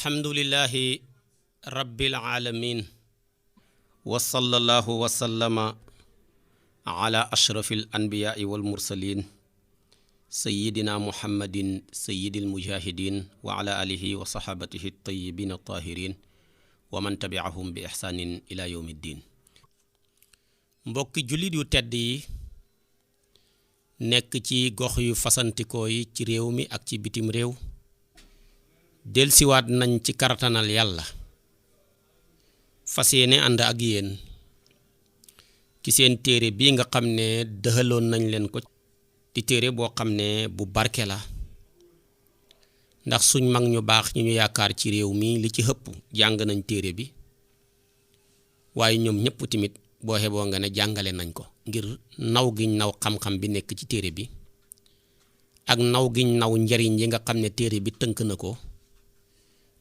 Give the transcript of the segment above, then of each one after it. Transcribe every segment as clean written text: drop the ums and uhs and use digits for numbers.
alhamdulillahi rabbil alamin wa sallallahu wa sallama ala ashrafil anbiya'i wal mursalin sayyidina muhammadin sayyidil mujahidin wa ala alihi wa sahabatihi at-tayyibin at-tahirin wa man tabi'ahum bi ihsanin ila yawmiddin. mbokki jullit yu tedd yi nekk ci gox yu fasantikoo yi ci réew mi ak ci bitim réew delsiwaat nañ ci karatanal yàlla fas yéene ànd ak yéen ci seen téere bii nga xam ne dëxaloon nañ leen ko di téere boo xam ne bu barke la ndax suñ mag ñu baax ñu yaakaar ci réew mi li ci xëpp jàng nañ téere bi waaye ñoom ñëpp tamit boo xeboo nga ne jàngale nañ ko ngir naw giñ naw xam-xam bi nekk ci téere bi ak naw giñ naw njariñ yi nga xam ne téere bi tënk na ko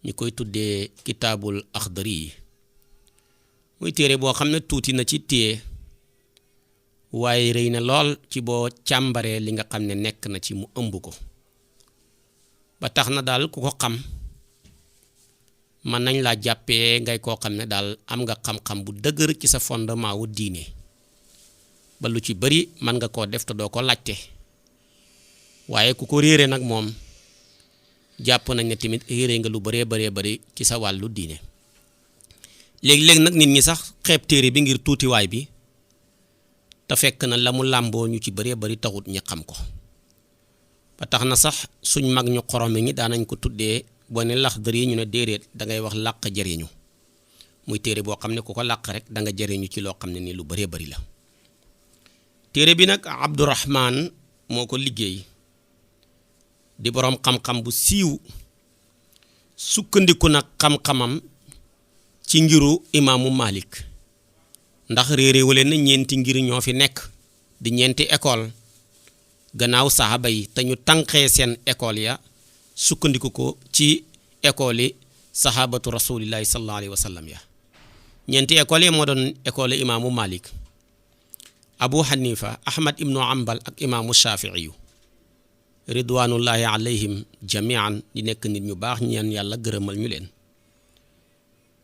ñu koy tuddee kitaabul axdari yi muy téere boo xam ne tuuti na ci téye waaye rëy na lool ci boo càmbaree li nga xam ne nekk na ci mu ëmb ko ba tax na daal ku ko xam mën nañ laa jàppee ngay koo xam ne daal am nga xam-xam bu dëgër ci sa fondement wu diine ba lu ci bari mën nga koo def te doo ko laajte waaye ku ko réere nag moom jàpp nañ ne tamit réere nga lu bari ci sa wàllu diine léegi-léegi nag nit ñi sax xeeb téere bi ngir tuutiwaay bi te fekk na la mu làmboo ñu ci bari taxut ñi xam ko ba tax na sax suñ mag ñu xorome ñi daanañ ko tuddee boo ne Laxdari ñu ne déedéet dangay wax làq jëriñu muy téere boo xam ne ku ko làq rek da nga jëriñu ci loo xam ne nii lu bari la téere bi nag Abdurahman moo ko liggéey di boroom xam-xam bu siiw sukkandiku nag xam-xamam ci ngiru imaamu Malik ndax réeréewale na ñeenti ngir ñoo fi nekk di ñeenti école gannaaw saxaaba yi te ñu tànqee seen école ya sukkandiku ko ci école yi sahabatu rasulillahi sallallahu alayhi wa sallam ya ñeenti école yi moo doon école imaamu Malik Abu Hanifa Ahmad ibnu Ambal ak imaamu Shafi'i yu ridwanullahi alayhim jamian di nekk nit ñu baax ñeen yàlla gërëmal ñu leen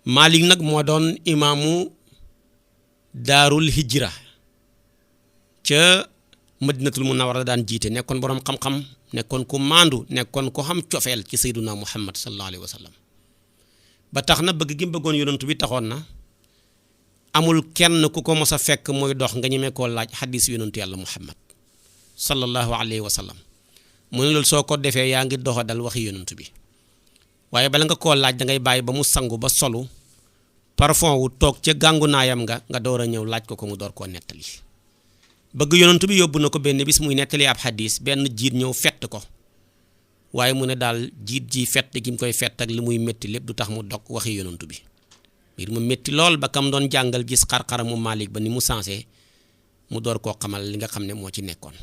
Malik nag moo doon imaamu daarul hijra ca madinatul munawwara daan jiite nekkoon boroom xam-xam nekkoon ku maandu nekkoon ko xam cofeel ci sayyiduna muhammad sallallahu alayhi wa sallam ba tax na bëgg gi bëggoon yonent bi taxoon na amul kenn ku ko mos a fekk muy dox nga ñemee koo laaj xadis yonentu yàlla muhammad sallallahu alayhi wa sallam mu ne loolu soo ko defee yaa ngi doxa dal waxi yonent bi waaye bala nga koo laaj da ngay bàyyi ba mu sangu ba solu parfum wu toog ca gàngu naayam nga door a ñëw laaj ko mu door koo nettali bëgg yonent bi yóbbu na ko benn bis muy nettali ab xadis benn jiit ñëw fett ko waaye mu ne daal jiit ji fett gi mu koy fett ak li muy métti lépp du tax mu dog waxi yonent bi mbir mu métti lool ba kam doon jàngal gis xar-xaramu Malik ba ni mu sensé mu door koo xamal li nga xam ne moo ci nekkoon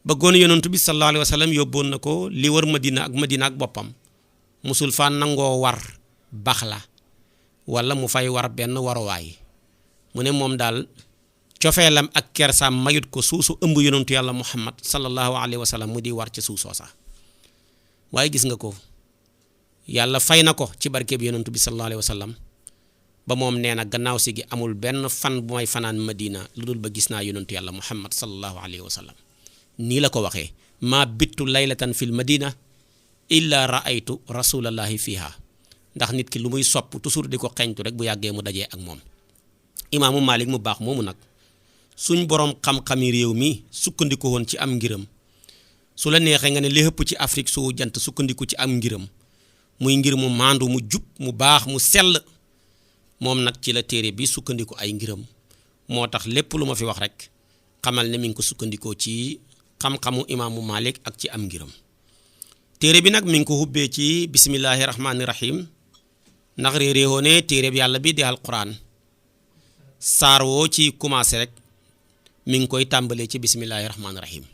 bëggoon yonent bi sallallahu alayhi wa sallam yóbboon na ko li wër Madina ak boppam musul fa nangoo war bax la wala mu fay war benn waruwaay mu ne moom daal cofeelam ak kersaam mayut ko suusu ëmb yonentu yàlla muhammad sallallahu alayhi wa sallam mu di war ca suusoo sax waaye gis nga ko yàlla fay na ko ci barkeeb yonentu bi sallallahu alayhi wa sallam ba moom nee na gannaaw si gi amul benn fan bu may fanaan Madina lu dul ba gis naa yonentu yàlla muhammad sallallahu alayhi wa sallam nii la ko waxee maa bittu laylatan fil madina illa raaytu rasulallahi fiha ndax nit ki lu muy sopp toujours di ko xeñtu rek bu yàggee mu dajee ak moom imaamu Malik mu baax moomu nag suñ boroom xam-xami réew mi sukkandiku woon ci am ngiram su la neexee nga ne li ëpp ci Afrique soo jant sukkandiku ci am ngiram muy ngir mu maandu mu jub mu baax mu sell moom nag ci la téere bi sukkandiku ay ngiram moo tax lépp lu ma fi wax rek xamal ne mi ngi ko sukkandikoo ci xam-xamu imaamu Malik ak ci am ngiram téere bi nag mi ngi ko hubbee ci bismillahi rahmaani rahim ndax réeréewoo ne téere bi yàlla bi di alquran saar woo ci commencé rek mi ngi koy tàmbalee ci bismillahi rahmaani rahim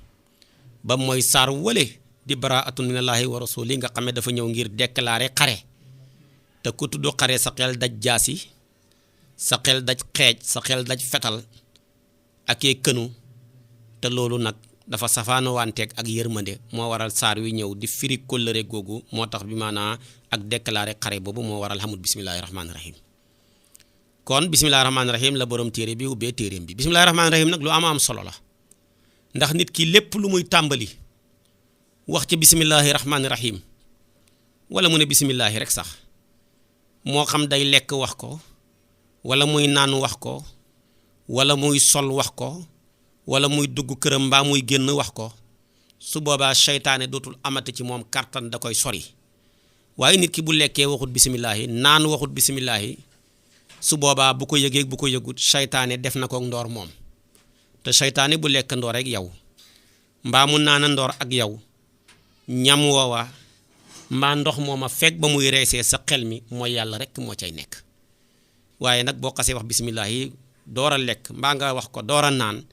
ba mooy saar wale di baraatun minallahi wa rasuli nga xam ne dafa ñëw ngir déclarer xare te ku tudd xare sa xel daj jaasi sa xel daj xeej sa xel daj fetal ak kënu te loolu nag dafa safaano wanteeg ak yërmande moo waral saar wi ñëw di firi kóllëre googu moo tax bi maanaa ak déclaré xare boobu moo waral xamul bismillahi rahmaani rahim kon bismillahi rahmaani rahim la borom téere bi ubbee téereem bi bismillahi rahmaani rahim nag lu am solo la ndax nit ki lépp lu muy tàmbali wax ci bismillahi rahmaani rahim wala mu ne bismillahi rek sax moo xam day lekk wax ko wala muy naan wax ko wala muy sol wax ko wala muy dugg këram mbaa muy génn wax ko su boobaa seytaane dootul amati ci moom kartan da koy sori waaye nit ki bu lekkee waxut bisimillahi naan waxut bisimillahi su boobaa bu ko yëgee bu ko yëgut seytaane def na ko ndoor moom te seytaane bu lekk ndoor ak yow mbaa mu naan ndoor ak yow ñam woowa mbaa ndox mooma fekk ba muy reesee sa xel mi mooy yàlla rek moo cay nekk waaye nag boo xasee wax bisimillahi door a lekk mbaa nga wax ko door a naan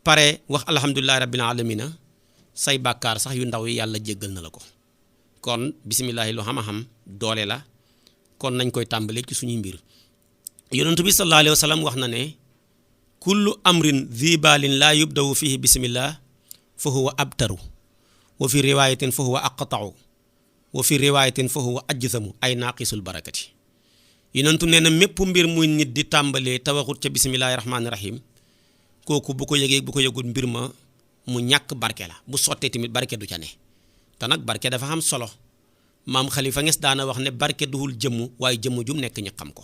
pare wax alhamdulillahi rabbil alamina say bàkkaar sax yu ndaw yi yàlla jéggal na la ko kon bisimillahi lu xam-xam doole la kon nañ koy tàmbalee ci suñuy mbir yonentu bi sallallahu alayhi wa sallam wax na ne kullu amrin zibalin laa yubdawu fihi bismillah fa huwa abtaru wa fi riwayatin fa huwa aqta'u wa fi riwayatin fa huwa ajzamu ay naaqisul barakati yonentu nee na mépp mbir muy nit di tàmbalee te waxut ca bismillahi rahmaani rahim kooku bu ko yëgee bu ko yëgut mbir ma mu ñàkk barke la bu sottee tamit barke du ca ne te nag barke dafa am solo maam Khalifa Niass daana wax ne barke duhul jëmm waaye jëmm ju mu nekk ñu xam ko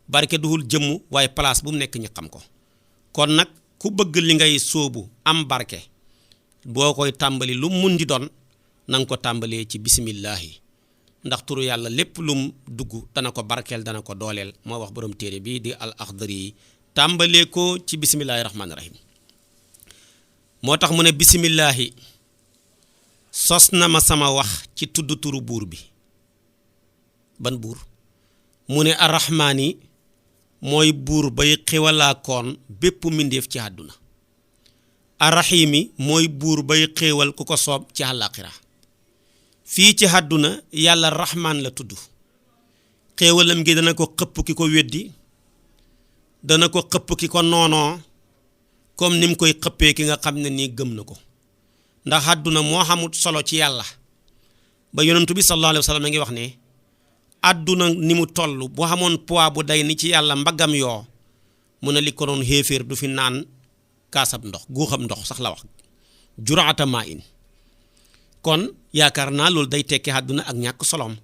barke duhul jëmm waaye place bu mu nekk ñu xam ko kon nag ku bëgg li ngay sóobu am barke boo koy tàmbali lu mun di doon na nga ko tàmbalee ci bisimillahi ndax turu yàlla lépp lum dugg dana ko barkeel dana ko dooleel moo wax borom téere bi di al Akhdari yi tàmbalee ko ci bisimillahi rahmaani rahim moo tax mu ne bisimillahi sos na ma sama wax ci tudd turu buur bi ban buur mu ne arrahmaani mooy buur bay xéewalaa koon bépp mbindeef ci àdduna arrahimi mooy buur bay xéewal ku ko soob ci àllaaxira fii ci àdduna yàlla rahmaan la tudd xéewalam gi dana ko xëpp ki ko weddi dana ko xëpp ki ko noonoo comme ni mu koy xëppee ki nga xam ne nii gëm na ko ndax àdduna moo xamut solo ci yàlla ba yonentu bi sallallahu alayhi wa sallam a ngi wax ne àdduna ni mu toll boo xamoon poids bu day ni ci yàlla mbaggam yoo mu ne li ko doon xéeféer du fi naan kaasab ndox guuxam ndox sax la wax juraata maa in kon yaakaar naa loolu day tekki àdduna ak ñàkk solom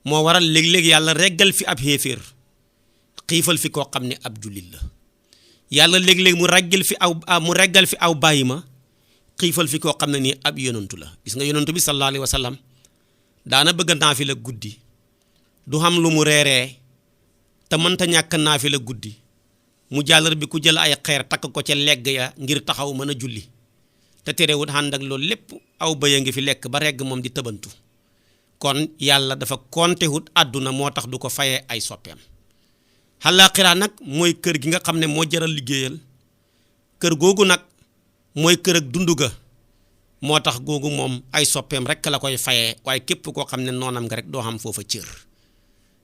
moo waral léeg-léeg yàlla reggal fi ab xéeféer xiifal fi koo xam ne ab jullit la yàlla léeg-léeg mu reggal fi aw bàyyi ma xiifal fi koo xam ne nii ab yonantu la gis nga yonantu bi sallallahu alayhi wa sallam daana bëgg naafila guddi du xam lu mu reeree te mënta ñàkk naafila guddi mu jàllar bi ku jël ay xeer takk ko ca legg ya ngir taxaw mën a julli te terewut ànd ak loolu lépp aw bëy a ngi fi lekk ba regg moom di tëbantu kon yàlla dafa kontewut àdduna moo tax du ko fayee ay soppeem àllaaxira nag mooy kër gi nga xam ne moo jaral liggéeyal kër googu nag mooy kër ak dund ga moo tax googu moom ay soppeem rek la koy fayee waaye képp koo xam ne noonam nga rek doo xam foofa cër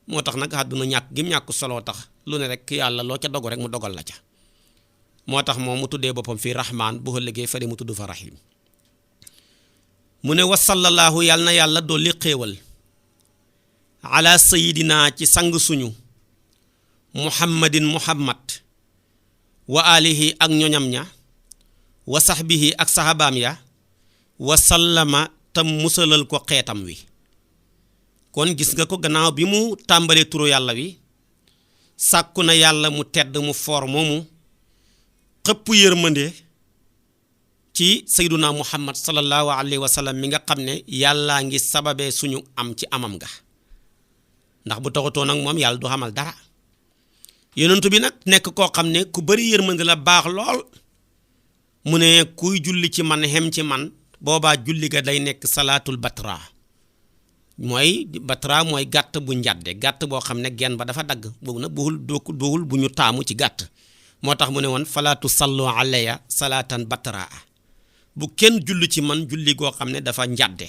moo tax nag àdduna ñàkk gi ñàkk soloo tax lu ne rek yàlla loo ca dogu rek mu dogal la ca moo tax moom mu tuddee boppam fii rahmaan bu ëllëgee fari mu tudd fa rahim mu ne wa sallallahu yàlla na yàlla dolli xéewal ala sayidina ci sang suñu muhammadin muhammad wa alihi ak ñoñam ña wa sahbihi ak sahabaam ya wa sallama tam musalal ko xeetam wi kon gis nga ko gannaaw bi mu tàmbalee turu yàlla wi sàkku na yàlla mu tedd mu foor moomu xëpp yërmande ci sayduna muhammad sallallahu alayhi wa sallam mi nga xam ne yàllaa ngi sababee suñu am ci amam nga ndax bu taxutoo nag moom yàlla du xamal dara yonentu bi nag nekk koo xam ne ku bari yërmande la baax lool mu ne kuy julli ci man xem ci man boobaa julli ga day nekk salaatul batra mooy batra mooy gàtt bu njadde gàtt boo xam ne genn ba dafa dagg boobu nag buhul bu ñu taamu ci gàtt moo tax mu ne woon falaatu sallu alayya salaatan batra bu kenn julli ci man julli goo xam ne dafa njadde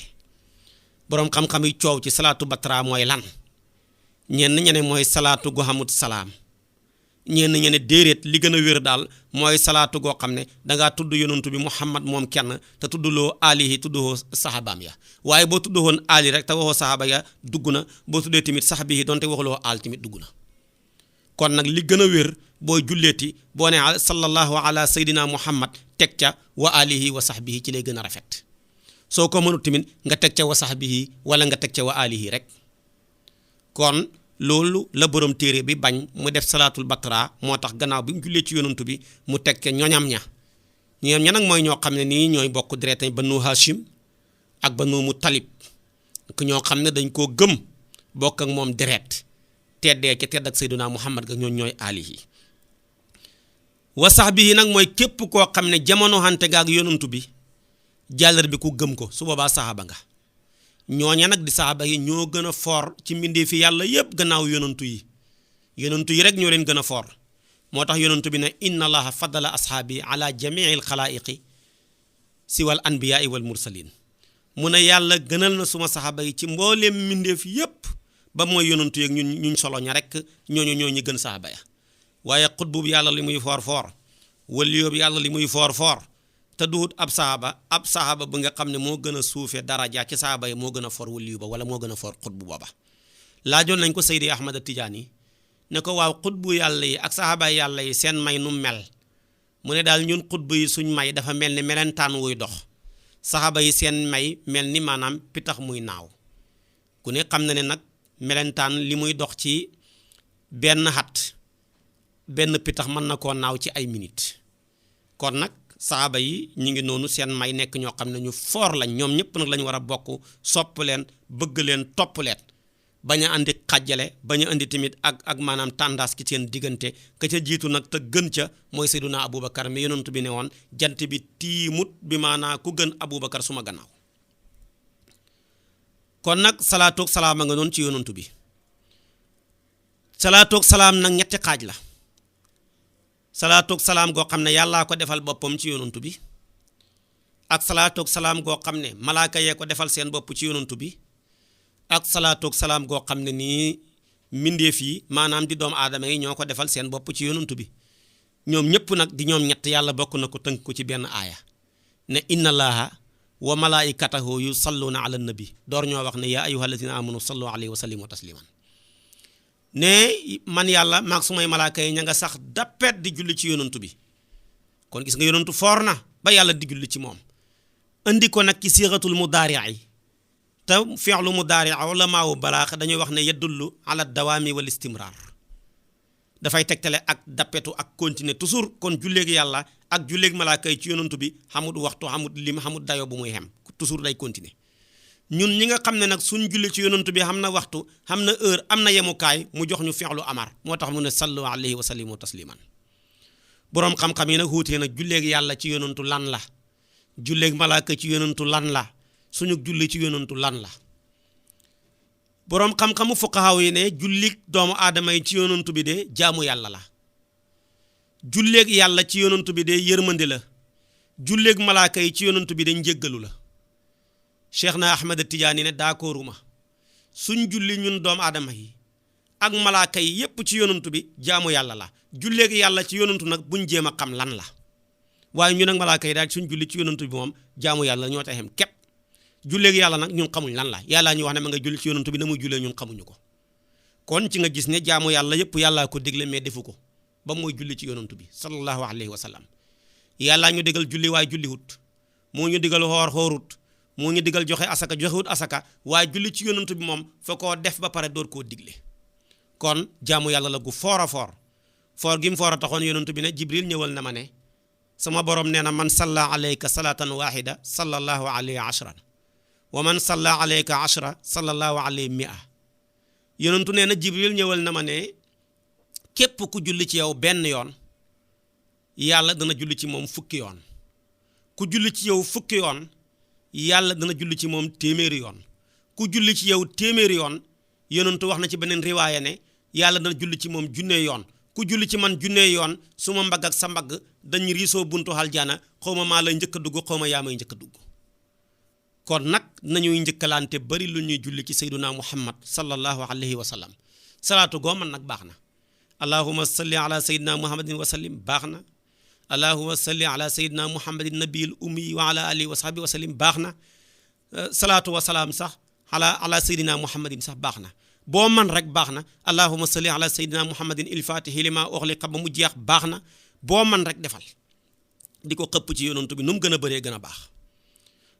boroom xam-xam yi coow ci salaatu batra mooy lan ñenn ñene mooy salaatu gu xamut salaam ñenn ñe ne déedéet li gën a wér daal mooy salaatu goo xam ne dangaa tudd yonantu bi Muhammad moom kenn te tuddloo alihi tuddoo sahabaam ya waaye boo tuddoon ali rek te waxoo sahaba ya dugg na boo tuddee tamit sahabi yi donte waxuloo al tamit dugg na kon nag li gën a wér booy julleeti boo ne sallallahu ala sayyidina Muhammad teg ca wa alihi wa sahbihi ci lay gën a rafet soo ko mënut tamit nga teg ca wa sahbihi wala nga teg ca wa alihi rek kon loolu la borom téere bi bañ mu def salaatul batra moo tax gannaaw bi mu jullee ci yonantu bi mu teg ca ñoñam ña nag mooy ñoo xam ne nii ñooy bokk direct banu Hashim ak banu Muttalib ku ñoo xam ne dañ koo gëm bokk ak moom direct teddee ca tedd ak Seydina Muhammad ga ñooñ ñooy alihi wa sahbihi nag mooy képp koo xam ne jamono xante ga ak yonantu bi jàllar bi ku gëm ko su boobaa saxaaba nga ñooña nag di saxaaba yi ñoo gën a foor ci mbindee fi yàlla yépp gannaaw yonantu yi rek ñoo leen gën a foor moo tax yonantu bi ne inna allaha faddala ashaabi ala jamiil xalaa'iqi siwal anbiyaai wal mursalin mu ne yàlla gënal na suma saxaaba yi ci mbooleem mbindeef yépp ba mooy yonantu yeeg ñun solo ña rek ñooñu ñoo ñi gën saxaaba ya waaye xutbu bi yàlla li muy foor waliyo bi yàlla li muy foor te duut ab saxaaba bu nga xam ne moo gën a suufee daraja ci saxaaba yi moo gën a for waliyu ba wala moo gën a for xutbu booba laajoon nañ ko Seydi Ahmad Tijaani ne ko waaw xutbu yàlla yi ak saxaaba yàlla yi seen may nu mel mu ne daal ñun xutbu yi suñ may dafa mel ni melentaan wuy dox saxaaba yi seen may mel ni maanaam pitax muy naaw ku ne xam na ne nag melentaan li muy dox ci benn pitax mën na koo naaw ci ay minutes kon nag saxaaba yi ñu ngi noonu seen may nekk ñoo xam ne ñu foor lañ ñoom ñëpp nag lañu war a bokk sopp leen bëgg leen topp leen bañ a andi xàjjale bañ a andi tamit ak maanaam tàndaas ki seen diggante ka ca jiitu nag te gën ca mooy Seyduna Aboubacar mi yonent bi ne woon jant bi tiimut bi maanaa ku gën Aboubacar suma gannaaw kon nag salaatoog salaam a nga noonu ci yonent bi salaatoog salaam nag ñetti xaaj la salaatoog salaam goo xam ne yàllaa ko defal boppam ci yonantu bi ak salaatoog salaam goo xam ne malaaka yee ko defal seen bopp ci yonantu bi ak salaatoog salaam goo xam ne nii mbindeef yi maanaam di doomu aadama yi ñoo ko defal seen bopp ci yonantu bi ñoom ñëpp nag di ñoom ñett yàlla bokk na ko tënk ko ci benn aaya ne inna allaha wa malaikatahu yusalluna ala nabi door ñoo wax ne yaa ayyuhallazina amanu sallu alayhi wa sallimu tasliman ne man yàlla maag sumay malaaka yi ña nga sax dappet di julli ci yonantu bi kon gis nga yonantu foor na ba yàlla di julli ci moom andi ko nag ci siixatul mudaari' te fi'lu mudaari' ulamaawu balaax dañuy wax ne yadullu ala dawaami wal istimrar dafay tegtale ak dappetu ak continuer toujours kon julleeg yàlla ak julleeg malaaka yi ci yonantu bi xamut waxtu xamut lim xamut dayo bu muy xem toujours day continuer ñun ñi nga xam ne nag suñ julli ci yonantu bi xam na waxtu xam na heure am na yemukaay mu jox ñu fi'lu amar moo tax mu ne sallu alayhi wa sallimu tasliman boroom xam-xam yi nag wuutee nag julleeg yàlla ci yonantu lan la julleeg malaaka ci yonantu lan la suñu julli ci yonantu lan la boroom xam-xamu fuqahaa yi ne jullig doomu aadama yi ci yonantu bi de jaamu yàlla la julleeg yàlla ci yonantu bi de yërmande la julleeg malaaka yi ci yonantu bi de njéggalu la Cheikh na Ahmad Tijaani ne d'accorduma suñ julli ñun doomu aadama yi ak malaaka yi yépp ci yonantu bi jaamu yàlla la julleeg yàlla ci yonantu nag buñ jéem a xam lan la waaye ñun ak malaaka yi daal suñ julli ci yonantu bi moom jaamu yàlla ñoo tax xem képp julleeg yàlla nag ñun xamuñ lan la yàllaa ñu wax ne ma nga julli ci yonantu bi na muy jullee ñun xamuñu ko kon ci nga gis ne jaamu yàlla yépp yàllaa ko digle mais defu ko ba mooy julli ci yonantu bi sallallahu alayhi wa sallam yàllaa ñu digal julli waaye julliwut moo ñu digal xoorut moo ñu digal joxe asaka joxewut asaka waaye julli ci yonantu bi moom fa koo def ba pare door koo digle kon jaamu yàlla la gu foor a foor gi mu foor a taxoon yonantu bi ne Jibril ñëwal na ma ne sama borom nee na man salla alayka salatan wahida sallallahu alayhi ashran wa man salla alayka ashra sallallahu alayhi mi'a yonantu nee na Jibril ñëwal na ma ne képp ku julli ci yow benn yoon yàlla dana julli ci moom fukki yoon ku julli ci yow fukki yoon yàlla dana julli ci moom téeméeri yoon ku julli ci yow téeméeri yoon yonentu wax na ci beneen riwaaya ne yàlla dana julli ci moom junne yoon ku julli ci man junne yoon su ma mbagg ak sa mbagg dañ riisoo buntu aljana xawma maa lay njëkk a dugg xawma yaa may njëkk a dugg kon nag nañuy njëkkalante bari lu ñuy julli ci sayyiduna muhammad sallallahu alayhi wa sallam salaatu goo man nag baax na allahumma salli ala sayyidina muhammadin wa sallim baax na allahumma salli ala sayyidina muhammadin nabiyil ummi wa ala alihi wa sahbihi wa sallim baax na salaatu wa salaam sax ala sayyidina muhammadin sax baax na boo man rek baax na allahumma salli ala sayyidina muhammadin il fatihi lima ughliqa ba mu jeex baax na boo man rek defal di ko xëpp ci yonantu bi nu mu gën a bëree gën a baax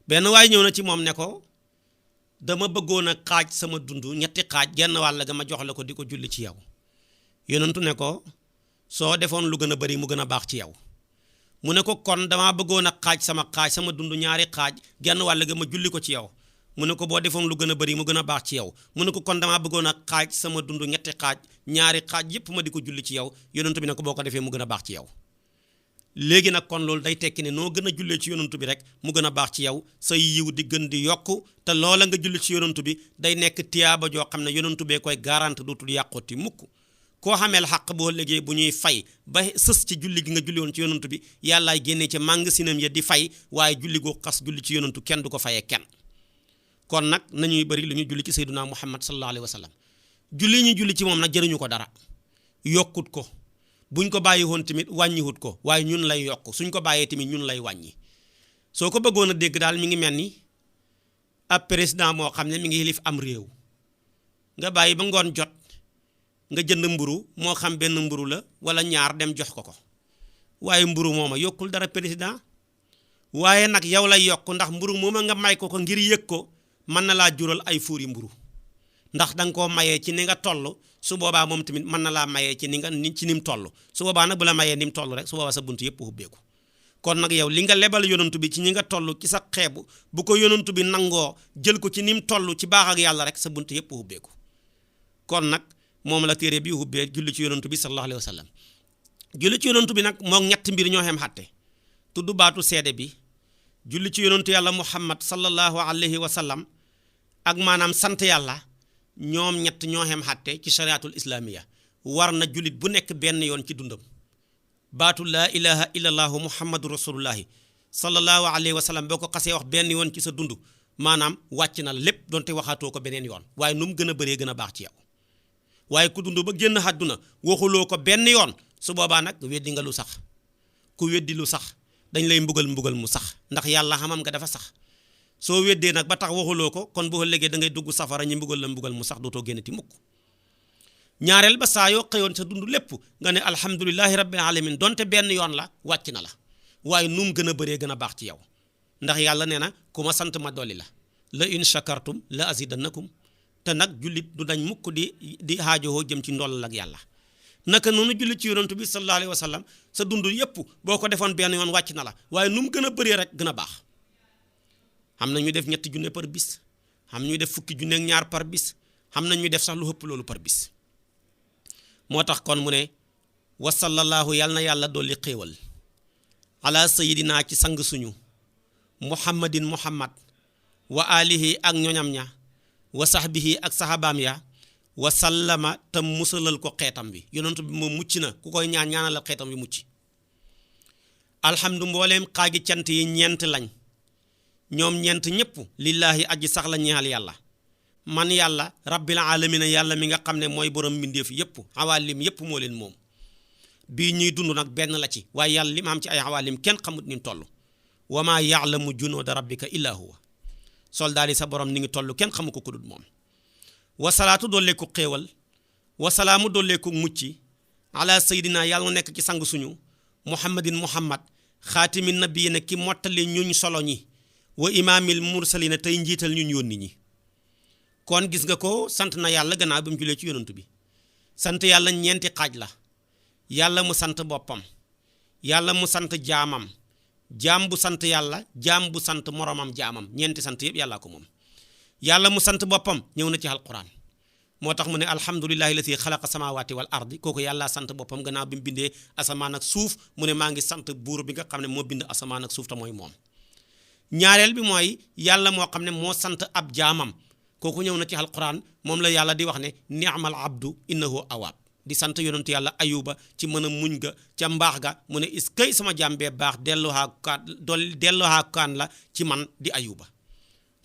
benn waaye ñëw na ci moom ne ko dama bëggoon a xaaj sama dund ñetti xaaj genn wàll ga ma jox la ko di ko julli ci yow yonantu ne ko soo defoon lu gën a bëri mu gën a baax ci yow mu ne ko kon damaa bëggoon a xaaj sama dund ñaari xaaj genn wàll ga ma julli ko ci yow mu ne ko boo defoon lu gën a bëri mu gën a baax ci yow mu ne ko kon damaa bëggoon a xaaj sama dund ñetti xaaj ñaari xaaj yépp ma di ko julli ci yow yonantu bi ne ko boo ko defee mu gën a baax ci yow léegi nag kon loolu day tekki ne noo gën a jullee ci yonantu bi rek mu gën a baax ci yow say yiw di gën di yokku te loola nga julli ci yonantu bi day nekk tiyaaba joo xam ne yonantu bee koy garante dootul yàqooti mukk koo xameel xaq boo léegi bu ñuy fay ba sës ci julli gi nga julli woon ci yonantu bi yàllaay génnee ci màngasinam ya di fay waaye julli goo xas julli ci yonantu kenn du ko fayee kenn kon nag nañuy bëri lu ñu julli ci sayyiduna muhammad sallallahu alayhi wa sallam ñu julli ci moom nag jëriñu ko dara yokkut ko buñ ko bàyyi woon tamit wàññiwut ko waaye ñun lay yokk suñ ko bàyyee tamit ñun lay wàññi soo ko bëggoon a dégg daal mi ngi mel ni ab président moo xam ne mi ngi yilif am réew nga bàyyi ba ngoon jot nga jënd mburu moo xam benn mburu la wala ñaar dem jox ko waaye mburu mooma yokkul dara président waaye nag yow lay yokk ndax mburu mooma nga may ko ngir yëg ko mën na laa jural ay fuuri mburu ndax da nga koo mayee ci ni nga toll su boobaa moom tamit mën na laa mayee ci ni mu toll su boobaa nag bu la mayee ni mu toll rek su boobaa sa bunt yëpp ubbeeku kon nag yow li nga lebal yonantu bi ci ñi nga toll ci sa xeebu bu ko yonantu bi nangoo jël ko ci ni mu toll ci baax ak yàlla rek sa bunt yëpp ubbeeku kon nag moom la téere bi ubbee julli ci yonantu bi sallallahu alayhi wa sallam julli ci yonantu bi nag moom ñetti mbir ñoo xem xatte tudd baatu seede bi julli ci yonantu yàlla muhammad sallallahu alayhi wa sallam ak maanaam sant yàlla ñoom ñett ñoo xem xatte ci shariatul islamiya war na jullit bu nekk benn yoon ci dundam baatu laa ilaha illallahu muhammadu rasulullahi sallallahu alayhi wa sallam boo ko xasee wax benn yoon ci sa dund maanaam wàcc na la lépp donte waxaatoo ko beneen yoon waaye nu mu gën a bëree gën a baax ci yow waaye ku dund ba génn àdduna waxuloo ko benn yoon su boobaa nag weddi nga lu sax ku weddi lu sax dañ lay mbugal mu sax ndax yàlla xamam nga dafa sax soo weddee nag ba tax waxuloo ko kon boo léegi da ngay dugg safara ñi mbugal mu sax dootoo génnati mukk ñaareel ba saa yoo xëyoon sa dund lépp nga ne alhamdulillahi rabbil alamin donte benn yoon la wàcc na la waaye nu mu gën a bëree gën a baax ci yow ndax yàlla nee na ku ma sant ma dolli la la in shakartum la azidannakum te nag jullit du dañ mukk di xaajowoo jëm ci ndollal ak yàlla naka noonu jullit ci yonantu bi sallallahu alayhi wa sallam sa dund yépp boo ko defoon benn yoon wàcc na la waaye nu mu gën a bëree rek gën a baax xam na ñu def 3 junne par bis xam na ñu def 10 junne ak ñaar par bis xam na ñu def sax lu ëpp loolu par bis moo tax kon mu ne wa sallallahu yàlla na yàlla dolli xéewal ala sayidina ci sang suñu muhammadin muhammad wa alihi ak ñoñam ña wa sahbihi ak sahabaam ya wa sallama tam musalal ko xeetam bi yonent bi moom mucc na ku koy ñaanal xeetam bi mucc alhamdu mbooleem xaagi cant yi ñeent lañ ñoom ñeent ñëpp lillaahi aji sax la ñeexal yàlla man yàlla rabbil alamina yàlla mi nga xam ne mooy borom mbindeef yëpp xawaalim yëpp moo leen moom bii ñuy dund nag benn la ci waaye yàlla li ma am ci ay xawaalim kenn xamut ni mu toll wa maa ya'lamu junuuda rabbika illaa huwa soldaar yi sa borom ni ngi toll kenn xamu ko ku dul moom wasalaatu dooleeku xéewal wasalaamu dooleeku mucc ala sayidina yàlla na nekk ci sang suñu muhammadin muhammad xaatimi nabiyina ki mottali ñuñ solo ñi wa imaamil mursalina tey njiital ñun yónni ñi kon gis nga ko sant na yàlla gannaaw bi mu julee ci yonantu bi sant yàlla ñeenti xaaj la yàlla mu sant boppam yàlla mu sant jaamam jaam bu sant yàlla jaam bu sant moromam jaamam ñeenti sant yëpp yàllaa ko moom yàlla mu sant boppam ñëw na ci alquran moo tax mu ne alhamdulillahi lati xalaqa samawati wal ardi kooku yàlla sant boppam gannaaw bi mu bindee asamaan ak suuf mu ne maa ngi sant buur bi nga xam ne moo bind asamaan ak suuf te mooy moom ñaareel bi mooy yàlla moo xam ne moo sant ab jaamam kooku ñëw na ci alquran moom la yàlla di wax ne ni'mal abdu innahu awaab di sant yonentu yàlla ayuba ci mën a muñ ga ca mbaax ga mu ne is kay sama jàmbee baax delloohaa kaan la ci man di ayuba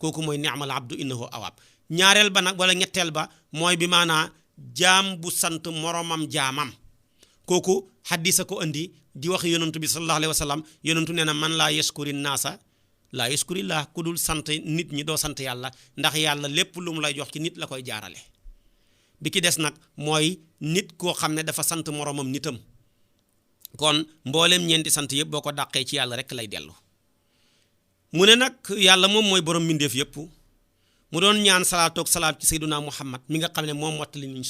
kooku mooy ni'mal abdu innahu awaab ñaareel ba nag wala ñetteel ba mooy bi maanaa jaam bu sant moromam jaamam kooku xaddisa ko andi di wax yonantu bi sallallahu alayhi wa sallam yonantu nee na man laa yaskuri naasa laa yaskurillah ku dul sant nit ñi doo sant yàlla ndax yàlla lépp lu mu lay jox ci nit la koy jaarale bi ki des nag mooy nit koo xam ne dafa sant moromam nitam kon mboolem ñeenti sant yëpp boo ko dàqee ci yàlla rek lay dellu mu ne nag yàlla moom mooy borom mbindeef yëpp mu doon ñaan salaatu ak salaam ci sayyiduna muhammad mi nga xam ne moom mottali ñuñ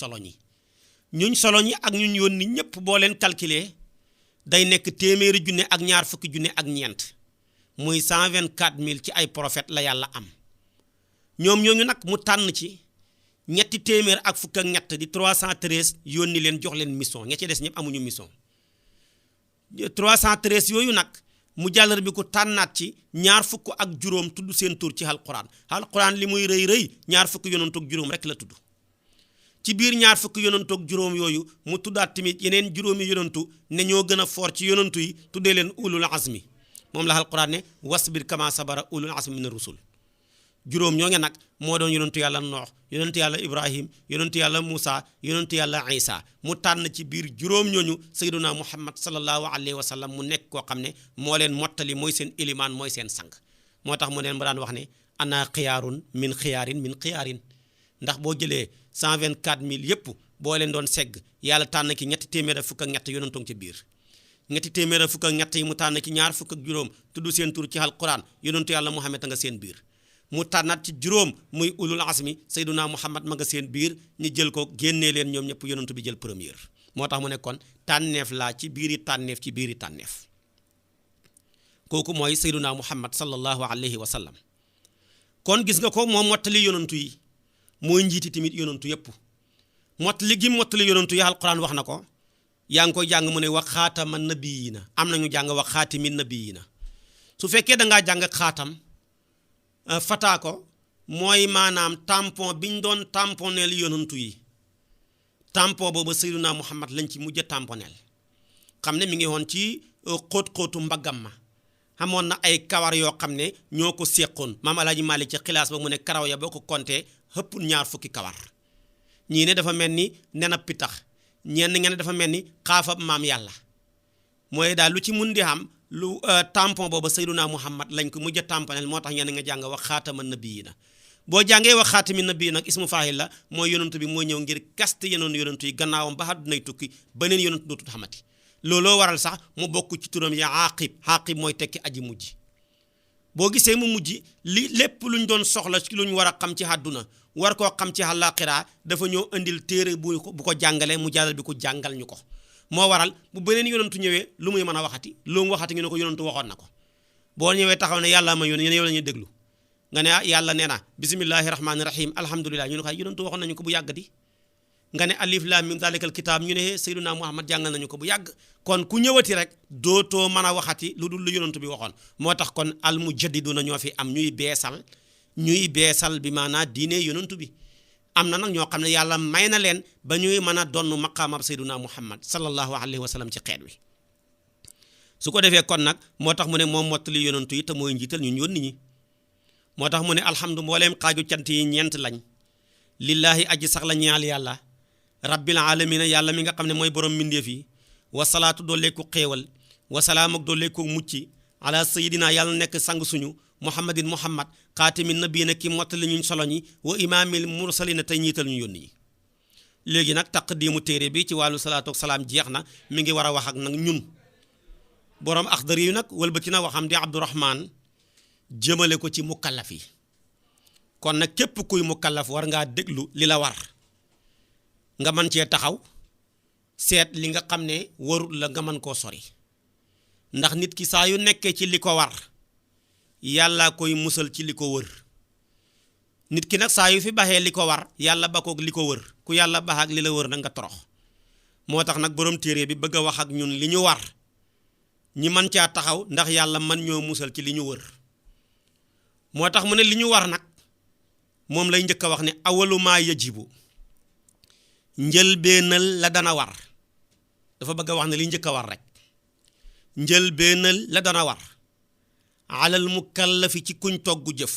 solo ñi ak ñuñ yónni ñëpp boo leen calculer day nekk téeméeri junne ak ñaar fukki junne ak ñeent muy 124000 ci ay prophètes la yàlla am ñoom ñooñu nag mu tànn ci ñetti téeméer ak fukk ak ñett di 313 yónni leen jox leen mission ña ci des ñëpp amuñu mission 313 yooyu nag mu jàllar bi ko tànnaat ci ñaar fukk ak juróom tudd seen tur ci alquran li muy rëy ñaar fukk yonantu ak juróom rek la tudd ci biir ñaar fukk yonantu ak juróom yooyu mu tuddaat tamit yeneen juróomi yonantu ne ñoo gën a foor ci yonantu yi tuddee leen ulul azmi moom la alquran ne wasbir kama sabara ulul azmi min rusul juróom ñoo nge nag moo doon yonantu yàlla noox yonantu yàlla ibrahim yonantu yàlla moussa yonantu yàlla isa mu tànn ci biir juróom ñooñu sayyiduna muhammad sallallahu alayhi wa sallam mu nekk koo xam ne moo leen mottali mooy seen ilimaan mooy seen sang moo tax mu neen mu daan wax ne ana xiyaarun min xiyaarin ndax boo jëlee 124000 yëpp boo leen doon segg yàlla tànn ki ñetti téeméer ak fukk ak ñett yonantu ci biir ñetti téeméer ak fukk ak ñett yi mu tànn ki ñaar fukk ak juróom tudd seen tur ci alquran yonantu yàlla muhammad a nga seen biir mu tànnaat ci juróom muy ulul azmi sayyiduna muhammad ma nga seen biir ñu jël ko génnee leen ñoom ñëpp yonantu bi jël première moo tax mu ne kon tànneef laa ci biiri tànneef kooku mooy sayyiduna muhammad sallallahu alayhi wa sallam kon gis nga ko moom mottali yonantu yi mooy njiiti tamit yonantu yëpp mottali yonantu yi alquran wax na ko yaa ngi koy jàng mu ne wa xaatama nabiyina am nañu jàng wa xaatimi nabiyina su fekkee dangaa jàng xaatam fataa ko mooy maanaam tampon biñ doon tamponeel yonantu yi tampon boobu sayyiduna muhammad lañ ci mujj a tamponeel xam ne mi ngi woon ci xóot-xóotu mbaggam ma xamoon na ay kawar yoo xam ne ñoo ko séqoon maam alaaji Maalik ci xilaas ba mu ne karaw ya boo ko compté xëpp ñaar fukki kawar ñii ne dafa mel ni nenab pitax ñenn ngeen dafa mel ni xaafab maam yàlla mooy daal lu ci mun di xam lu tampon booba sayyiduna muhammad lañ ko mujj a tamponel moo tax ñenn nga jàng wax xaatama nabiyina boo jàngee wax xaatami nabiyi nag ismu faahil la mooy yonantu bi mooy ñëw ngir kaste yenoon yonantu yi gannaawam ba àddunay tukki beneen yonantu dootul xamati looloo waral sax mu bokk ci turam ya aqib mooy tekki aji mujj boo gisee mu mujj lépp luñ doon soxla ci luñ war a xam ci àdduna war koo xam ci àllaaxira dafa ñëw indil téere bu ko jàngalee mu jàllal bi ko jàngal ñu ko moo waral bu beneen yonantu ñëwee lu muy mën a waxati lu mu waxati ñu ne ko yonantu waxoon na ko boo ñëwee taxaw ne yàlla ma yónni yow la ñuy déglu nga ne yàlla nee na bismillahi rahmaani rahim alhamdulilah ñu ne ko yonantu waxoon nañu ko bu yàgg di nga ne alif lam mim zalikal kitaab ñu ne sayyiduna muhammad jàngal nañu ko bu yàgg kon ku ñëwati rek dootoo mën a waxati lu dul lu yonantu bi waxoon moo tax kon al mujaddiduna ñoo fi am ñuy beesal bi maanaa diine yonantu bi am na nag ñoo xam ne yàlla may na leen ba ñuy mën a donn maqaamab sayyiduna muhammad sallallahu alayhi wa sallam ci xeet wi su ko defee kon nag moo tax mu ne moom mottali yonantu yi te mooy njiital ñun yónni ñi moo tax mu ne alhamdu mbooleem xaaju cant yi ñeent lañ lillahi aji sax la ñaal yàlla rabbil alamina yàlla mi nga xam ne mooy borom mbindeef yi wasalaatu dooleeku xéewal wasalaam ak dooleeku mucc ala sayidina yàlla nekk sang suñu muhammadin muhammad xaatimin nabiyina ki mottali ñuñ solo ñi wa imaamil mursalina tey ñiital ñu yónni ñi léegi nag taqdimu téere bi ci wàllu salaatu ak salaam jeex na mi ngi war a wax ak nag ñun borom axdari yu nag wëlbati na waxam di abdourahman jëmale ko ci mukallaf yi kon nag képp kuy mukallaf war ngaa déglu li la war nga mën cee taxaw seet li nga xam ne warul la nga mën koo sori ndax nit ki saa yu nekkee ci li ko war yàlla koy musal ci li ko wër nit ki nag saa yu fi baxee li ko war yàlla ba koog li ko wër ku yàlla bax ak li la wër nag nga torox moo tax nag borom téere bi bëgg a wax ak ñun li ñu war ñi mën caa taxaw ndax yàlla mën ñoo musal ci li ñu wër moo tax mu ne li ñu war nag moom lay njëkk a wax ne awalu maa yajibu njëlbeenal la dana war dafa bëgg a wax ne li njëkk a war rek njëlbeenal la dana war alal mukallafi ci kuñ togg jëf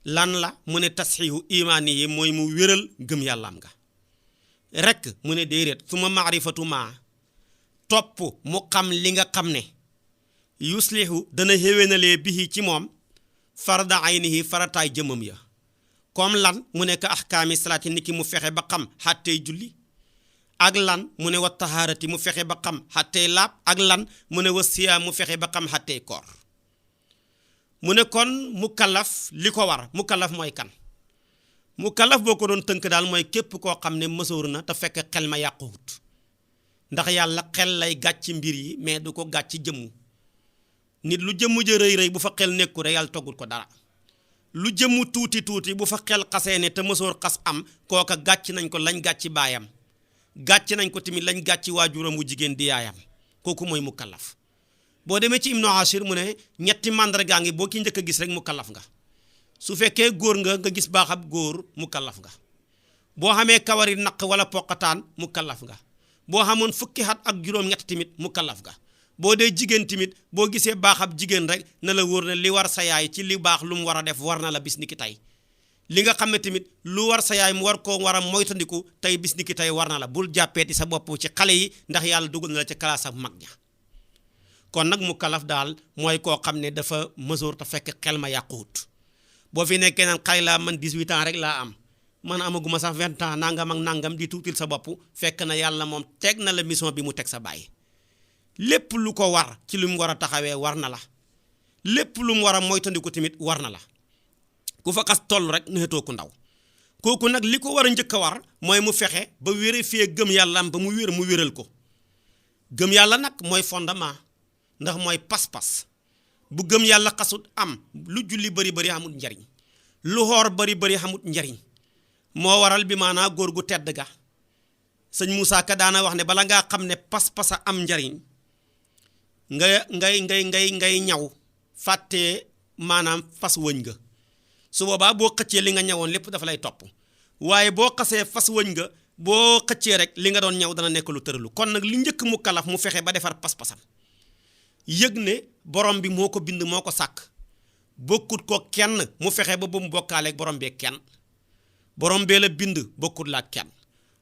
lan la mu ne tasxiihu imaani yi mooy mu wéral gëm yàllaam nga rek mu ne déedéet suma maarifatu maa topp mu xam li nga xam ne yuslihu dana xéwénalee bihi ci moom farda aynihi farataay jëmam ya comme lan mu nekk ahkaami salaati niki mu fexe ba xam xàttey julli ak lan mu ne wa tahaarati mu fexe ba xam xàttey laab ak lan mu ne wa siyaam mu fexe ba xam xàttey koor mu ne kon mukallaf li ko war mukallaf mooy kan mukallaf boo ko doon tënk daal mooy képp koo xam ne mësoor na te fekk xel ma yàquwut ndax yàlla xel lay gàcc mbir yi mais du ko gàcc jëmmu nit lu jëmmu ja rëy rëy bu fa xel nekku rek yàlla toggul ko dara lu jëmmu tuuti tuuti bu fa xel xasee ne te mësoor xas am kooka gàcc nañ ko lañ gàcc baayam gàcc nañ ko tamit lañ gàcc waajuram wu jigéen di yaayam kooku mooy mukallaf boo demee ci Ibnu Ashir mu ne ñetti màndargaa ngi boo ki njëkk a gis rek mukallaf nga su fekkee góor nga gis baaxab góor mukallaf nga boo xamee kawari naq wala poqataan mukallaf nga boo xamoon fukki at ak juróom-ñett tamit mukallaf nga boo dee jigéen tamit boo gisee baaxab jigéen rek na la wóor ne li war sa yaay ci li baax lu mu war a def war na la bis ni ki tey li nga xam ne tamit lu war sa yaay mu war koo war a moytandiku tey bis ni ki tey war na la bul jàppeeti sa bopp ci xale yi ndax yàlla dugal na la ci classe ak mag ña kon nag mukallaf daal mooy koo xam ne dafa mësoor te fekk xel ma yàquwut boo fi nekkee naan xale laa man 18 ans rek laa am man amaguma sax 20 ans nangam ak nangam di tuutil sa bopp fekk na yàlla moom teg na la mission bi mu teg sa baay lépp lu ko war ci lu mu war a taxawee war na la lépp lu mu war a moytandiku tamit war na la ku fa xas toll rek neexatoo ku ndaw kooku nag li ko war a njëkk a war mooy mu fexe ba vérifier gëm yàlla am ba mu wéral ko gëm yàlla nag mooy fondement ndax mooy pas-pas bu gëm yàlla xasut am lu julli bari xamut njariñ lu xoor bari xamut njariñ moo waral bi maanaa góor gu tedd ga sëñ Moussa Ka daana wax ne bala ngaa xam ne pas-pas a am njariñ ngay ñaw fàttee maanaam fas wëñ nga su boobaa boo xëccee li nga ñawoon lépp dafa lay topp waaye boo xasee fas wëñ nga boo xëccee rek li nga doon ñaw dana nekk lu tëralu kon nag li njëkk mu kalaf mu fexe ba defar pas-pasam yëg ne borom bi moo ko bind moo ko sàkk bokkut ko kenn mu fexe ba mu bokkaaleeg borom bee kenn borom bee la bind bokkut laa kenn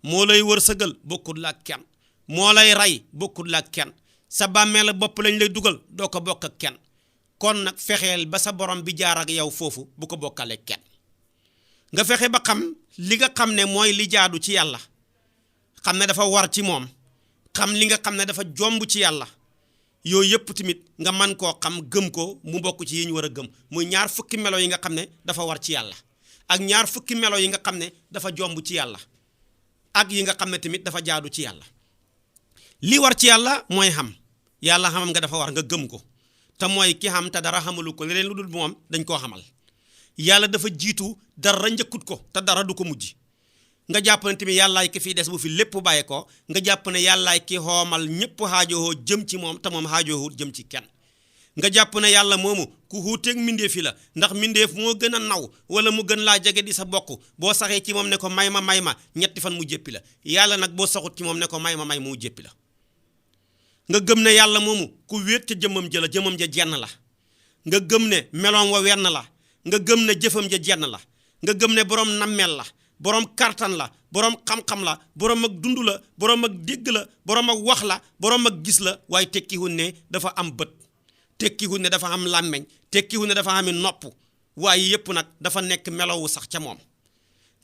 moo lay wërsëgal bokkut laa kenn moo lay rey bokkut laa kenn sa bàmmeel la bopp lañ lay dugal doo ko bokk ak kenn kon nag fexeel ba sa borom bi jaar ak yow foofu bu ko bokkaaleeg kenn nga fexe ba xam li nga xam ne mooy li jaadu ci yàlla xam ne dafa war ci moom xam li nga xam ne dafa jomb ci yàlla yooyu yëpp tamit nga man koo xam gëm ko mu bokk ci yi ñu war a gëm muy ñaar fukki melo yi nga xam ne dafa war ci yàlla ak ñaar fukki melo yi nga xam ne dafa jomb ci yàlla ak yi nga xam ne tamit dafa jaadu ci yàlla li war ci yàlla mooy xam yàlla xamam nga dafa war nga gëm ko te mooy ki xam te dara xamalu ko leneen lu dul moom dañ koo xamal yàlla dafa jiitu dara njëkkut ko te dara du ko mujj nga jàpp ne tamit yàllaay ki fii des bu fi lépp bàyyi ko nga jàpp ne yàllaay ki xoomal ñëpp xaajowoo jëm ci moom te moom xaajowoo jëm ci kenn nga jàpp ne yàlla moomu ku xuuteeg mbindeef yi la ndax mbindeef moo gën a naw wala mu gën laa jege di sa bokk boo saxee ci moom ne ko may ma ñetti fan mu jéppi la yàlla nag boo saxut ci moom ne ko may ma mu jéppi la nga gëm ne yàlla moomu ku wéet ca jëmmam ja la jëmmam ja jenn la nga gëm ne meloom wa wenn la nga gëm ne jëfam ja jenn la nga gëm ne borom nammeel la borom kartan la borom xam-xam la borom ak dund la borom ak dégg la borom ak wax la borom ak gis la waaye tekkiwul ne dafa am bët tekkiwul ne dafa am làmmeñ tekkiwul ne dafa am nopp waaye yépp nag dafa nekk melowu sax ca moom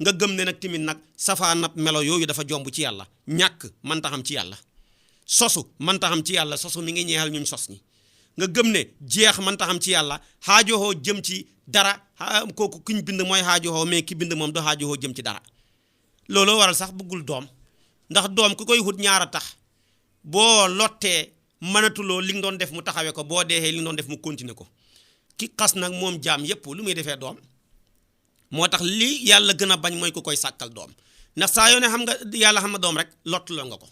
nga gëm ne nag tamit nag safaanab melo yooyu dafa jomb ci yàlla ñàkk mën ta xam ci yàlla sosu mën ta xam ci yàlla sosu mi ngi ñeexal ñun sos ñi nga gëm ne jeex mën ta xam ci yàlla xaajoxoo jëm ci dara kooku kuñ bind mooy xaajoxoo mais ki bind moom do xaajoxoo jëm ci dara looloo waral sax bëggul doom ndax doom ku koy wut ñaar a tax boo lottee mënatuloo li nga doon def mu taxawee ko boo deexee li nga doon def mu continuer ko ki xas nag moom jaam yépp lu muy defee doom moo tax li yàlla gën a bañ mooy ku koy sàkkal doom ndax saa yoo ne xam nga yàlla xam na doom rek lottuloo nga ko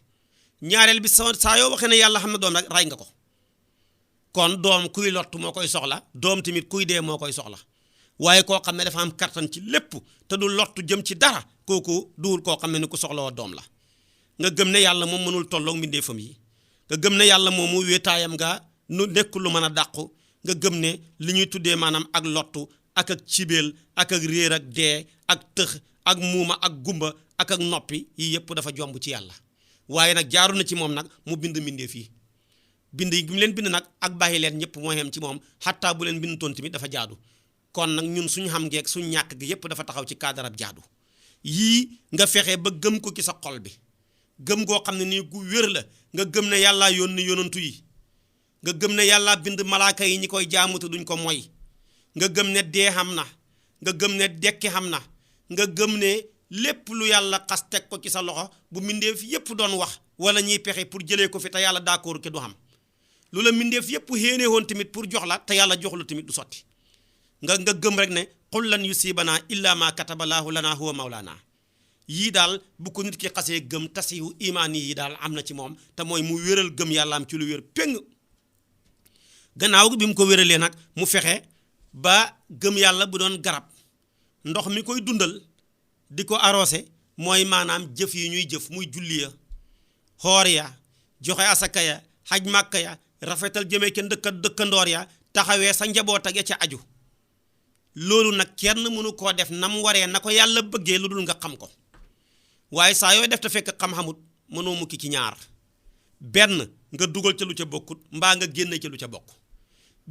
ñaareel bi saa yoo waxee ne yàlla xam na doom rek ray nga ko kon doom kuy lott moo koy soxla doom tamit kuy dee moo koy soxla waaye koo xam ne dafa am kattan ci lépp te du lottu jëm ci dara kooku duwul koo xam ne ni ku soxla woo doom la nga gëm ne yàlla moom mënul tolloog mbindeefam yi nga gëm ne yàlla moomu wéetaayam nga nu nekk lu mën a dàqu nga gëm ne li ñuy tuddee maanaam ak lottu ak cibeel ak réer ak dee ak tëx ak muuma ak gumba ak noppi yii yëpp dafa jomb ci yàlla waaye nag jaaru na ci moom nag mu bind mbindeef yi bind yi mu leen bind nag ak bàyyi leen ñëpp moo yem ci moom xattaa bu leen bind toon tamit dafa jaadu kon nag ñun suñu xam ngeeg suñu ñàkk gi yëpp dafa taxaw ci kaadarab jaadu yii nga fexe ba gëm ko ci sa xol bi gëm goo xam ne nii gu wér la nga gëm ne yàllaa yónni yonantu yi nga gëm ne yàllaa bind malaaka yi ñi koy jaamu te duñ ko moy nga gëm ne dee xam na nga gëm ne dekki xam na nga gëm ne lépp lu yàlla xas teg ko ci sa loxo bu mbindeef yépp doon wax wala ñuy pexe pour jëlee ko fi te yàlla d'accord ke du xam lu la mbindeef yépp xéene woon tamit pour jox la te yàlla jox la tamit du sotti nga gëm rek ne qul lan yusibanaa illa ma katabalaahu lana huwa mawlana yii daal bu ko nit ki xasee gëm tasihu imaan yi daal am na ci moom te mooy mu wéral gëm yàlla am ci lu wér péng gannaaw bi mu ko wéralee nag mu fexe ba gëm yàlla bu doon garab ndox mi koy dundal di ko arrosé mooy maanaam jëf yi ñuy jëf muy julli ya xoor ya joxe asaka ya xaj màkka ya rafetal jëmee kenn dëkkandoor ya taxawee sa njaboot ak ya ca aju loolu nag kenn mënu koo def nam waree na ko yàlla bëggee lu dul nga xam ko waaye saa yooy def te fekk xam-xamut mënoo mukki ci ñaar benn nga dugal ca lu ca bokkut mbaa nga génne ca lu ca bokk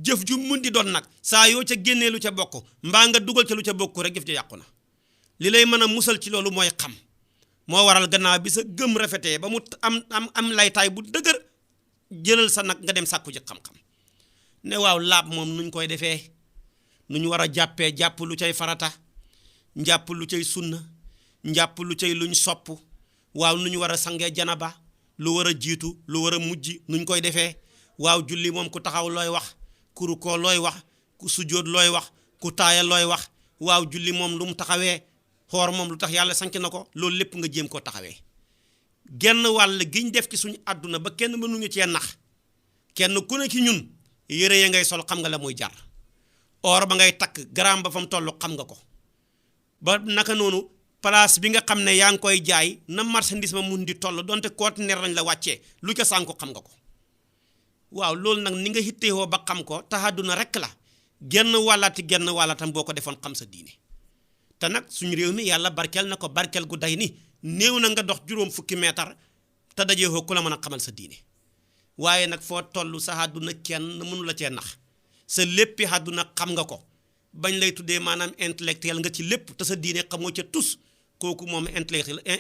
jëf ju mun di doon nag saa yoo ca génnee lu ca bokk mbaa nga dugal ca lu ca bokk rek jëf ja yàqu na li lay mën a musal ci loolu mooy xam moo waral gannaaw bi sa gëm rafetee ba mu am laytaay bu dëgër jëlal sa nag nga dem sàkku ji xam-xam ne waaw laab moom nuñ koy defee nu ñu war a jàppee jàpp lu cay farata njàpp lu cay sunna njàpp lu cay luñ sopp waaw nu ñu war a sangee janaba lu war a jiitu lu war a mujj nuñ koy defee waaw julli moom ku taxaw looy wax ku rukoo looy wax ku sujjóot looy wax ku taaya looy wax waaw julli moom lu mu taxawee xoor moom lu tax yàlla sanc na ko loolu lépp nga jéem koo taxawee genn wàll giñ def ci suñu àdduna ba kenn mënuñu cee nax kenn ku ne ci ñun yére ya ngay sol xam nga la muy jar or ba ngay takk gramme ba fa mu toll xam nga ko ba naka noonu place bi nga xam ne yaa ngi koy jaay na marchandise ma mun di toll donte conteneur lañ la wàccee lu ca sànku xam nga ko waaw loolu nag ni nga xitteewoo ba xam ko taxaduna rek la genn wàllatam boo ko defoon xam sa diine te nag suñu réew mi yàlla barkeel na ko barkeel gu day ni néew na nga dox juróom fukki meetar te dajeexoo ku la mën a xamal sa diine waaye nag foo toll sa àdduna kenn mënu la cee nax sa léppi àdduna xam nga ko bañ lay tuddee maanaam intellectuel nga ci lépp te sa diine xamoo ca tus kooku moom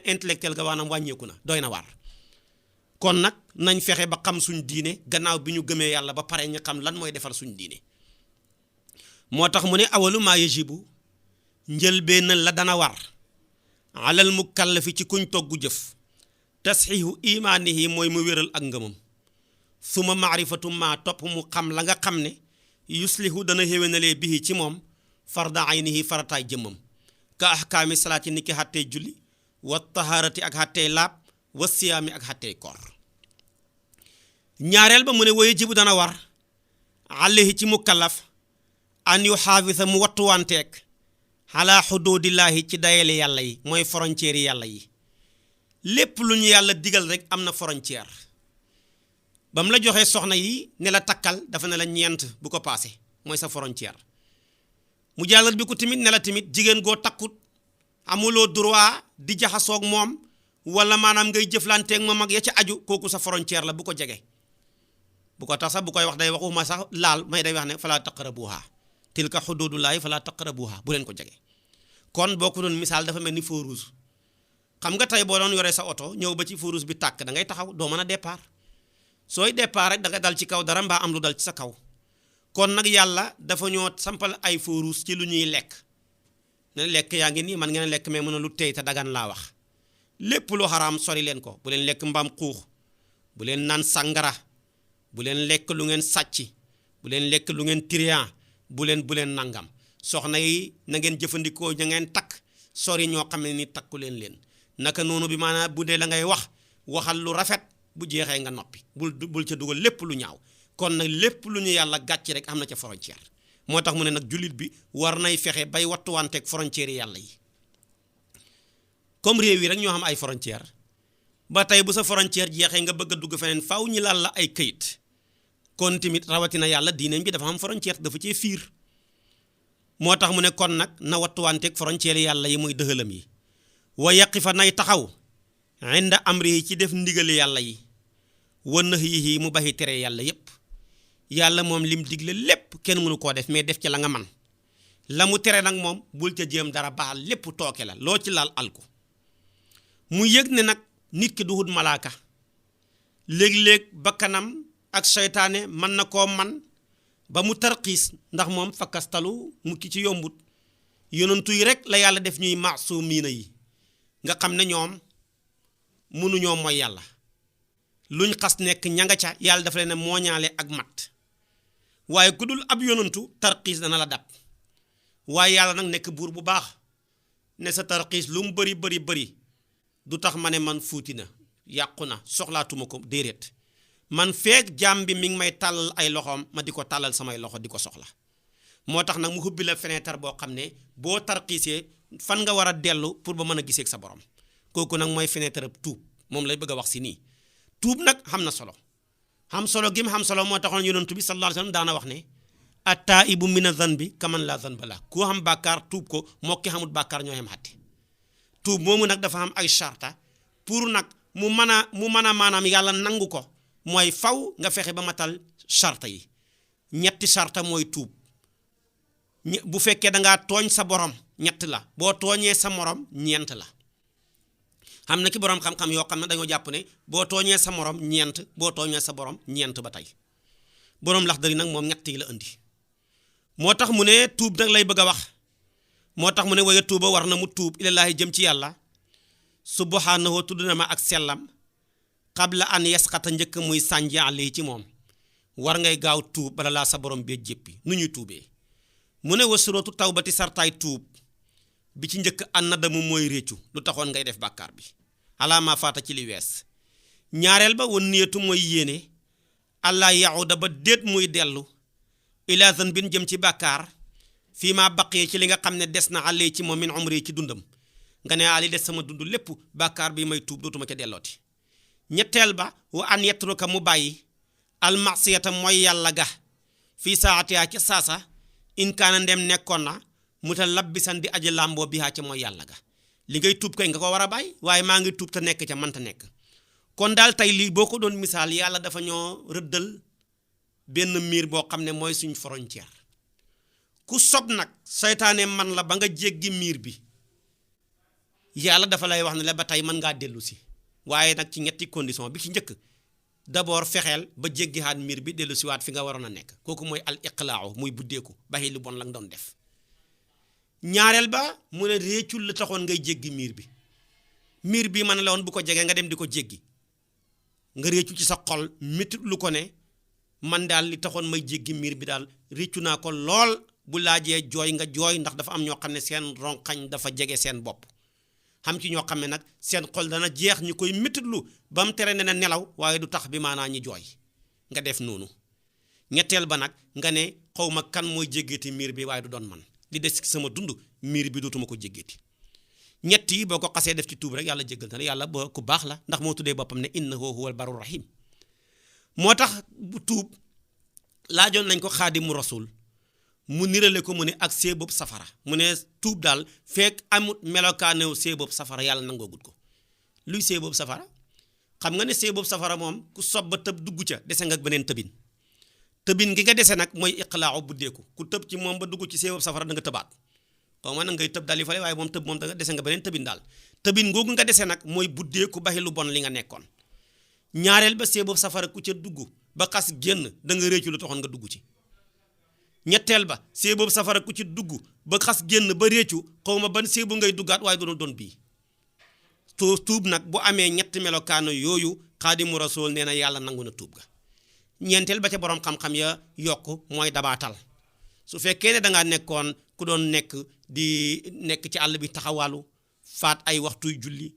intellectuel nga waanaam wàññeeku na doy na waar kon nag nañ fexe ba xam suñ diine gannaaw bi ñu gëmee yàlla ba pare ñu xam lan mooy defar suñ diine moo tax mu ne awalu maa yajibu njëlbeen la dana war alal mukallafi ci kuñ toggu jëf tasxiihu imaanihi mooy mu wéral ak ngëmam suma maarifatu maa topp mu xam la nga xam ne yuslihu dana xéwénalee bihi ci moom farda aynihi farataay jëmmam ka ahkaami salaati ni ki xàttee julli wa taharati ak xàttee laab wa siyaami ak xàttee koor ñaareel ba mu ne waye jibu dana war alayhi ci mukallaf an yu xaafisa mu wattuwanteeg ala xuduudillaahi ci dayale yàlla yi mooy frontière yi yàlla yi lépp lu ñu yàlla digal rek am na frontière ba mu la joxee soxna yi ne la takkal dafa ne la ñeent bu ko paase mooy sa frontière mu jàllat bi ko tamit ne la tamit jigéen goo takkut amuloo droit di jaxasoog moom wala maanaam ngay jëflanteeg moom ak ya ca aju kooku sa frontière la bu ko jege bu ko tax sax bu koy wax day waxuma sax laal may day wax ne falaa taqrabuha tilka xuduudullaahi falaa taqrabuha bu leen ko jege kon boo ko doon misaal dafa mel ni feu rouge xam nga tey boo doon yore sa oto ñëw ba ci feu rouge bi tàkk da ngay taxaw doo mën a départ sooy départ rek da nga dal ci kaw dara mbaa am lu dal ci sa kaw kon nag yàlla dafa ñoo sampal ay feu rouge ci lu ñuy lekk ne lekk yaa ngi nii man ngeen lekk mais mën a lu tey te dagan laa wax lépp lu xaraam sori leen ko bu leen lekk mbaam xuux bu leen naan sàngara bu leen lekk lu ngeen sàcc bu leen lekk lu ngeen trian bu leen nangam soxna yi na ngeen jëfandikoo ña ngeen takk sori ñoo xam ne ni takku leen naka noonu bi maanaam bu dee la ngay waxal lu rafet bu jeexee nga noppi bul ca dugal lépp lu ñaaw kon nag lépp lu ñu yàlla gàcc rek am na ca frontière moo tax mu ne nag jullit bi war nay fexe bay wattuwanteeg frontière yàlla yi comme réew yi rek ñoo xam ay frontière ba tey bu sa frontière jeexee nga bëgg a dugg feneen faaw ñi laal la ay këyit kon tamit rawatina yàlla diineem bi dafa am frontière dafa cee fiir moo tax mu ne kon nag na wattuwanteeg frontière yàlla yi muy dëxalam yi wa yaqifa nay taxaw inda amri ci def ndigal yàlla yi wa nahyihi mu baxi tere yàlla yépp yàlla moom lim digle lépp kenn mënu koo def mais def ci la nga man la mu tere nag moom bul ca jéem dara baal lépp tooke la loo ci laal alku mu yëg ne nag nit ki du hut malaaka léeg-léeg bakkanam ak seytaane mën na koo man ba mu tarxiis ndax moom fakkastalu mu ki ci yombut yonentu yi rek la yàlla def ñuy maasumiina yi nga xam ne ñoom mënuñoo mooy yàlla luñ xas nekk ña nga ca yàlla dafa leen mooñaale ak mat waaye ku dul ab yonentu tarxiis dana la dab waaye yàlla nag nekk buur bu baax ne sa tarxiis lu mu bari du tax ma ne man fuuti na yàqu na soxlaatuma ko déedéet man feek jaam bi mi ngi may tàllal ay loxoom ma di ko tàllal samay loxo di ko soxla moo tax nag mu hubbi la fenêtre boo xam ne boo tarxiisee fan nga war a dellu pour ba mën a gisee ak sa borom kooku nag mooy fenêtre tuub moom lay bëgg a wax si nii tuub nag xam na solo xam solo gi mu xam solo moo taxoon yonent bi sallallahu alayhi wasallam daana wax ne at-taa'ibu mina zanbi kaman laa zanba lahu ku xam bàkkaar tuub ko moo ki xamul bàkkaar ñoo xam xatti tuub moomu nag dafa am ay charta pour nag mu mën a maanaam yàlla nangu ko mooy faw nga fexe ba matal charta yi ñetti charta mooy tuub bu fekkee da ngaa tooñ sa borom ñett la boo tooñee sa morom ñeent la xam na ki borom xam-xam yoo xam ne dañoo jàpp ne boo tooñee sa morom ñeent boo tooñee sa borom ñeent ba tey borom Laxdari nag moom ñett yi la indi moo tax mu ne tuub nag lay bëgg a wax moo tax mu ne waya tuuba war na mu tuub ilallaahi jëm ci yàlla subhaanahu tudd na ma ak sellam xabla an yasxata njëkk muy sànji ali ci moom war ngay gaaw tuub bala laa sa borom bee jéppi nu ñuy tuubee mu ne wa suratu tawbati sartaay tuub bi ci njëkk an nadamu mooy réccu lu taxoon ngay def bàkkaar bi alaama faata ci li wees ñaareel ba wan niyatu mooy yéene allah yahuda ba déet muy dellu ila zanbin jëm ci bàkkaar fii maa baqee ci li nga xam ne des na àllee ci moom min umri ci dundam nga ne ali des sama dund lépp bàkkaar bi may tuub dootuma ca dellooti ñetteel ba wa an yetruka mu bàyyi almasiyata mooy yàlla ga fii saatiha ca saasa in kaana ndem nekkoon na mutalabbisan di aji làmboo bihaa ca mooy yàlla ga li ngay tuub kay nga ko war a bàyyi waaye maa ngi tuub te nekk ca mënta nekk kon daal tey lii boo ko doon misaal yàlla dafa ñoo rëddal benn miir boo xam ne mooy suñ frontière ku sob nag seytaane man la ba nga jéggi miir bi yàlla dafa lay wax ne la ba tey mën ngaa dellu si waaye nag ci ñetti condition bi ci njëkk d'abord fexeel ba jéggihaat miir bi dellu siwaat fi nga waroon a nekk kooku mooy al iqlaaw muy buddeeku baxi lu bon la nga doon def ñaareel ba mu ne réccul la taxoon ngay jéggi miir bi mën la woon bu ko jegee nga dem di ko jéggi nga réccu ci sa xol métit lu ko ne man daal li taxoon may jéggi miir bi daal réccu naa ko lool bu laajee jooy nga jooy ndax dafa am ñoo xam ne seen ronkañ dafa jege seen bopp xam ci ñoo xam ne nag seen xol dana jeex ñu koy métitlu ba mu tere ne na nelaw waaye du tax bi maanaa ñi jooy nga def noonu ñetteel ba nag nga ne xaw ma kan mooy jéggeeti miir bi waaye du doon man li des ci sama dund miir bi dootuma ko jéggeeti ñett yi boo ko xasee def ci tuub rek yàlla jéggal na yàlla boo ku baax la ndax moo tuddee boppam ne innahu huwal barur rahim moo tax bu tuub laajoon nañ ko xaadimu rasul mu nirale ko mu ne ak séeboob safara mu ne tuub daal fekk amut melokaanew séeboob safara yàlla nangoogut ko luy séeboob safara xam nga ne séeboob safara moom ku sob ba tëb dugg ca dese nga beneen tëbin gi nga dese nag mooy iqlaaw buddeeku ku tëb ci moom ba dugg ci séeboob safara da nga tëbaat xaw ma nag ngay tëb daal yi fale waaye moom tëb moom da nga dese nga beneen tëbin daal tëbin googu nga dese nag mooy buddeeku baxi lu bon li nga nekkoon ñaareel ba séeboob safara ku ca dugg ba xas génn da nga réccu lu taxoon nga dugg ci ñetteel ba séeboob safara ku ci dugg ba xas génn ba réccu xaw ma ban séebu ngay duggaat waaye doon bii tuub nag bu amee ñetti melokaano yooyu xaadimu rasul nee na yàlla nangu na tuub ga ñeenteel ba ca borom xam-xam ya yokk mooy dabaatal su fekkee ne dangaa nekkoon ku doon nekk ci àll bi taxawaalu faat ay waxtuy julli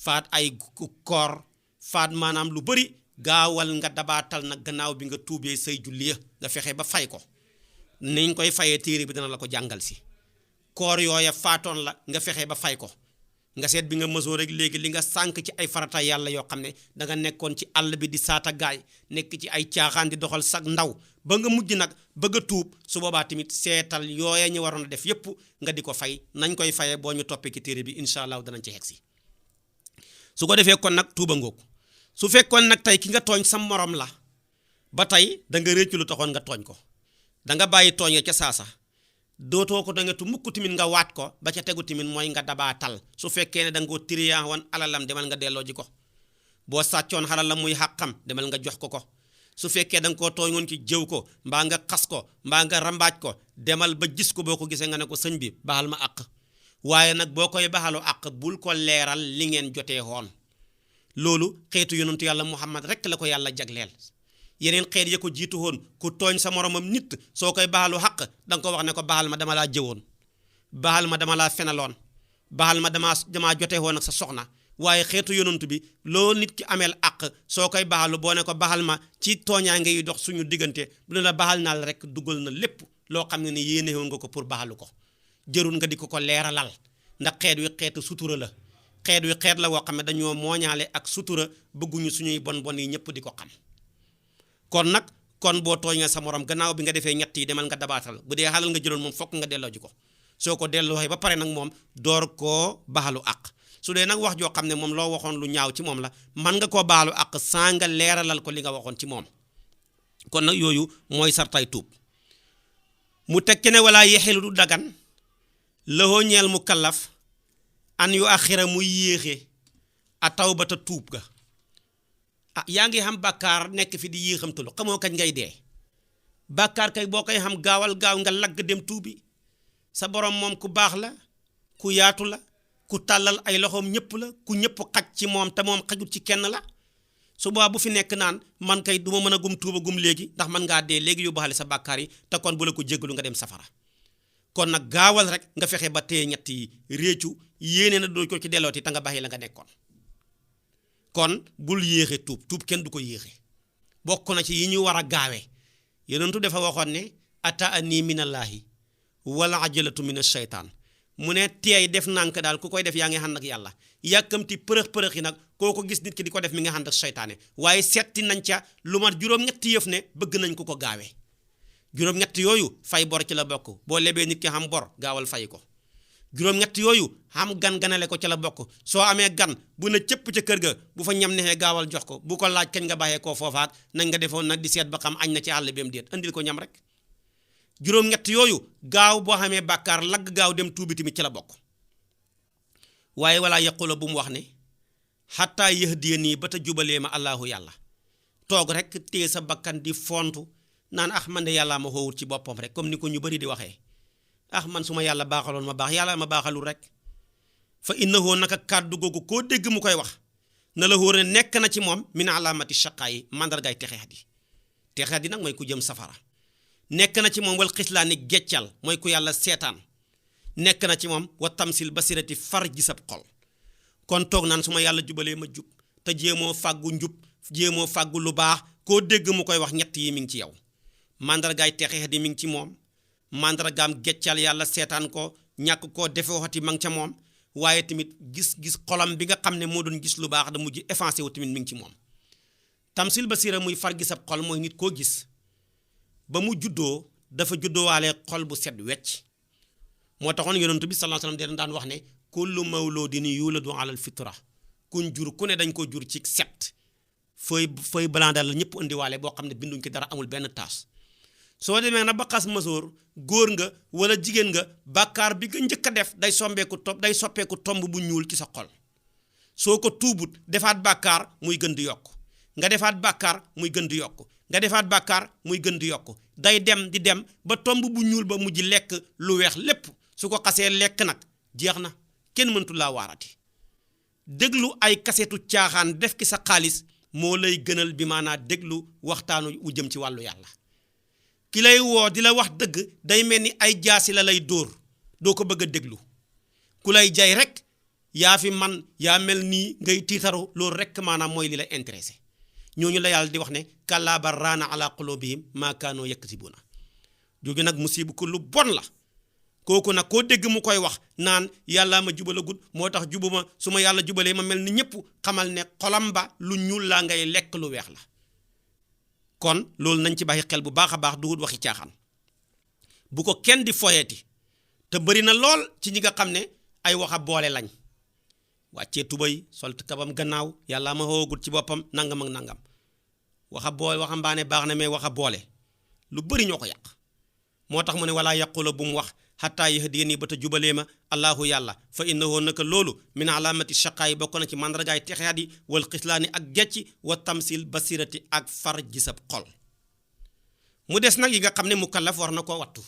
faat ay koor faat maanaam lu bari gaawal nga dabaatal nag gannaaw bi nga tuubee say julli ya nga fexe ba fay ko niñ koy fayee téere bi dana la ko jàngal si koor yooya faatoon la nga fexe ba fay ko nga seet bi nga mësoo rek léegi li nga sànk ci ay farata yàlla yoo xam ne danga nekkoon ci àll bi di saata gaay nekk ci ay caaxaan di doxal sag ndaw ba nga mujj nag bëgg a tuub su boobaa tamit seetal yooya ñu waroon a def yépp nga di ko fay nañ koy fayee boo ñu toppee ci téere bi incha allah danañ ci xegsi su ko defee kon nag tuuba ngoog su fekkoon nag tey ki nga tooñ sa morom la ba tey da nga réccu lu taxoon nga tooñ ko da nga bàyyi tooñ ca saasa dootoo ko da nga tu mukk timit nga waat ko ba ca tegu timit mooy nga dabaatal su fekkee ne da nga ko tiriyaa woon alalam demal nga delloo ji ko boo sàccoon xalalam muy xàqam demal nga jox ko su fekkee da nga koo tooñoon ci jëw ko mbaa nga xas ko mbaa nga rambaaj ko demal ba gis ko boo ko gisee nga ne ko sëñ bi baxal ma àq waaye nag boo koy baxalu àq bul ko leeral li ngeen jotee woon loolu xeetu yonentu yàlla Muhammad rek la ko yàlla jagleel yeneen xeet ya ko jiitu woon ku tooñ sa moromam nit soo koy baxalu àq da nga ko wax ne ko baxal ma dama laa jëwoon baxal ma dama laa fenaloon baxal ma damaa jotee woon ak sa soxna waaye xeetu yonent bi loo nit ki ameel àq soo koy baxalu boo ne ko baxal ma ci tooñaange yi dox suñu diggante bu ne la baxal naa la rek dugal na lépp loo xam ne ni yéene woon nga ko pour baxalu ko jërul nga di ko leeralal ndax xeet wi xeetu sutura la xeet wi xeet la woo xam ne dañoo mooñaale ak sutura bëgguñu suñuy bon yi ñëpp di ko xam kon boo tooñee sa morom gannaaw bi nga defee ñett yi demal nga dabaatal bu dee xalal nga jëloon moom fokk nga delloo ji ko soo ko delloo ba pare nag moom door koo baxalu àq su dee nag wax joo xam ne moom loo waxoon lu ñaaw ci moom la man nga koo baalu àq saa nga leeralal ko li nga waxoon ci moom kon nag yooyu mooy sartay tuub mu teg ci ne wala yexilu du dagan lahoo ñeel mu kallaf an yu axira muy yéexe a tawbata tuub ga yaa ngi xam bàkkaar nekk fi di yéexamtalu xamoo kañ ngay dee bàkkaar kay boo koy xam gaawal gaaw nga lagg dem tuubi sa borom moom ku baax la ku yaatu la ku tàllal ay loxoom ñëpp la ku ñëpp xaj ci moom te moom xajut ci kenn la su boobaa bu fi nekk naan man kay du ma mën a gum tuuba gum léegi ndax man ngaa dee léegi yóbbaale sa bàkkaar yi te kon bu la ko jéggalu nga dem safara kon nag gaawal rek nga fexe ba téye ñett yi réccu yéene na doo ko ci dellooti te nga baxee la nga nekkoon kon bul yéexe tuub kenn du ko yéexe bokk na ci yi ñu war a gaawee yonentu dafa waxoon ne ata ani minallaahi wala ajalatu min ash-shaytaan mu ne teey def nànk daal ku koy def yaa ngi ànd ak yàlla yàkkamti përëx yi nag koo ko gis nit ki di ko def mi nga ànd ak seytaane waaye setti nañ ca lu mat juróom-ñetti yëf ne bëgg nañ ko gaawee juróom-ñetti yooyu fay bor ci la bokk boo lebee nit ki xam bor gaawal fay ko juróom-ñetti yooyu xam ganale ko ci la bokk soo amee gan bu ne cëpp ca kër ga bu fa ñam nexee gaawal jox ko bu ko laaj kañ nga bàyyee koo foofaat nañ nga defoon nag di seet ba xam añ na ci àll beem déet andil ko ñam rek juróom-ñett yooyu gaaw boo xamee bàkkaar lagg gaaw dem tuubi tamit ci la bokk waaye wala yaqula bu mu wax ne xattaa yahdiyanii ba ta jubalee ma allahu yàlla toog rek téye sa bakkan di fontu naan man de yàllaa ma xoowut ci boppam rek comme ni ko ñu bari di waxee man su ma yàlla baaxaloon ma baax yàlla ma baaxalul rek fa innahu naka kàddu googu koo dégg mu koy wax na la wóor ne nekk na ci moom min alaamati shaqaa yi mandargaay texeet di nag mooy ku jëm safara nekk na ci moom wal xislaani geccal mooy ku yàlla seetaan nekk na ci moom wa tamsil basirati far ji sab xol kon toog naan su ma yàlla jubalee ma jub te jéemoo fàggu njub jéemoo fàggu lu baax koo dégg mu koy wax ñett yi mi ngi ci yow mandargaay texeet di mi ngi ci moom mandargaam geccal yàlla seetaan ko ñàkk koo defe waxati ma ngi ca moom waaye tamit gis xolam bi nga xam ne moo doon gis lu baax da mujj effacé wu tamit mi ngi ci moom tamsil basira muy far gi sab xol mooy nit koo gis ba mu juddoo dafa juddoowaale xol bu set wecc moo taxoon yonent bi sallallahu alayhi wasallam daan wax ne kullu mawludin yuladu ala alfitra kuñ jur ku ne dañ ko jur ci set fooy balandal la ñëpp indiwaale boo xam ne binduñ ci dara amul benn taas soo demee na ba xas masoor góor nga wala jigéen nga bàkkaar bi nga njëkk a def day soppeeku tomb bu ñuul ci sa xol soo ko tuubut defaat bàkkaar muy gën di yokk nga defaat bàkkaar muy gën di yokk nga defaat bàkkaar muy gën di yokk day dem di dem ba tomb bu ñuul ba mujj lekk lu weex lépp su ko xasee lekk nag jeex na kenn mëntu laa waarati déglu ay kasetu caaxaan def ki sa xaalis moo lay gënal bi maanaa déglu waxtaanu wu jëm ci wàllu yàlla ki lay woo di la wax dëgg day mel ni ay jaasi la lay dóor doo ko bëgg a déglu ku lay jay rek yaa fi man yaa mel nii ngay tiitaru loolu rek maanaam mooy li la intéressé ñooñu la yàlla di wax ne kallaa bal raana ala qulubihim maa kaanoo yaktibuna jóge nag musiba ko lu bon la kooku nag koo dégg mu koy wax naan yàllaa ma jubalagut moo tax jubuma su ma yàlla jubalee ma mel ni ñëpp xamal ne xolam ba lu ñuul laa ngay lekk lu weex la kon loolu nañ ci bàyyi xel bu baax a baax duhut waxi caaxaan bu ko kenn di foyeeti te bëri na lool ci ñi nga xam ne ay waxa boole lañ wàccee tubay sol kabam gannaaw yàlla ma xoogut ci boppam nangam ak nangam waxambaane baax na mais waxa boole lu bëri ñoo ko yàq moo tax mu ne walaa yaqula bu mu wax xataa yahdiyani ba ta jubalee ma allahu yàlla fa innahu naka loolu min alaamati shaqaayi bokk na ci mandargaay texeat yi wal xislaani ak gecci wa tamsil basirati ak far gisab xol mu des nag yi nga xam ne mukallaf war na koo wattu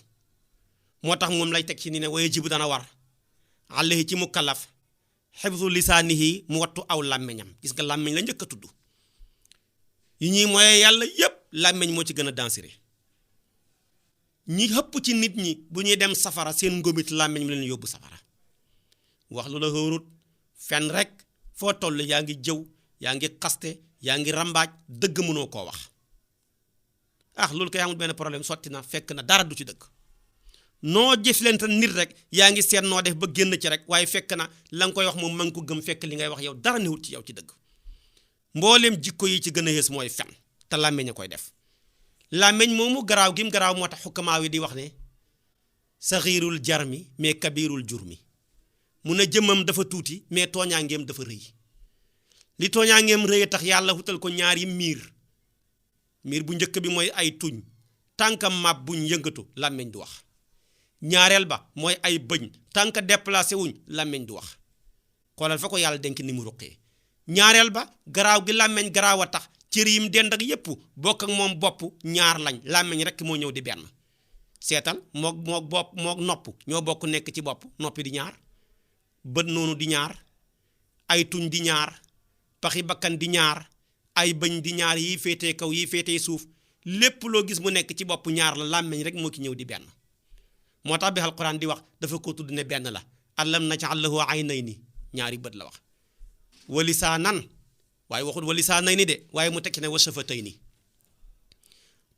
moo tax moom lay teg ci ni ne waye jibu dana war alayhi ci mukallaf xifzu lisaanihi mu wattu aw làmmiñam gis nga làmmiñ la njëkk a tudd yi ñuy mooy yàlla yépp làmmiñ moo ci gën a dansiré ñi xëpp ci nit ñi bu ñuy dem safara seen ngóobit làmmiñ mu leen yóbbu safara wax lu la xóorut fen rek foo toll yaa ngi jëw yaa ngi xaste yaa ngi rambaaj dëgg mënoo koo wax loolu kay amul benn problème sotti na fekk na dara du ci dëgg noo jëflante nit rek yaa ngi seet noo def ba génn ci rek waaye fekk na la nga koy wax moom ma ngi ko gëm fekk li ngay wax yow dara newut ci yow ci dëgg mbooleem jikko yi ci gën a yées mooy fen te làmmiñ a koy def làmmiñ moomu garaaw gim garaaw moo tax xukkamaa wi di wax ne saxiirul jarmi mais kabirul jurmi mu ne jëmmam dafa tuuti mais tooñaangeem dafa rëy li tooñaangeem rëy tax yàlla wutal ko ñaari miir bu njëkk bi mooy ay tuñ tànkam mab buñ yëngatu làmmiñ du wax ñaareel ba mooy ay bëñ tànk déplacé wuñ làmmiñ du wax xoolal fa ko yàlla denk ni mu ruqee ñaareel ba garaaw gi làmmiñ garaaw a tax cër yim dend ak yépp bokk ak moom bopp ñaar lañ làmmiñ rek moo ñëw di benn seetal mook nopp ñoo bokk nekk ci bopp noppi di ñaar bët noonu di ñaar ay tuñ di ñaar paxi bakkan di ñaar ay bëñ di ñaar yi féetee kaw yi féetee suuf lépp loo gis mu nekk ci bopp ñaar la làmmiñ rek moo ki ñëw di benn moo tax bi alquran di wax dafa ko tudd ne benn la alam naj'al lahu aynayni ñaari bët la wax wa lisaanan waaye waxul wa lisaanayni de waaye mu tekki ne wa shafatayni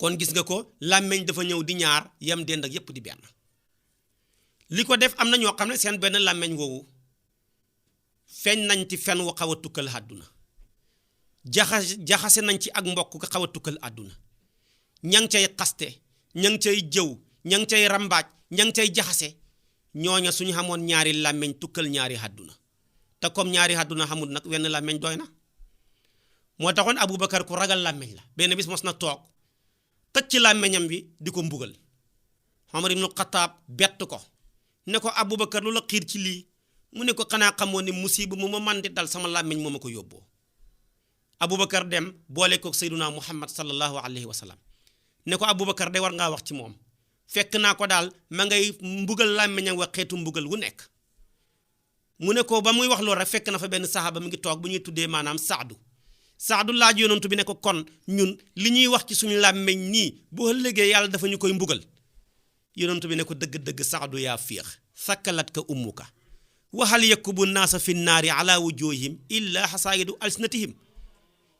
kon gis nga ko làmmiñ dafa ñëw di ñaar yam dend ak yépp di benn li ko def am na ñoo xam ne seen benn làmmiñ woowu feeñ nañ ci fen wu xaw a tukkal àdduna jaxase nañ ci ak mbokk ko xaw a tukkal àdduna ña ngi cay xaste ña ngi cay jëw ña ngi cay rambaaj ña ngi cay jaxase ñooña suñu xamoon ñaari làmmiñ tukkal ñaari àdduna te comme ñaari àdduna xamul nag wenn làmmiñ doy na moo taxoon Aboubacar ku ragal làmmiñ la benn bis mos na toog tëj ci làmmiñam bi di ko mbugal Omar ibnu Xataab bett ko ne ko Aboubacar lu la xiir ci lii mu ne ko xanaa xamoon ni musiba mu ma man di dal sama làmmiñ moo ma ko yóbboo Aboubacar dem boole ko Seyduna Muhammad sallallahu alayhi wa sallam ne ko Aboubacar de war ngaa wax ci moom fekk naa ko daal ma ngay mbugal làmmiñam wa xeetu mbugal wu nekk mu ne ko ba muy wax loolu rek fekk na fa benn saxaaba mi ngi toog bu ñuy tuddee maanaam Saadu laaj yonantu bi ne ko kon ñun li ñuy wax ci suñu làmmiñ nii bu ëllëgee yàlla dafa ñu koy mbugal yonantu bi ne ko dëgg-dëgg Saadu yaa féex sakkalat ka ummuka waxal yakubu naasa fi naari ala wujuhihim illa xasaayidu alsinatihim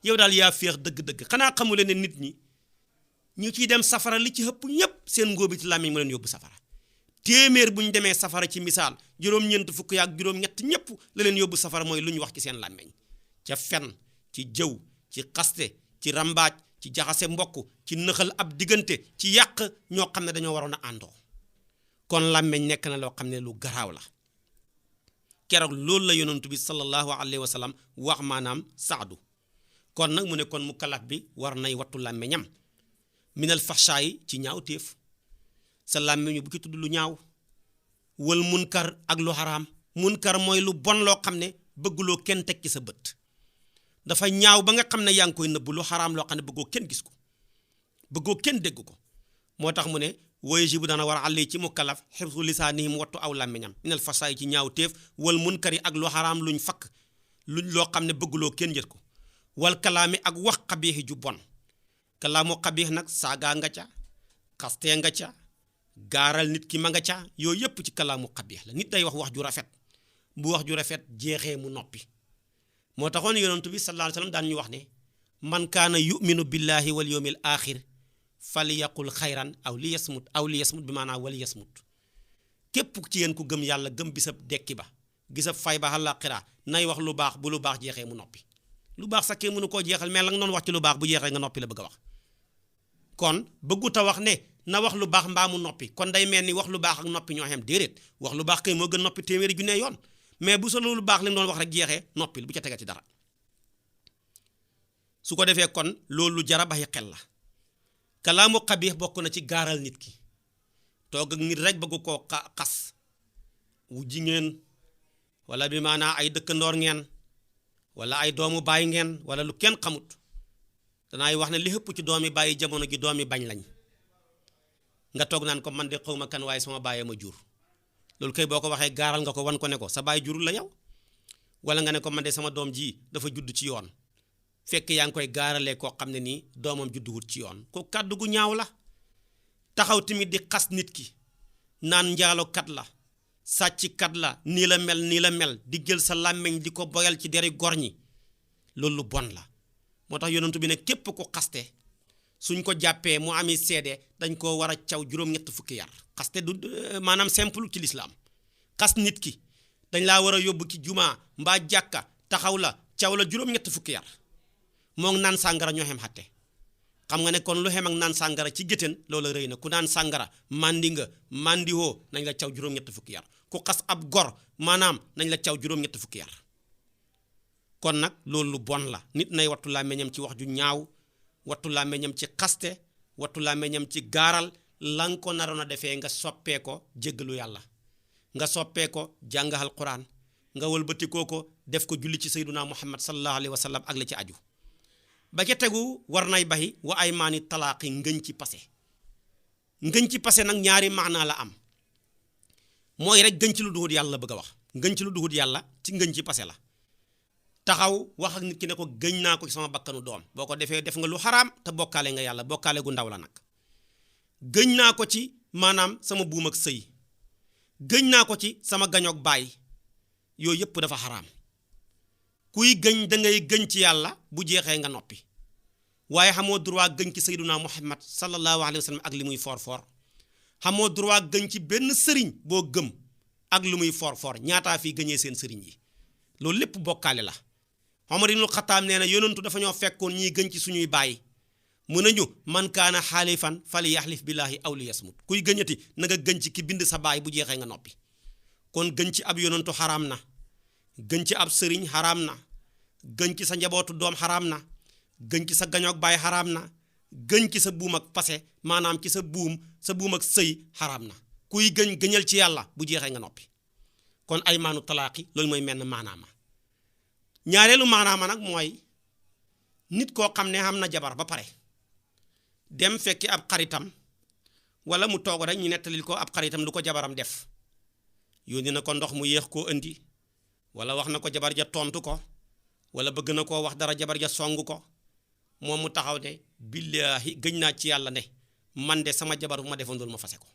yow daal yaa féex dëgg-dëgg xanaa xamule ne nit ñi ñu ciy dem safara li ci ëpp ñépp seen ngóobi ci làmmiñ mu leen yóbbu safara téeméer bu ñu demee safara ci misaal juróom-ñeent fukk yaak juróom-ñett ñépp la leen yóbbu safara mooy lu ñu wax ci seen làmmiñ ca fen ci jëw ci xaste ci rambaaj ci jaxase mbokk ci nëxal ab diggante ci yàq ñoo xam ne dañoo waroon a àndoo kon làmmiñ nekk na loo xam ne lu garaaw la keroog loolu la yonent bi sallallahu alayhi wa sallam wax maanaam Saadu kon nag mu ne kon mukallaf bi war nay wattu làmmiñam minal faxshaay ci ñaaw téef sa làmmiñ bu ci tudd lu ñaaw wal munkar ak lu xaraam munkar mooy lu bon loo xam ne bëgguloo kenn teg ci sa bët dafa ñaaw ba nga xam ne yaa ngi koy nëbb lu xaraam loo xam ne bëggoo kenn gis ko bëggoo kenn dégg ko moo tax mu ne wayajibu dana war àlli ci mukallaf xifzu lisaanihi mu wattu aw làmmiñam minal fasaay ci ñaaw téef wal munkari ak lu xaraam luñ fakk luñ loo xam ne bëgguloo kenn yët ko wal kalaami ak wax xabiixi ju bon kalaamu xabiix nag saagaa nga ca xastee nga ca gaaral nit ki ma nga ca yooyu yépp ci kalaamu xabiix la nit day wax wax ju rafet bu wax ju rafet jeexee mu noppi moo taxoon yonent bi sallallahu alayhi wa sallam daan ñu wax ne man kaana yuminu billahi wal yawmil axir falyaqul xayran aw li yasmut bi maanaam wali yasmut képp ci yéen ku gëm yàlla gëm bisab dekki ba gisab fay ba àllaaxira nay wax lu baax bu lu baax jeexee mu noppi lu baax sax kenn mënu koo jeexal mais la nga doon wax ci lu baax bu jeexee nga noppi la bëgg a wax kon bëggut a wax ne na wax lu baax mbaa mu noppi kon day mel ni wax lu baax ak noppi ñoo xam déedéet wax lu baax kay moo gën noppi téeméeri junne yoon mais bu sa loolu baax li mu doon wax rek jeexee noppil bu ca tegati dara su ko defee kon loolu jara bàyyi xel la. kalaamu xabiix bokk na ci gaaral nit ki toog ak nit rek bëgg koo xas wu ji ngeen wala bi maanaa ay dëkkandoor ngeen wala ay doomu baay ngeen wala lu kenn xamut danaay wax ne li ëpp ci doomi bàyyi jamono gi doomi bañ lañ nga toog naan ko man de xawma kan waaye sama bàyyee ma jur loolu kay boo ko waxee gaaral nga ko wan ko ne ko sa baay jurul la yow wala nga ne ko man de sama doom ji dafa judd ci yoon fekk yaa ngi koy gaaralee koo xam ne nii doomam judduwut ci yoon ko kàddu gu ñaaw la taxaw tamit di xas nit ki naan njaalokat la sàcckat la nii la mel di jël sa làmmiñ di ko boyal ci deri gor ñi loolu lu bon la moo tax yonentu bi ne képp ko xaste suñ ko jàppee mu ami seede dañ koo war a caw juróom-ñett fukki yar xaste du maanaam simple ci lislaam xas nit ki dañ laa war a yóbbu ci jumaa mbaa jàkka taxaw la caw la juróom-ñett fukki yar moom naan sàngara ñoo xem xatte xam nga ne kon lu xem ak naan sàngara ci géttéen loola rëy na ku naan sàngara mandi nga mandiwoo nañ la caw juróom-ñett fukki yar ku xas ab gor maanaam nañ la caw juróom-ñett fukki yar kon nag loolu lu bon la nit nay wattu làmmiñam ci wax ju ñaaw wattu làmmiñam ci xaste wattu làmmiñam ci gaaral lan ko naroon a defee nga soppee ko jéggalu yàlla nga soppee ko jàngal Quraan nga wëlbatikoo ko def ko julli ci sayyiduna Muhammad sallallahu alayhi wa sallam ak la ci aju ba ca tegu war nay baxi wa ay maani talaaqi ngëñ ci pase nag ñaari maanaa la am mooy rek gëñ ci lu duhut yàlla la bëgg a wax ngëñ ci lu duhut yàlla ci ngëñ ci pase la taxaw wax ak nit ki ne ko gëñ naa ko ci sama bakkanu doom boo ko defee def nga lu xaraam te bokkaale nga yàlla bokkaale gu ndaw la nag gëñ naa ko ci maanaam sama buum ak sëy gëñ naa ko ci sama gañoog baay yooyu yëpp dafa xaraam kuy gëñ da ngay gëñ ci yàlla bu jeexee nga noppi waaye xamoo droit gëñ ci sayyiduna Muhammad sallallahu alayhi wa sallam ak li muy for xamoo droit gëñ ci benn sëriñ boo gëm ak lu muy for ñaataa fii gëñee seen sëriñ yi loolu lépp bokkaale la Omar ibnul Xattaab nee na yonentu dafa ñoo fekkoon ñiy gëñ ci suñuy baay mu nañu man kaana xaalifan fali yaxlif billaahi aw li yasmut kuy gëñati na nga gëñ ci ki bind sa baay bu jeexee nga noppi kon gëñ ci ab yonentu xaraam na gëñ ci ab sëriñ xaraam na gëñ ci sa njabootu doom xaraam na gëñ ci sa gañoog baay xaraam na gëñ ci sa buum ak pase maanaam ci sa buum ak sëy xaraam na kuy gëñal ci yàlla bu jeexee nga noppi kon ay maanu talaaqi loolu mooy menn maanaama ñaareelu maanaama nag mooy nit koo xam ne am na jabar ba pare dem fekki ab xaritam wala mu toog rek ñu nettalil ko ab xaritam lu ko jabaram def yónni na ko ndox mu yéex koo indi wala wax na ko jabar ja tontu ko wala bëgg na koo wax dara jabar ja song ko moom mu taxaw ne billaahi gëñ naa ci yàlla ne man de sama jabar bu ma defandool ma fase ko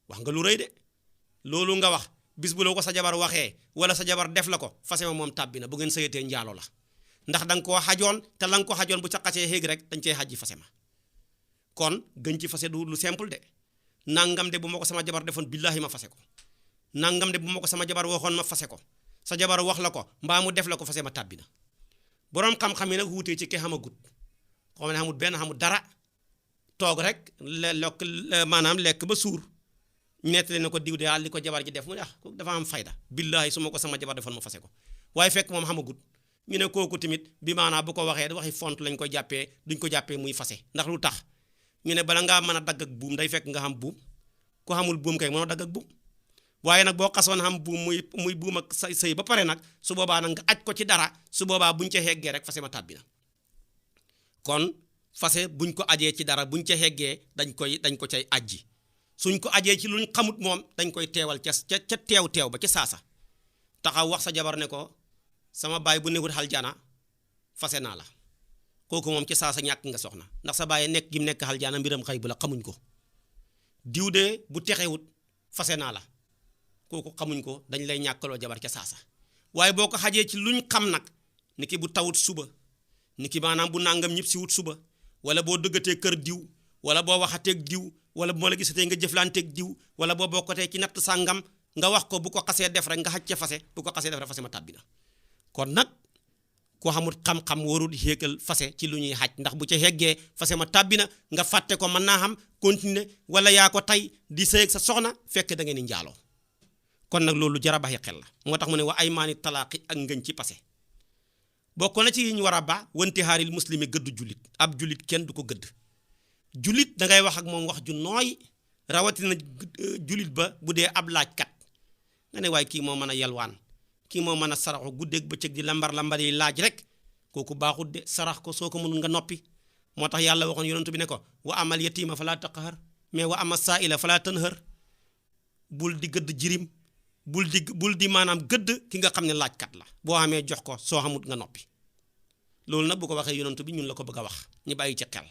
wax nga lu rëy de loolu nga wax bis bu la ko sa jabar waxee wala sa jabar def la ko fase ma moom tàbbi na bu ngeen sëyatee njaalo la ndax da nga koo xajoon te la nga ko xajoon bu ca xasee xéeg rek dañ cey xajji fase ma kon gëñ ci fase du lu simple de nangam de bu ma ko sama jabar defoon billaahi ma fase ko nangam de bu ma ko sama jabar waxoon ma fase ko sa jabar wax la ko mbaa mu def la ko fase ma tàbbi na boroom xam-xam yi nag wuutee ci ki xamagut xam ne xamut benn xamut dara toog rek lekk maanaam lekk ba suur ñu nettali na ko diw de li ko jabar ji def mu ne dafa am fayda billaahi su ma ko sama jabar defoon ma fase ko waaye fekk moom xamagut ñu ne kooku tamit bi maanaam bu ko waxee waxi font lañ ko jàppee duñ ko jàppee muy fase ndax lu tax ñu ne bala ngaa mën a dagg ak buum day fekk nga xam buum ku xamul buum kay mënoo dagg ak buum waaye nag boo xasoon xam buum muy buum ak say sëy ba pare nag su boobaa nag nga aj ko ci dara su boobaa buñ ca xeggee rek fase ma tàbbi na kon fase buñ ko ajee ci dara buñ ca xeggee dañ ko cay ajji suñ ko ajee ci luñ xamut moom dañ koy teewal ca teew ba ca saasa taxaw wax sa jabar ne ko sama baay bu newut aljana fase naa la kooku moom ci saasa ñàkk nga soxna ndax sa baay nekk gi mu nekk aljana mbiram xëy bu la xamuñ ko diw de bu texewut fase naa la kooku xamuñ ko dañ lay ñàkkaloo jabar ca saasa waaye boo ko xajee ci luñ xam nag ni ki bu tawut suba ni ki maanaam bu nangam ñëpp si wut suba wala boo dëggatee kër diw wala boo waxateeg diw wala bu ma la gisatee nga jëflanteeg diw wala boo bokkatee ci natt sàngam nga wax ko bu ko xasee def rek nga xaj ca fase bu ko xasee def rek fase ma tàbbi na kon nag koo xamul xam-xam warul xéegal fase ci lu ñuy xaj ndax bu ca xeggee fase ma tàbbi na nga fàtte ko mën naa xam continuer wala yaa ko tey di sëy ak sa soxna fekk da ngeen di njaaloo kon nag loolu jar a bàyyi xel la moo tax mu ne wa aymaani talaaqi ak ngëñ ci passé bokk na ci yi ñu war a ba wanti xaaril muslimi gëdd jullit ab jullit kenn du ko gëdd jullit da ngay wax ak moom wax ju nooy rawatina jullit ba bu dee ab laajkat nga ne waaye kii moo mën a yalwaan kii moo mën a saraxu guddeeg bëccëg di lambar yi laaj rek kooku baaxut de sarax ko soo ko mënul nga noppi moo tax yàlla waxoon yonent bi ne ko wa amal yatiima falaa taqhar mais wa amal saa'ila falaa tanhar bul di gëdd jirim bul di maanaam gëdd ki nga xam ne laajkat la boo xamee jox ko soo xamut nga noppi loolu nag bu ko waxee yonent bi ñun la ko bëgg a wax ñu bàyyi ci xel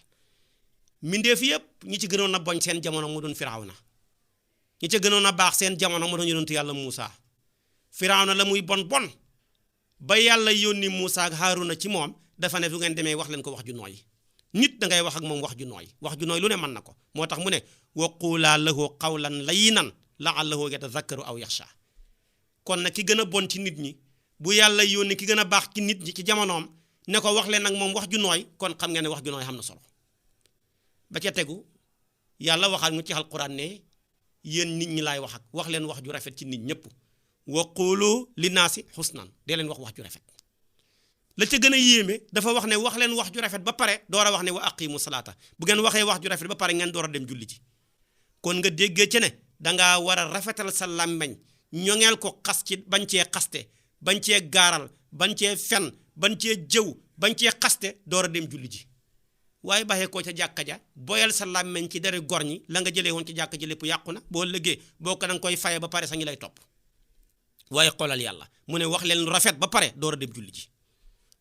mindeef yëpp ñi ci gënoon a boñ seen jamono mu doon Firawna ñi ci gënoon a baax seen jamono mu doon yonent yàlla Muusa Firawna la muy bon ba yàlla yónni Muusa ak Haaruna ci moom dafa ne du ngeen demee wax leen ko wax ju nooy nit da ngay wax ak moom wax ju nooy lu ne mën na ko moo tax mu ne wa quulaa lahu qawlan layyinan la'allahu yatazakkaru aw yaxsha kon nag ki gën a bon ci nit ñi bu yàlla yónni ki gën a baax ci nit ñi ci jamonoom ne ko wax leen nag moom wax ju nooy kon xam nga ne wax ju nooy xam na solo ba ca tegu yàlla waxaat nga ci alquran ne yéen nit ñi laay wax leen wax ju rafet ci nit ñëpp wa quulu linnaasi husnan dee leen wax ju rafet la ca gën a yéeme dafa wax ne wax leen wax ju rafet ba pare door a wax ne wa aqimu salaata bu ngeen waxee wax ju rafet ba pare ngeen door a dem julli ji kon nga déggee ci ne dangaa war a rafetal sa làmmeñ ñoŋeel ko xas ci bañ cee xaste bañ cee gaaral bañ cee fen bañ cee jëw bañ cee xaste door a dem julli ji waaye baxee koo ca jàkka ja boyal sa làmmeñ ci dara gor ñi la nga jëlee woon ci jàkka ji lépp yàqu na boo lëggee boo ko danga koy faye ba pare sa ngi lay topp waaye xoolal yàlla mu ne wax leen lu rafet ba pare door a dem julli ji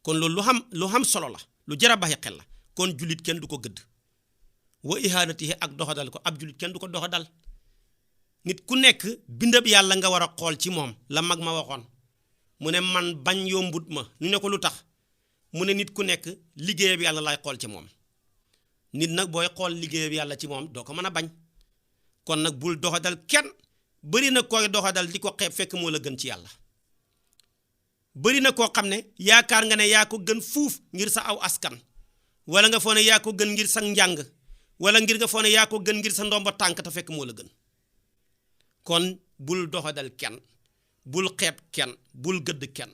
kon loolu lu xam solo la lu jar a bàyyi xel la kon jullit kenn du ko gëdd wa ihanatihi ak doxadal ko ab jullit kenn du ko doxadal nit ku nekk bindab yàlla nga war a xool ci moom la mag ma waxoon mu ne man bañ yombut ma ñu ne ko lu tax mu ne nit ku nekk liggéeyab yàlla lay xool ci moom nit nag booy xool liggéeyab yàlla ci moom doo ko mën a bañ kon nag bul doxadal kenn bari na koy doxadal di ko xeeb fekk moo la gën ci yàlla bari na koo xam ne yaakaar nga ne yaa ko gën fuuf ngir sa aw askan wala nga foo ne yaa ko gën ngir sa njàng wala ngir nga foo ne yaa ko gën ngir sa ndomba tànk te fekk moo la gën kon bul doxadal kenn bul xeeb kenn bul gëdd kenn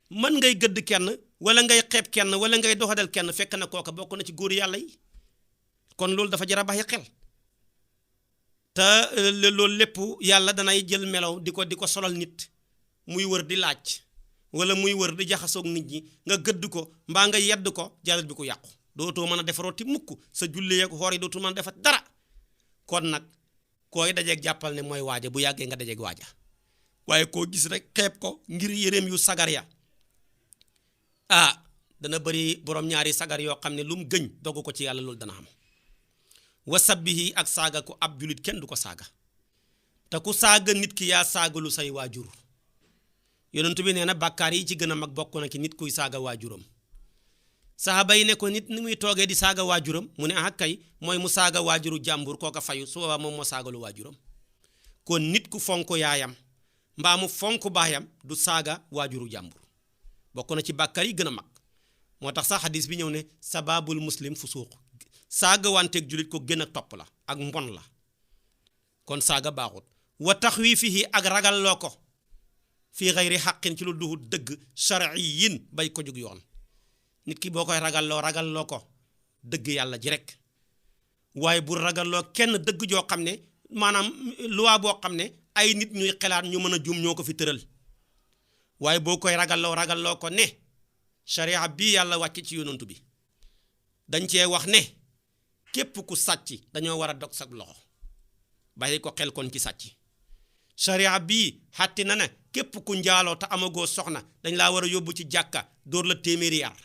mën ngay gëdd kenn wala ngay xeeb kenn wala ngay doxadal kenn fekk na kooka bokk na ci góor yàlla yi kon loolu dafa jar a bàyyi xel te loolu lépp yàlla danay jël melaw di ko solal nit muy wër di laaj wala muy wër di jaxasoog nit ñi nga gëdd ko mbaa nga yedd ko jaral bi ko yàqu dootoo mën a defarooti mukk sa julli yeeg xoor yi dootul mën a defat dara kon nag koy dajeeg jàppal ne mooy waaja bu yàggee nga dajeeg waaja waaye koo gis rek xeeb ko ngir yéreem yu sagar ya dana bëri borom ñaari sagar yoo xam ne lu mu gëñ dogg ko ci yàlla loolu dana am wasabbihi ak saaga ko ab julit kenn du ko saaga te ku saaga nit ki yaa saagalu say waajur yonent bi nee na bàkkaar yi ci gën a mag bokk na ci nit kuy saaga waajuram saxaaba yi ne ko nit ni muy toogee di saaga waajuram mu ne kay mooy mu saaga waajuru jàmbur kooka fayu su boobaa moom moo saagalu waajuram kon nit ku fonk yaayam mbaa mu fonk baayam du saaga waajuru jàmbur bokk na ci bàkkaar yi gën a mag moo tax sax hadis bi ñëw ne sababul muslim fusuuq saaga wanteeg julit ko gën a topp la ak mbon la kon saaga baaxut wa taxwiifihi ak ragal loo ko fii xayri xaqin ci lu duhu dëgg shar'iyyin bay ko jóg yoon nit ki boo koy ragalloo ko dëgg yàlla ji rek waaye bu ragalloo kenn dëgg joo xam ne maanaam loi boo xam ne ay nit ñuy xelaat ñu mën a juum ñoo ko fi tëral waaye boo koy ragalloo ko ne sharia bii yàlla wàcc ci yonantu bi dañ cee wax ne képp ku sàcc dañoo war a dog sa loxo bàyyi ko xel kon ci sàcc sharia bii xatti na ne képp ku njaaloo te amagoo soxna dañ laa war a yóbbu ci jàkka dóor la téeméeri yar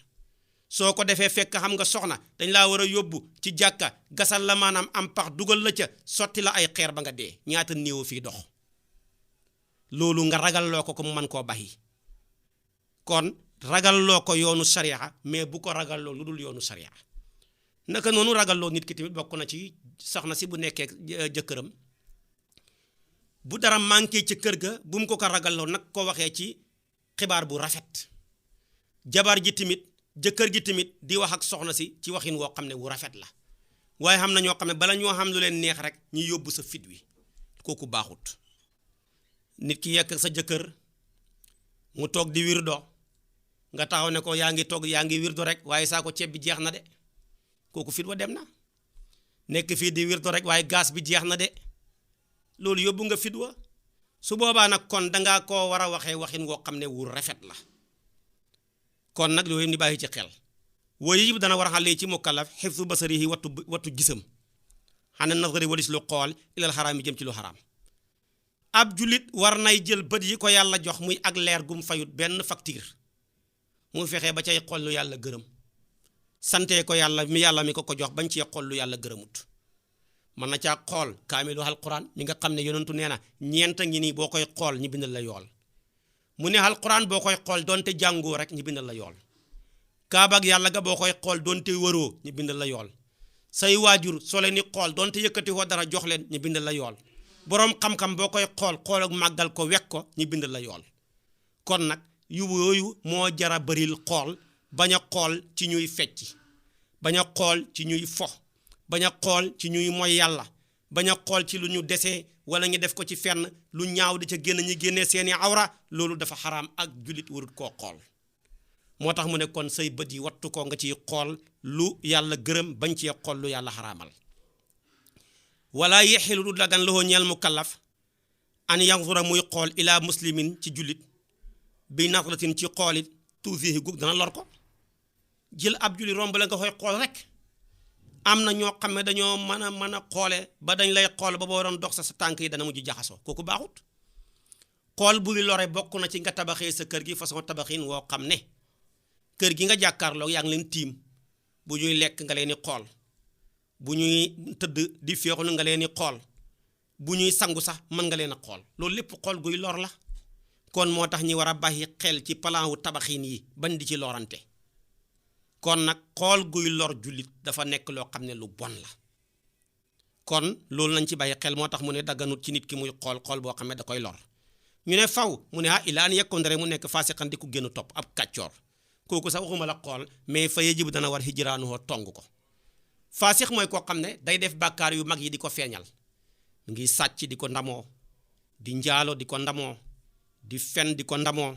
soo ko defee fekk xam nga soxna dañ laa war a yóbbu ci jàkka gasal la maanaam am pax dugal la ca sotti la ay xeer ba nga dee ñaata néew fii dox loolu nga ragalloo ko mu mën koo baxi kon ragalloo ko yoonu sharia mais bu ko ragalloo lu dul yoonu sharia naka noonu ragalloo nit ki tamit bokk na ci soxna si bu nekkee jëkkëram bu dara manqué ci kër ga bu mu ko ragalloo nag ko waxee ci xibaar bu rafet jabar ji tamit jëkkër ji tamit di wax ak soxna si ci waxin woo xam ne wu rafet la waaye xam na ñoo xam ne bala ñoo xam lu leen neex rek ñi yóbbu sa fit wi kooku baaxut nit ki yekk sa jëkkër mu toog di wirdo nga taxaw ne ko yaa ngi toog yaa ngi wirdo rek waaye saako ceeb bi jeex na de kooku fit wa dem na. nekk fii di wirdo rek waaye gaz bi jeex na de loolu yóbbu nga fit wa su boobaa nag kon dangaa koo war a waxee waxin woo xam ne wu rafet la kon nag loolu ni bàyyi ci xel wooyu yëpp dana war a xale ci mukallaf xifsu basarihi wattu gisam xana nazari walis lu xool ilal xaraam yi jëm ci lu xaraam ab julit war nay jël bët yi ko yàlla jox muy ak leer gum fayut benn facture mu fexee ba cay xool lu yàlla gërëm sante ko yàlla mi ko jox bañ cee xool lu yàlla gërëmut mën na caa xool kaamilu alquran mi nga xam ne yonentu nee na ñeenta ngi nii boo koy xool ñi bindal la yool mu ne alquran boo koy xool donte jàngoo rek ñi bindal la yool kaaba ak yàlla ga boo koy xool donte wëroo ñi bindal la yool say waajur soo leen ni xool donte yëkkati ko dara jox leen ñi bindal la yool boroom xam-xam boo koy xool ak màggal ko wekk ko ñi bindal la yool kon nag yu yooyu moo jara baril xool bañ a xool ci ñuy fecc bañ a xool ci ñuy fo bañ a xool ci ñuy moy yàlla bañ a xool ci lu ñu desee wala ñu def ko ci fenn lu ñaaw di ca génn ñi génnee seeni awra loolu dafa xaraam ak jullit warut koo xool moo tax mu ne kon say bët yi wattu ko nga ciy xool lu yàlla gërëm bañ cee xool lu yàlla xaraamal wala yexilu du dagan loxoo ñeel mukallaf an yanzura muy xool ilaa muslimin ci jullit bi nasratin ci xoolit tuusihi gug dana lor ko jël ab jullit romb la nga koy xool rek am na ñoo xam ne dañoo mën a xoole ba dañ lay xool ba boo doon dox sa tànk yi dana mujj jaxasoo kooku baaxut xool buy lore bokk na ci nga tabaxee sa kër gi façon tabaxin woo xam ne kër gi nga jàkkaarloo yaa ngi leen tiim bu ñuy lekk nga leen di xool bu ñuy tëdd di féexlu nga leen di xool bu ñuy sangu sax mën nga leen a xool loolu lépp xool guy lor la kon moo tax ñi war a bàyyi xel ci plan wu tabaxin yi bañ di ci lorante kon nag xool guy lor jullit dafa nekk loo xam ne lu bon la kon loolu lañ ci bàyyi xel moo tax mu ne dagganut ci nit ki muy xool boo xam ne da koy lor ñu ne faw mu ne ilaa an yakun rek mu nekk faasiqan di ku génn topp ab kàccoor kooku sax waxuma la xool mais fa yajibu dana war hijraanuhu tong ko faasix mooy koo xam ne day def bàkkaar yu mag yi di ko feeñal mu ngi sàcc di ko ndamoo di njaalo di ko ndamoo di fen di ko ndamoo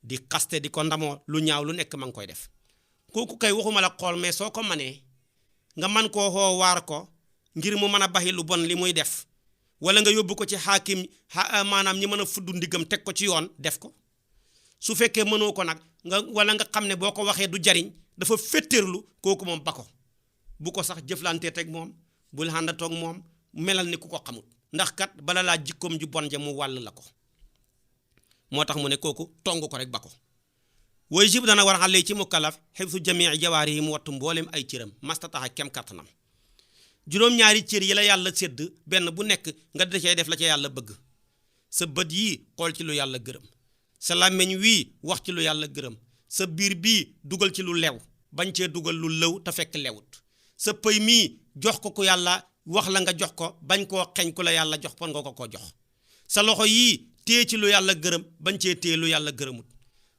di xaste di ko ndamoo lu ñaaw lu nekk ma ngi koy def kooku kay waxuma la xool mais soo ko manee nga man koo xoo waar ko ngir mu mën a baxi lu bon li muy def wala nga yóbbu ko ci xaakim maanaam ñi mën a fudd ndigam teg ko ci yoon def ko su fekkee mënoo ko nag wala nga xam ne boo ko waxee du jariñ dafa féttéerlu kooku moom ba ko bu ko sax jëflantee teg moom bul àndatoog moom melal ni ku ko xamut ndax kat bala laa jikkoom ju bon ja mu wàll la ko moo tax mu ne kooku tong ko rek ba ko wooy jib dana war xale ci mukallaf xibsu jamii jawaari yi mu wattu mboolem ay cëram mastataxa kem kattanam juróom-ñaari cër yi la yàlla sédd benn bu nekk nga da cay def la ca yàlla bëgg sa bët yii xool ci lu yàlla gërëm sa làmmiñ wii wax ci lu yàlla gërëm sa biir bii dugal ci lu lew bañ cee dugal lu lëw te fekk lewut sa pëy mii jox ko ku yàlla wax la nga jox ko bañ koo xeñ ku la yàlla jox pon nga ko jox sa loxo yii téye ci lu yàlla gërëm bañ cee téye lu yàlla gërëmut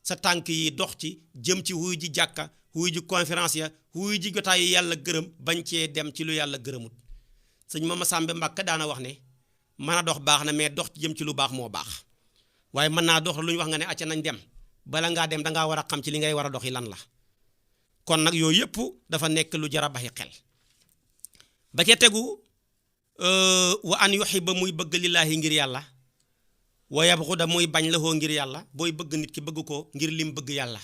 sa tànk yi dox ci jëm ci wuy ji jàkka wuy ji conférence ya wuy ji jotaay yi yàlla gërëm bañ cee dem ci lu yàlla gërëmut sëñ Mama Sambe Mbàkke daana wax ne mën a dox baax na mais dox ci jëm ci lu baax moo baax waaye mën naa dox lu ñu wax nga ne acca nañ dem bala ngaa dem dangaa war a xam ci li ngay war a dox yi lan la kon nag yooyu yëpp dafa nekk lu jar a baxi xel ba ca tegu wa an yuhibba muy bëgg lillaahi ngir yàlla wa yabghuda muy bañ la hoo ngir yàlla booy bëgg nit ki bëgg ko ngir lim bëgg yàlla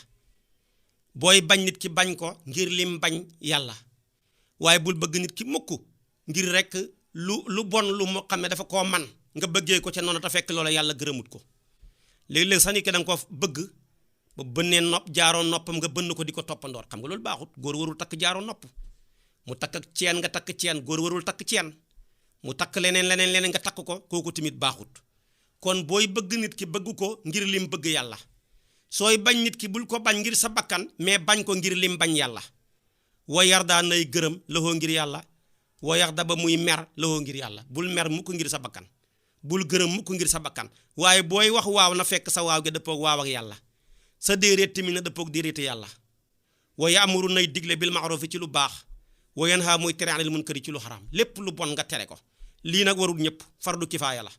booy bañ nit ki bañ ko ngir lim bañ yàlla waaye bul bëgg nit ki mukk ngir rek lu bon lu moo xam ne dafa koo man nga bëggee ko ca noonu te fekk loola yàlla gërëmut ko léeg-léeg sax nit ki da nga ko bëgg ba bënnee nopp jaaroo noppam nga bënn ko di ko toppandoor xam nga loolu baaxut góor warul takk jaaroo nopp mu takk ak ceen nga takk ceen góor warul takk ceen mu takk leneen nga takk ko kooku tamit baaxut kon booy bëgg nit ki bëgg ko ngir lim bëgg yàlla sooy bañ nit ki bul ko bañ ngir sa bakkan mais bañ ko ngir lim bañ yàlla wa yardaa nay gërëm lahoo ngir yàlla wa yarda ba muy mer lahoo ngir yàlla bul mer mukk ngir sa bakkan bul gërëm mukk ngir sa bakkan waaye booy wax waaw na fekk sa waaw gi dëppoog waaw ak yàlla sa déeréet tamit na dëppoog déeréeti yàlla wa yaamuru nay digle bil ma'rufi ci lu baax wa yanha muy tere anil munkari ci lu xaraam lépp lu bon nga tere ko lii nag warul ñëpp fardu kifaaya la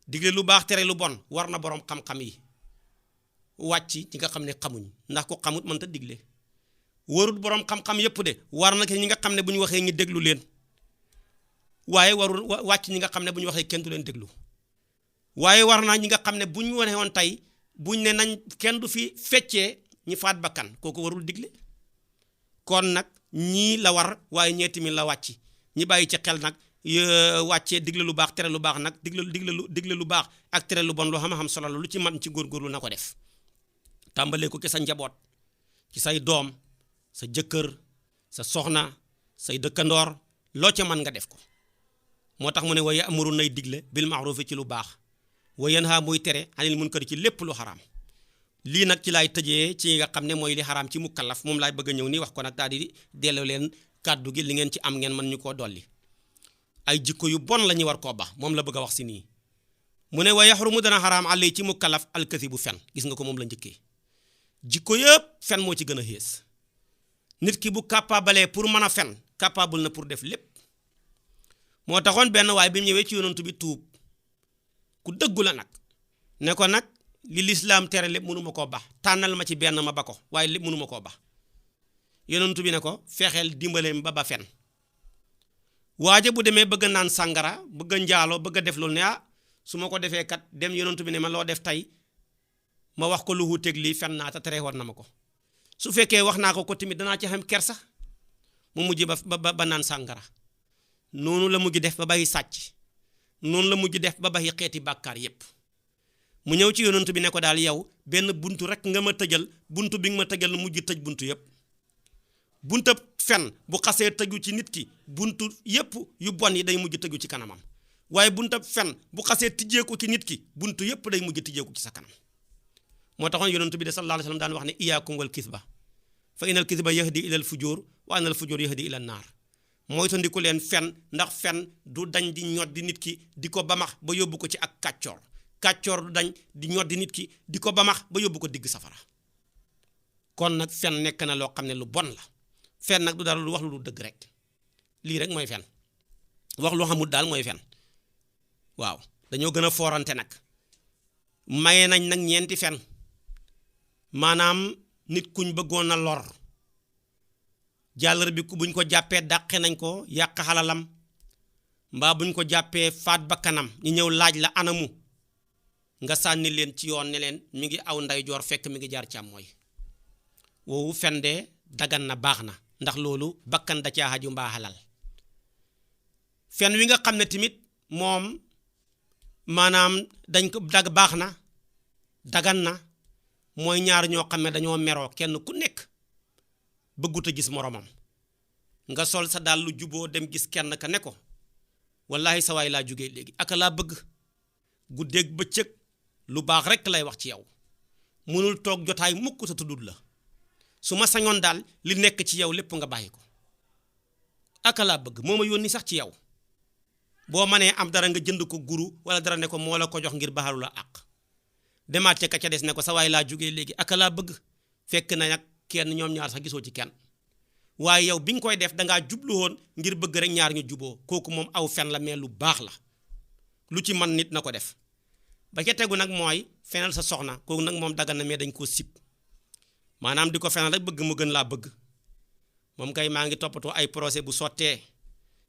digle lu baax tere lu bon war na boroom xam-xam yi wàcc ci nga xam ne xamuñ ndax ko xamut mënta digle warul boroom xam-xam yépp de war na ñi nga xam ne bu ñu waxee ñi déglu leen waaye warul wàcc ñi nga xam ne bu ñu waxee kenn du leen déglu waaye war naa ñi nga xam ne bu ñu wane woon tey buñ ne nañ kenn du fi feccee ñi faat bakkan kooku warul digle kon nag ñii la war waaye ñeeti mi la wàcc ñi bàyyi ci xel nag wàccee digle lu baax tere lu baax nag digle lu baax ak tere lu bon lu xam-xam solo la lu ci man ci góorgóorlu na ko def tàmbalee ko ci sa njaboot ci say doom sa jëkkër sa soxna say dëkkandoor loo ca mën nga def ko moo tax mu ne wa ya'muru nay digle bil ma'ruf ci lu baax wa yanha muy tere anil munkar ci lépp lu xaraam lii nag ci laay tëjee ci nga xam ne mooy li xaraam ci mukallaf moom laay bëgg a ñëw nii wax ko nag daal di delloo leen kàddu gi li ngeen ci am ngeen mën ñu koo dolli ay jikko yu bon la ñu war koo ba moom la bëgg a wax si nii mu ne wa yaxrumu dana xaraam alay ci mukallaf alkasibu fen gis nga ko moom la njëkkee jikko yëpp fen moo ci gën a xées nit ki bu capable pour mën a fen capable na pour def lépp moo taxoon benn waaye bi mu ñëwee ci yonantu bi tuub ku dëggu la nag ne ko nag li lislaam tere lépp mënuma koo bax tànnal ma ci benn ma ba ko waaye lépp mënuma koo bax yonantu bi ne ko fexeel dimbaleem ba fen waaje bu demee bëgg naan sàngara bëgg njaaloo bëgg a def loolu ne su ma ko defee kat dem yonantu bi ne ma loo def tey ma wax ko lu wuuteeg lii fen naa te tere woon na ma ko su fekkee wax naa ko tamit danaa ci xam kersa mu mujj ba naan sàngara noonu la mujj def ba bàyyi sàcc noonu la mujj def ba bàyyi xeeti bàkkaar yépp mu ñëw ci yonantu bi ne ko daal yow benn buntu rek nga ma tëjal buntu bi nga ma tëjal mujj tëj buntu yépp bunta fen bu xasee tëju ci nit ki buntu yépp yu bon yi day mujj tëju ci kanamam waaye bunta fen bu xasee tijjeeku ci nit ki buntu yépp day mujj tijjeeku ci sa kanam moo taxoon yonantu bi de sallallahu alayhi wasallam daan wax ne iyaakum wal kisba fa inal kisba yahdi ilal fujur wa anal fujur yahdi ilal naar mooy tandiku leen fen ndax fen du dañ di ñoddi nit ki di ko bamax ba yóbbu ko ci ak kàccoor du dañ di ñoddi nit ki di ko bamax ba yóbbu ko digg safara kon nag fen nekk na loo xam ne lu bon la fen nag du dara lu wax lu dëgg rek lii rek mooy fen wax lu xamul daal mooy fen waaw dañoo gën a foorante nag maye nañ nag ñeenti fen maanaam nit kuñ bëggoon a lor jàllar bi buñ ko jàppee dàqe nañ ko yàq xalalam mbaa buñ ko jàppee faat bakkanam ñu ñëw laaj la anamu nga sànni leen ci yoon ne leen mi ngi aw ndeyjoor fekk mi ngi jaar càmmooy woowu fen de dagan na baax na ndax loolu bakkan da caa xaju mbaa xalal fen wi nga xam ne tamit moom maanaam dañ ko baax na dagan na mooy ñaar ñoo xam ne dañoo meroo kenn ku nekk bëggut a gis moromam nga sol sa daal lu juboo dem gis kenn ka ne ko wallahi sa waay laa jógee léegi aka laa bëgg guddeeg bëccëg lu baax rekk lay wax ci yow mënul toog jotaay mukk sa tuddut la su ma sañoon daal li nekk ci yow lépp nga bàyyi ko aka laa bëgg moo ma yónni sax ci yow boo mënee am dara nga jënd ko guru wala dara ne ko moo la ko jox ngir baaxalu la àq demaat ca ka ca des ne ko sa waay laa jógee léegi aka laa bëgg fekk na nag kenn ñoom ñaar sax gisoo ci kenn waaye yow bi nga koy def dangaa jublu woon ngir bëgg rek ñaar ñu juboo kooku moom aw fen la mais lu baax la lu ci man nit na ko def ba ca tegu nag mooy fenal sa soxna kooku nag moom dagan na mais dañ koo sib maanaam di ko fenal rek bëgg mu gën laa bëgg moom kay maa ngi toppatoo ay projet bu sottee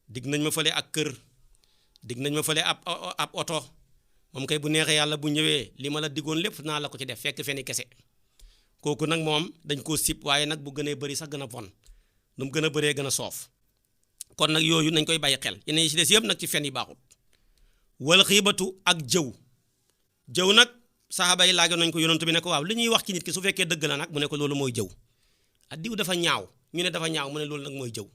dig nañ ma fële ak kër dig nañ ma fële ab oto moom kay bu neexee yàlla bu ñëwee li ma la diggoon lépp naa la ko ci def fekk feni kese kooku nag moom dañ koo sib waaye nag bu gënee bëri sax gën a bon nu mu gën a bëree gën a soof kon nag yooyu nañ koy bàyyi xel yeneen yi ci des yëpp nag ci fen yi baaxut wal xiibatu ak jëw nag saxaaba yi laajoon nañ ko yonent bi ne ko waaw li ñuy wax ci nit ki su fekkee dëgg la nag mu ne ko loolu mooy jëw ak diw dafa ñaaw ñu ne dafa ñaaw mu ne loolu nag mooy jëw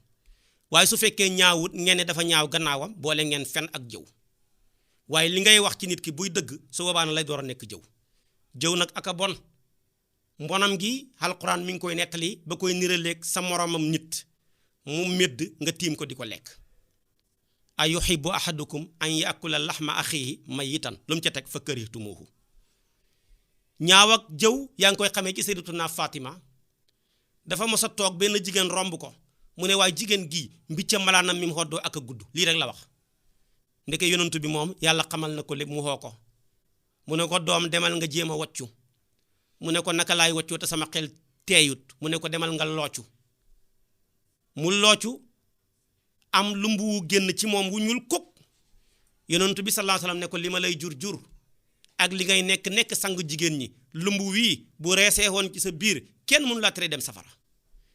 waaye su fekkee ñaawut ngeen ne dafa ñaaw gannaawam boole ngeen fen ak jëw waaye li ngay wax ci nit ki buy dëgg su boobaa na lay door a nekk jëw nag aka bon mbonam gi alquran mi ngi koy nettali ba koy niraleeg sa moromam nit mu médd nga tiim ko di ko lekk ay yuhibbu ahadukum an yakula lahma akhihi mayitan lu mu ca teg fa karihtumuhu ñaaw ak jëw yaa ngi koy xamee ci sayyidatuna Fatima dafa mos a toog benn jigéen romb ko mu ne waaye jigéen gii mbicca malaanam mi mu xoddoo ak a gudd lii rek la wax ndeke yonantu bi moom yàlla xamal na ko lépp mu xoo ko mu ne ko doom demal nga jéem a waccu mu ne ko naka laay waccoo te sama xel teeyut mu ne ko demal nga loocu mu loocu am lumbu wu génn ci moom wu ñuul kuk yonent bi sallallahu alayhi wasallam ne ko li ma lay jur ak li ngay nekk sang jigéen ñi lumbu wii bu reesee woon ci sa biir kenn mënu laa tere dem safara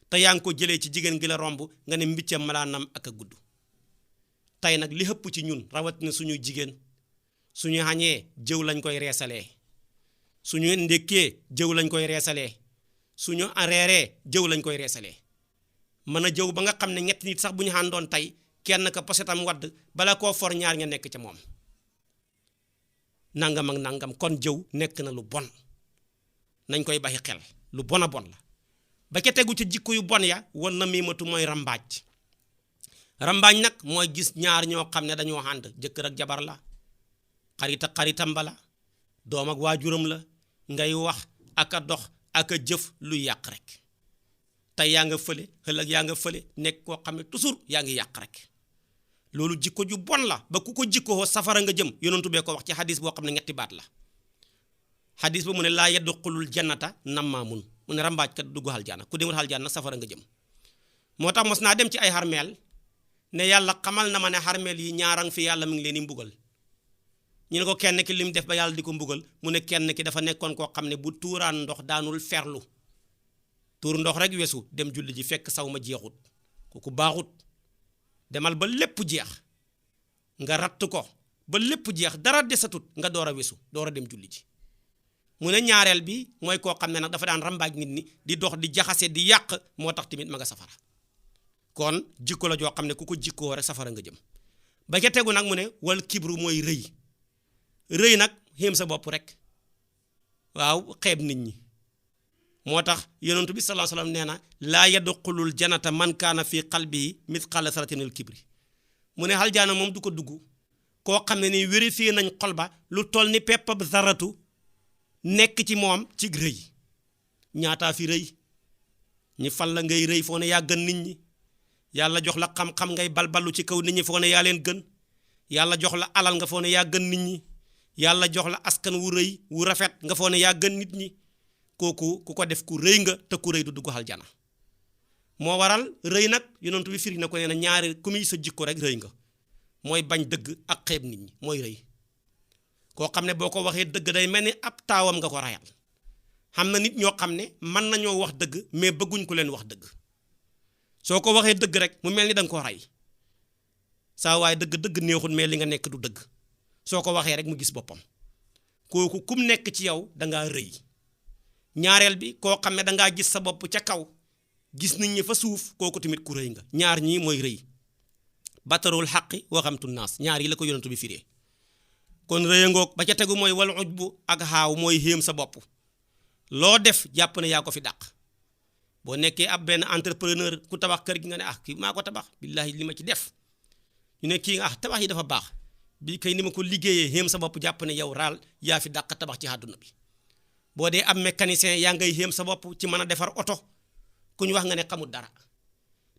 te yaa ngi ko jëlee ci jigéen gi la romb nga ne mbiccam malaanam ak a gudd tey nag li hëpp ci ñun rawatina suñu jigéen suñu xañee jëw lañ koy reesalee suñu ndékkee jëw lañ koy reesalee suñu reeree jëw lañ koy reesalee mën a jëw ba nga xam ne ñetti nit sax bu ñu àndoon tey kenn ka posetam wadd bala koo for ñaar nga nekk ca moom nangam ak nangam kon jëw nekk na lu bon nañ koy baxi xel lu bon a bon la ba ca tegu ci jikko yu bon ya won na miimatu mooy rambaaj nag mooy gis ñaar ñoo xam ne dañoo ànd jëkkër ak jabar la xarit ak xaritam ba la doom ak waajuram la ngay wax ak a dox ak a jëf lu yàq rek tey yaa nga fële ëllëg yaa nga fële nekk koo xam ne toujours yaa ngi yàq rek loolu jikko ju bon la ba ku ko jikkoo safara nga jëm yonentu bee ko wax ci xadis boo xam ne ñetti baat la xadis ba mu ne laa yadxulul jannata nammaamun mu ne rambaajkat dugg aljana ku demul aljana safara nga jëm moo tax mos naa dem ci ay xarmeel ne yàlla xamal na ma ne xarmeel yi ñaarang fi yàlla mi ngi leen di mbugal ñu ne ko kenn ki lim def ba yàlla di ko mbugal mu ne kenn ki dafa nekkoon koo xam ne bu tuuraan ndox daanul ferlu tuur ndox rek wesu dem julli ji fekk saw ma jeexut kooku baaxut demal ba lépp jeex nga ratt ko ba lépp jeex dara desatut nga door a wesu door a dem julli ji mu ne ñaareel bi mooy koo xam ne nag dafa daan rambaaj nit ñi di dox di jaxase di yàq moo tax tamit ma nga safara kon jikko la joo xam ne ku ko jikkoo rek safara nga jëm ba ca tegu nag mu ne wal kibru mooy rëy nag xéem sa bopp rek waaw xeeb nit ñi moo tax yonent bi sallallahu alayhi wasallam nee na laa yadxulul jannata man kaana fi qalbihi mithqala saratinil kibri mu ne aljaana moom du ko dugg koo xam ne ni vérifié nañ xol ba lu toll ni peppab zaratu nekk ci moom ci rëy ñaataa fi rëy ñi fal la ngay rëy foo ne yaa gën nit ñi yàlla jox la xam-xam ngay balbalu ci kaw nit ñi foo ne yaa leen gën yàlla jox la alal nga foo ne yaa gën nit ñi yàlla jox la askan wu rëy wu rafet nga foo ne yaa gën nit ñi kooku ku ko def ku rëy nga te ku rëy du dugg aljana moo waral rëy nag yonent bi firi na ko nee na ñaari ku muy sa jikko rek rëy nga mooy bañ dëgg ak xeeb nit ñi mooy rëy koo xam ne boo ko waxee dëgg day mel ni ab taawam nga ko rayal xam na nit ñoo xam ne mën nañoo wax dëgg mais bëgguñ ko leen wax dëgg soo ko waxee dëgg rek mu mel ni da nga ko rey saa waaye dëgg neexul mais li nga nekk du dëgg soo ko waxee rek mu gis boppam kooku kum nekk ci yow dangaa rëy ñaareel bi koo xam ne dangaa gis sa bopp ca kaw gis nit ñi fa suuf kooku tamit ku rëy nga ñaar ñii mooy rëy batarul xaqi waxamtu naas ñaar yi la ko yonentu bi firee kon rëyangoog ba ca tegu mooy wal ujbu ak xaaw mooy xéem sa bopp loo def jàpp ne yaa ko fi dàq boo nekkee ab benn entrepreneur ku tabax kër gi nga ne kii maa ko tabax billahi li ma ci def ñu ne kii tabax yi dafa baax bii kay ni ma ko liggéeyee xéem sa bopp jàpp ne yow raal yaa fi dàq tabax ci àdduna bi boo dee ab mécanicien yaa ngay xéem sa bopp ci mën a defar oto ku ñu wax nga ne xamul dara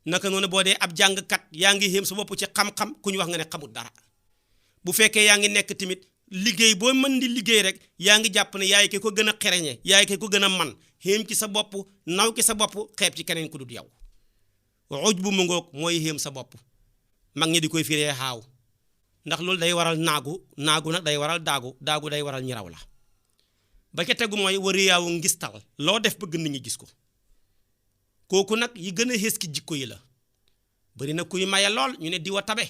naka noonu boo dee ab jàngkat yaa ngi xéem sa bopp ci xam-xam ku ñu wax nga ne xamul dara bu fekkee yaa ngi nekk tamit liggéey boo mën di liggéey rek yaa ngi jàpp ne yaay ki ko gën a xereñe yaay ki ko gën a man xéem ci sa bopp naw ki sa bopp xeeb ci keneen ku dul yow uj bu mu ngoog mooy xéem sa bopp mag ñi di koy firee xaaw ndax loolu day waral naagu nag day waral daagu day waral ñi raw la ba ca tegu mooy wariyaawu ngistal loo def bëgg nit ñi gis ko kooku nag yi gën a xees ki jikko yi la bari na kuy maye lool ñu ne diwa tabe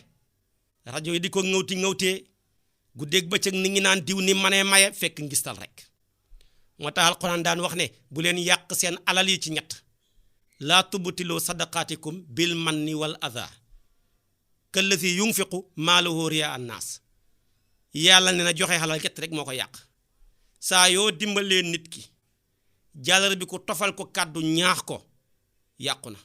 rajo yi di ko ŋawtee guddeeg bëccëg nit ñi naan diw ni manee maye fekk ngistal rek moo tax alxuraan daan wax ne bu leen yàq seen alal yi ci ñett laa tubtiloo sadaqaatikum bil manni wal adha kallazi yunfiqu maalahu riyaa annaas yàlla ne na joxe xalal ñett rek moo ko yàq saa yoo dimbalee nit ki jàllar bi ko tofal ko kàddu ñaax ko yàqu na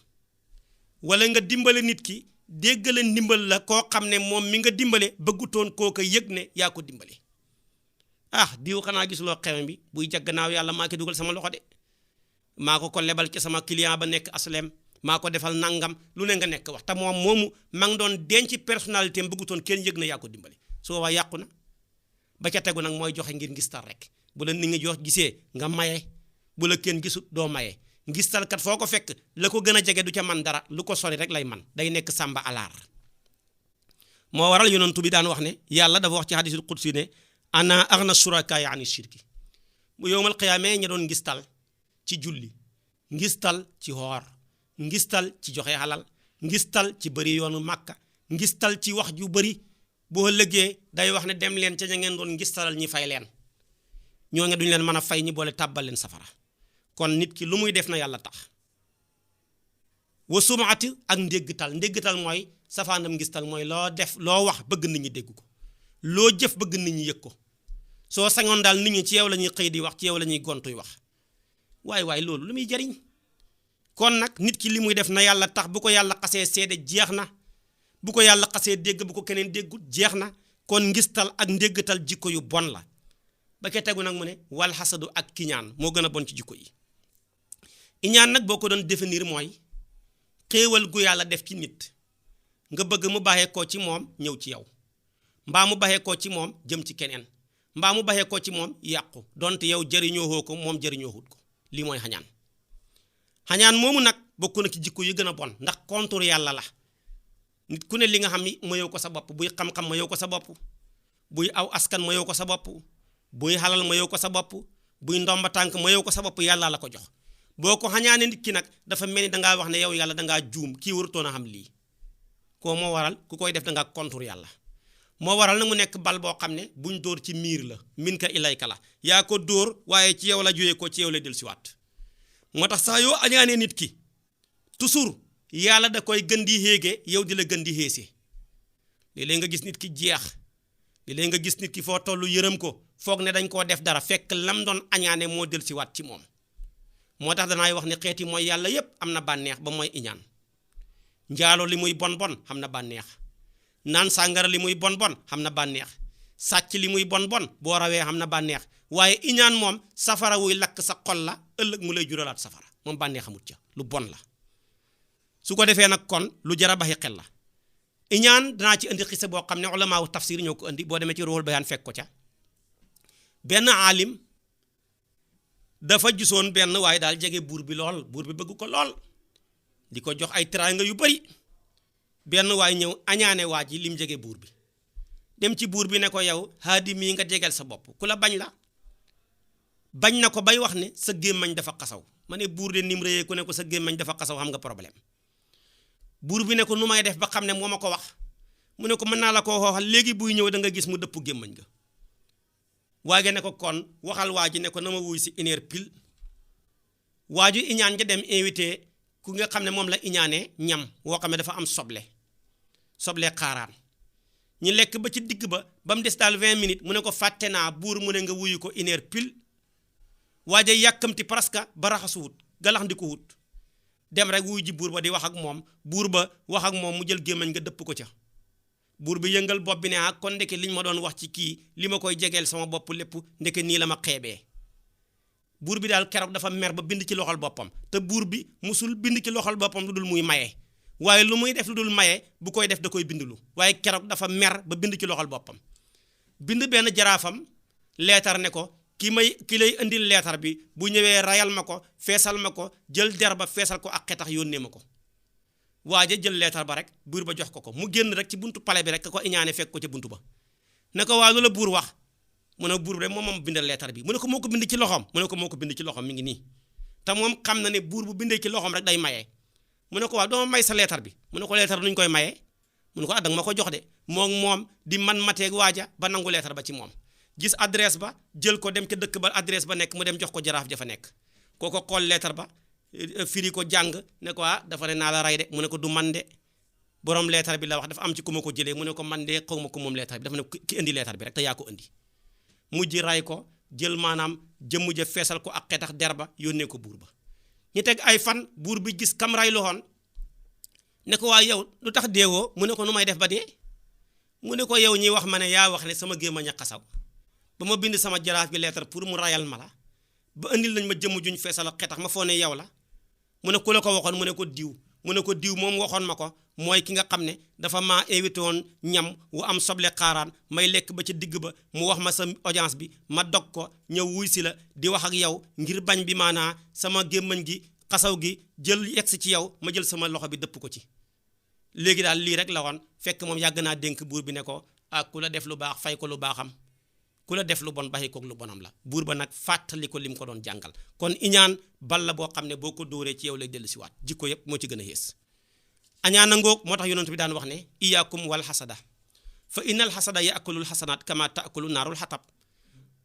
wala nga dimbale nit ki déggale ndimbal la koo xam ne moom mi nga dimbale bëggutoon kooka yëg ne yaa ko dimbale diw xanaa gisuloo xewem bi buy jag gannaaw yàlla maa ko dugal sama loxo de maa ko lebal ci sama client ba nekk aslem maa ko defal nangam lu ne nga nekk wax te moom moomu ma ngi doon denc personnalité am bëggutoon kenn yëg na yaa ko dimbale soo waa yàqu na ba ca tegu nag mooy joxe ngir ngistal rek bu la nit ñi jox gisee nga maye bu la kenn gisut doo maye ngistal kat foo ko fekk la ko gën a jege du ca man dara lu ko sori rek lay man day nekk sàmba alaar moo waral yonentu bi daan wax ne yàlla dafa wax ci hadisul qudsi ne ana aghna shuraka'i ani shirki bu yowmal qiyaamee ña doon ngistal ci julli ngistal ci xoor ngistal ci joxe halal ngistal ci bëri yoonu màkka ngistal ci wax ju bëri boo lëggee day wax ne dem leen ca ña ngeen doon ngistalal ñi fay leen ñoo nge duñu leen mën a fay ñi boole tàbbal leen safara kon nit ki lu muy def na yàlla tax wa sumaati ak ndéggtal mooy safaanam ngistal mooy loo def loo wax bëgg nit ñi dégg ko loo jëf bëgg nit ñi yëg ko soo sañoon daal nit ñi ci yow la ñuy xëy di wax ci yow la ñuy gontuy wax waaye loolu lu muy jariñ kon nag nit ki li muy def na yàlla tax bu ko yàlla xasee seede jeex na bu ko yàlla xasee dégg bu ko keneen déggut jeex na kon ngistal ak ndéggtal jikko yu bon la ba ke tegu nag mu ne wal xasadu ak kiñaan moo gën a bon ci jikko yi iñaan nag boo ko doon définir mooy xéewal gu yàlla def ci nit nga bëgg mu baxee koo ci moom ñëw ci yow mbaa mu baxee koo ci moom jëm ci keneen mbaa mu baxee koo ci moom yàqu donte yow jëriñoo ko moom jëriñoo hut ko lii mooy xañaan moomu nag bokk na ci jikko yu gën a bon ndax contre yàlla la nit ku ne li nga xam ni mayoo ko sa bopp buy xam-xam mayoo ko sa bopp buy aw askan mayoo ko sa bopp buy xalal mayoo ko sa bopp buy ndomba tànk mayoo ko sa bopp yàlla la ko jox boo ko xañaane nit ki nag dafa mel ni dangaa wax ne yow yàlla dangaa juum kii warutoon a xam lii koo moo waral ku koy def dangaa contre yàlla moo waral nag mu nekk bal boo xam ne buñ dóor ci miir la min ka ilayka la yaa ko dóor waaye ci yow la jógee ko ci yow la dellusiwaat moo tax saa yoo añaanee nit ki toujours yàlla da koy gën di héege yow di la gën di héese léeg-léeg nga gis nit ki jeex léeg-léeg nga gis nit ki foo tollu yërëm ko foog ne dañ koo def dara fekk lam doon añaane moo dellusiwaat ci moom moo tax danaay wax ne xeeti mooy yàlla yépp am na bànneex ba mooy iñaan njaalo li muy bon bon xam na bànneex naan sàngara li muy bon bon xam na bànneex sàcc li muy bon bon boo rawee xam na bànneex waaye iñaan moom safara wuy lakk sa xol la ëllëg mu lay juralaat safara moom bànneex amut ca lu bon la su ko defee nag kon lu jar a baxi xel la iñaan danaa ci indi xisa boo xam ne ulamaawu tafsir ñoo ko indi boo demee ci Ruhul Bayaan fekk ko ca benn aalim dafa gisoon benn waaye daal jege buur bi lool buur bi bëgg ko lool di ko jox ay teraanga yu bari benn waay ñëw añaane waa ji lim jege buur bi dem ci buur bi ne ko yow haadi mii nga jegeel sa bopp ku la bañ la bañ na ko bay wax ne sa gémmañ dafa xasaw ma ne buur de nim réyee ku ne ko sa gémmañ dafa xasaw xam nga problème buur bi ne ko nu may def ba xam ne moo ma ko wax mu ne ko mën naa la koo xooxal léegi buy ñëw da nga gis mu dëpp gémmañ ga waage ne ko kon waxal waa ji ne ko na ma wuy si une heure pile waa ju iñaan ja dem invité ku nga xam ne moom la iñaanee ñam woo xam ne dafa am soble xaaraan ñu lekk ba ci digg ba mu des daal 20 minutes mu ne ko fàtte naa buur mu ne nga wuyu ko une heure pile waaja yàkkamti presque ba raxasu wut galax ndi ko wut dem rek wuyu ji buur ba di wax ak moom buur ba wax ak moom mu jël gémmañ nga dëpp ko ca buur bi yëngal bopp bi ne ah kon ndeke liñ ma doon wax ci kii li ma koy jegeel sama bopp lépp ndeke nii la ma xeebee buur bi daal keroog dafa mer ba bind ci loxol boppam te buur bi musul bind ci loxol boppam lu dul muy maye waaye lu muy def lu dul maye bu koy def da koy bindlu waaye keroog dafa mer ba bind ci loxol boppam bind benn jaraafam leetar ne ko ki lay indil leetar bi bu ñëwee rayal ma ko feesal ma ko jël der ba feesal ko ak xetax yónnee ma ko waaje jël leetar ba rek buur ba jox ko mu génn rek ci buntu pale bi rek ko iñaane fekk ko ca buntu ba ne ko waa lu la buur wax mu ne buur bi rek moom bindal leetar bi mu ne ko moo ko bind ci loxoom mu ne ko moo ko bind ci loxoom mi ngi nii te moom xam na ne buur bu bindee ci loxoom rek day maye mu ne ko waaw doo may sa leetar bi mu ne ko leetar nuñ koy maye mu ne ko danga ma ko jox de moom di man mateeg waaja ba nangu leetar ba ci moom gis adresse ba jël ko dem ca dëkk ba adresse ba nekk mu dem jox ko jaraaf ja fa nekk kooko xool leetar ba firi ko jàng ne ko dafa ne naa la rey de mu ne ko du man de borom leetar bi la wax dafa am ci ku ma ko jëlee mu ne ko man de xaw ma ko moom leetar bi dafa ne ki indi leetar bi rek te yaa ko indi mujj ray ko jël maanaam jëmm ja feesal ko ak xetax der ba yónnee ko buur ba ñu teg ay fan buur bi gis kam ray loxoon ne ko waa yow lu tax deewoo mu ne ko nu may def ba dee mu ne ko yow ñuy wax ma ne yaa wax ne sama gémmañ a xasaw ba ma bind sama jaraaf bi leetar pour mu rayal ma la ba indil nañ ma jëmm juñ feesal ak xetax ma foo ne yow la mu ne ku la ko waxoon mu ne ko diw mu ne ko diw moom waxoon ma ko mooy ki nga xam ne dafa maa invité woon ñam wu am soble xaaraan may lekk ba ca digg ba mu wax ma sa audience bi ma dog ko ñëw wuy si la di wax ak yow ngir bañ bi maanaa sama gémmañ gi xasaw gi jël yegsi ci yow ma jël sama loxo bi dëpp ko ci léegi daal lii rek la woon fekk moom yàgg naa dénk buur bi ne ko ak ku la def lu baax fay ko lu baaxam ku la def lu bon baxi koog lu bonam la buur ba nag fàttali ko lim ko doon jàngal kon iñaan bal la boo xam ne boo ko dóoree ci yow lay dellu si waat jikko yépp moo ci gën a yées añaan a ngoog moo tax yonent bi daan wax ne iyaakum wal xasada fa innal xasada yaakulul xasanaat kama taakulu naarul xatab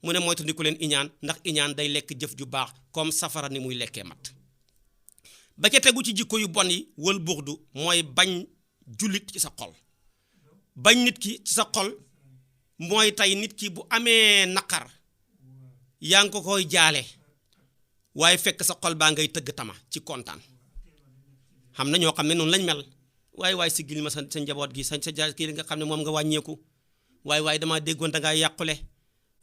mu ne moytandiku leen iñaan ndax iñaan day lekk jëf ju baax comme safara ni muy lekkee mat ba ca tegu ci jikko yu bon yi wal buxdu mooy bañ jullit ci sa xol bañ nit ki ci sa xol mooy tey nit ki bu amee naqar yaa ngi ko koy jaale waaye fekk sa xol baa ngay tëgg tama ci kontaan xam na ñoo xam ne noonu lañ mel waaye siggil ma sa njaboot gi sa kii li nga xam ne moom nga wàññeeku waaye damaa déggoon da ngaa yàqule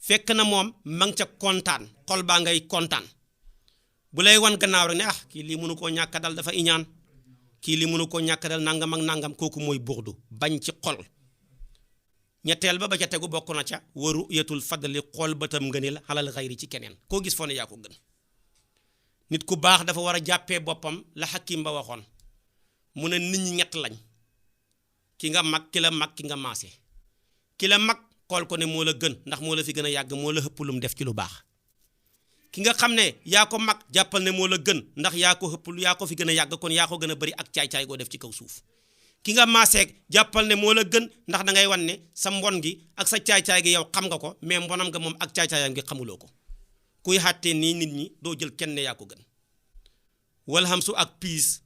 fekk na moom ma ngi ca kontaan xol baa ngay kontaan bu lay wan gannaaw rek ne kii lii mënu koo ñàkk dal dafa iñaan kii lii mënu koo ñàkk dal nangam ak nangam kooku mooy buxdu bañ ci xol ñetteel ba ca tegu bokk na ca waru yetul fadli xool bëtam ngëneel xalal xayri ci keneen koo gis foo ne yaa ko gën nit ku baax dafa war a jàppee boppam la Hakim ba waxoon mu ne nit ñi ñett lañ ki nga mag ki la mag ki nga maase ki la mag xool ko ne moo la gën ndax moo la fi gën a yàgg moo la xëpp lu mu def ci lu baax ki nga xam ne yaa ko mag jàppal ne moo la gën ndax yaa ko xëpp yaa ko fi gën a yàgg kon yaa ko gën a bari ak caay-caay goo def ci kaw suuf ki nga maaseeg jàppal ne moo la gën ndax da ngay wan ne sa mbon gi ak sa caay-caay gi yow xam nga ko mais mbonam nga moom ak caay-caayam gi xamuloo ko kuy xàttee nii nit ñi doo jël kenn ne yaa ko gën walhamsu ak piis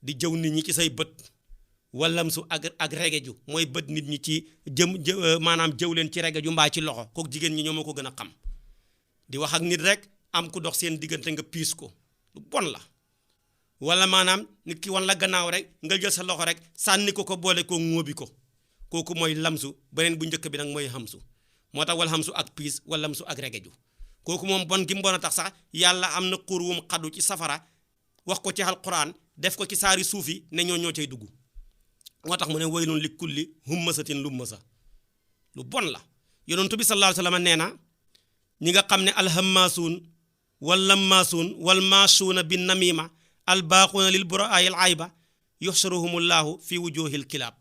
di jëw nit ñi ci say bët walhamsu ak regeju mooy bët nit ñi ci maanaam jëw leen ci regeju mbaa ci loxo kook jigéen ñi ñoo ma ko gën a xam di wax ak nit rek am ku dox seen diggante nga piis ko lu bon la wala maanaam nit ki wan la gannaaw rek nga jël sa loxo rek sànni ko boole ko ŋóobi ko kooku mooy lamsu beneen bu njëkk bi nag mooy xamsu moo tax wal xamsu ak piis wala lamsu ak regeju kooku moom bon gi mu bon a tax sax yàlla am na xur wum xadu ci safara wax ko ci alquran def ko ci saari suuf yi ne ñoo cay dugg moo tax mu ne waylun li kulli hummasatin lummasa lu bon la yonent bi sallallahu alayhi wa sallam nee na ñi nga xam ne alhammaasuun wal lammaasuun wal maashuuna bin namima albaaquuna lil buraa'il ayba yuxsaruhumullahu fi wujuhil kilaab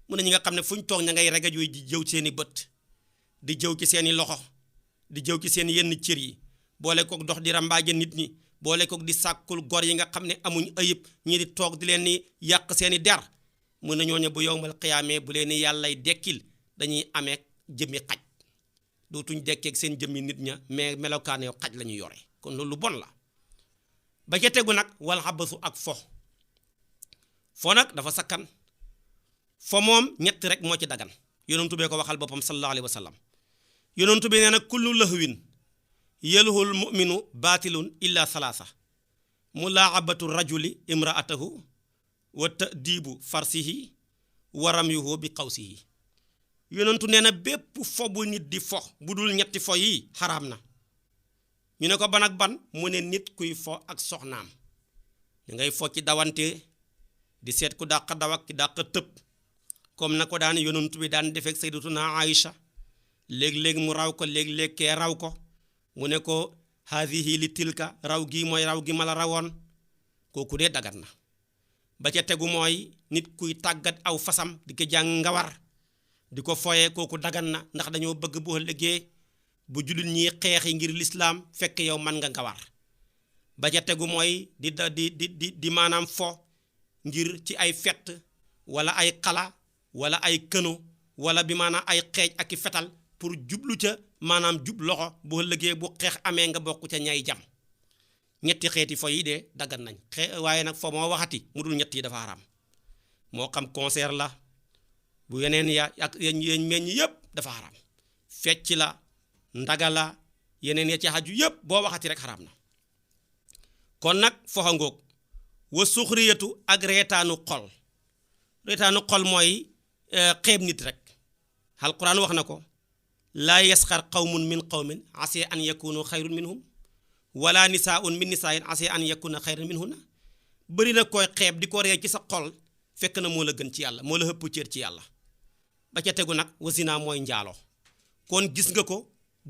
mu ne ñi nga xam ne fu ñu toog ña ngay regaj yooyu di jëw seeni bët di jëw ci seeni loxo di jëw ci seen yenn cër yi boole kook dox di rambaaje nit ñi boole kook di sàkkul gor yi nga xam ne amuñ ayib ñi di toog di leen ni yàq seeni der mu ne ñooñu bu yowmal xiyaamee bu leen ni yàllay dekkil dañuy amee jëmmi xaj dootuñ dekkeeg seen jëmmi nit ña mais melokaane xaj la ñu yore kon loolu bon la ba ca tegu nag wal xabasu ak fo nag dafa sakkan fo moom ñett rek moo ci dagan yonentu bee ko waxal boppam sallallahu alayhi wa sallam yonentu bi nee na kullu lahwin yalhul mu'minu baatilun illa salaasa mulaabatu rajuli imraatahu wa ta'dibu farsihi wa ramyuhu bi qawsihi yonentu nee na bépp fo bu nit di fo bu dul ñetti fo yi xaraam na ñu ne ko ban ak ban mu ne nit kuy fo ak soxnaam ñu ngay fo ci dawante di seet ku dàq daw ak ki dàq tëb comme na ko daan yonent bi daan defeek sayyidatuna Aïcha léeg-léeg mu raw ko léeg-léeg kee raw ko mu ne ko haadihi li tilka raw gi mooy raw gi ma la rawoon kooku dee dagat na ba ca tegu mooy nit kuy tàggat aw fasam di ko jàng nga war di ko foyee kooku dagan na ndax dañoo bëgg bu ëllëgee bu jullit ñi xeexi ngir lislaam fekk yow man nga war ba ca tegu mooy di maanaam fo ngir ci ay fett wala ay xala wala ay këno wala bi maanaam ay xeej ak i fetal pour jublu ca maanaam jub loxo bu ëllëgee bu xeex amee nga bokk ca ñay jam ñetti xeeti fo yi de dagan nañ waaye nag fo moo waxati mu dul ñett yi dafa haram moo xam concert la bu yeneen ya ak yeñ meññ yépp dafa haram fecc la ndaga la yeneen ya ci xaju yépp boo waxati rek xaraam na kon nag foxa ngoog wa suxriyatu ak reetaanu xol mooy xeeb nit rek alquran wax na ko laa yasxar qawmun min qawmin ase an yakunu xayrun minhum wala nisaun min nisaain ase an yakuna xayran minhunna bëri na koy xeeb di ko ree ci sa xol fekk na moo la gën ci yàlla moo la ëpp cër ci yàlla. ba ca tegu nag wasina mooy njaaloo kon gis nga ko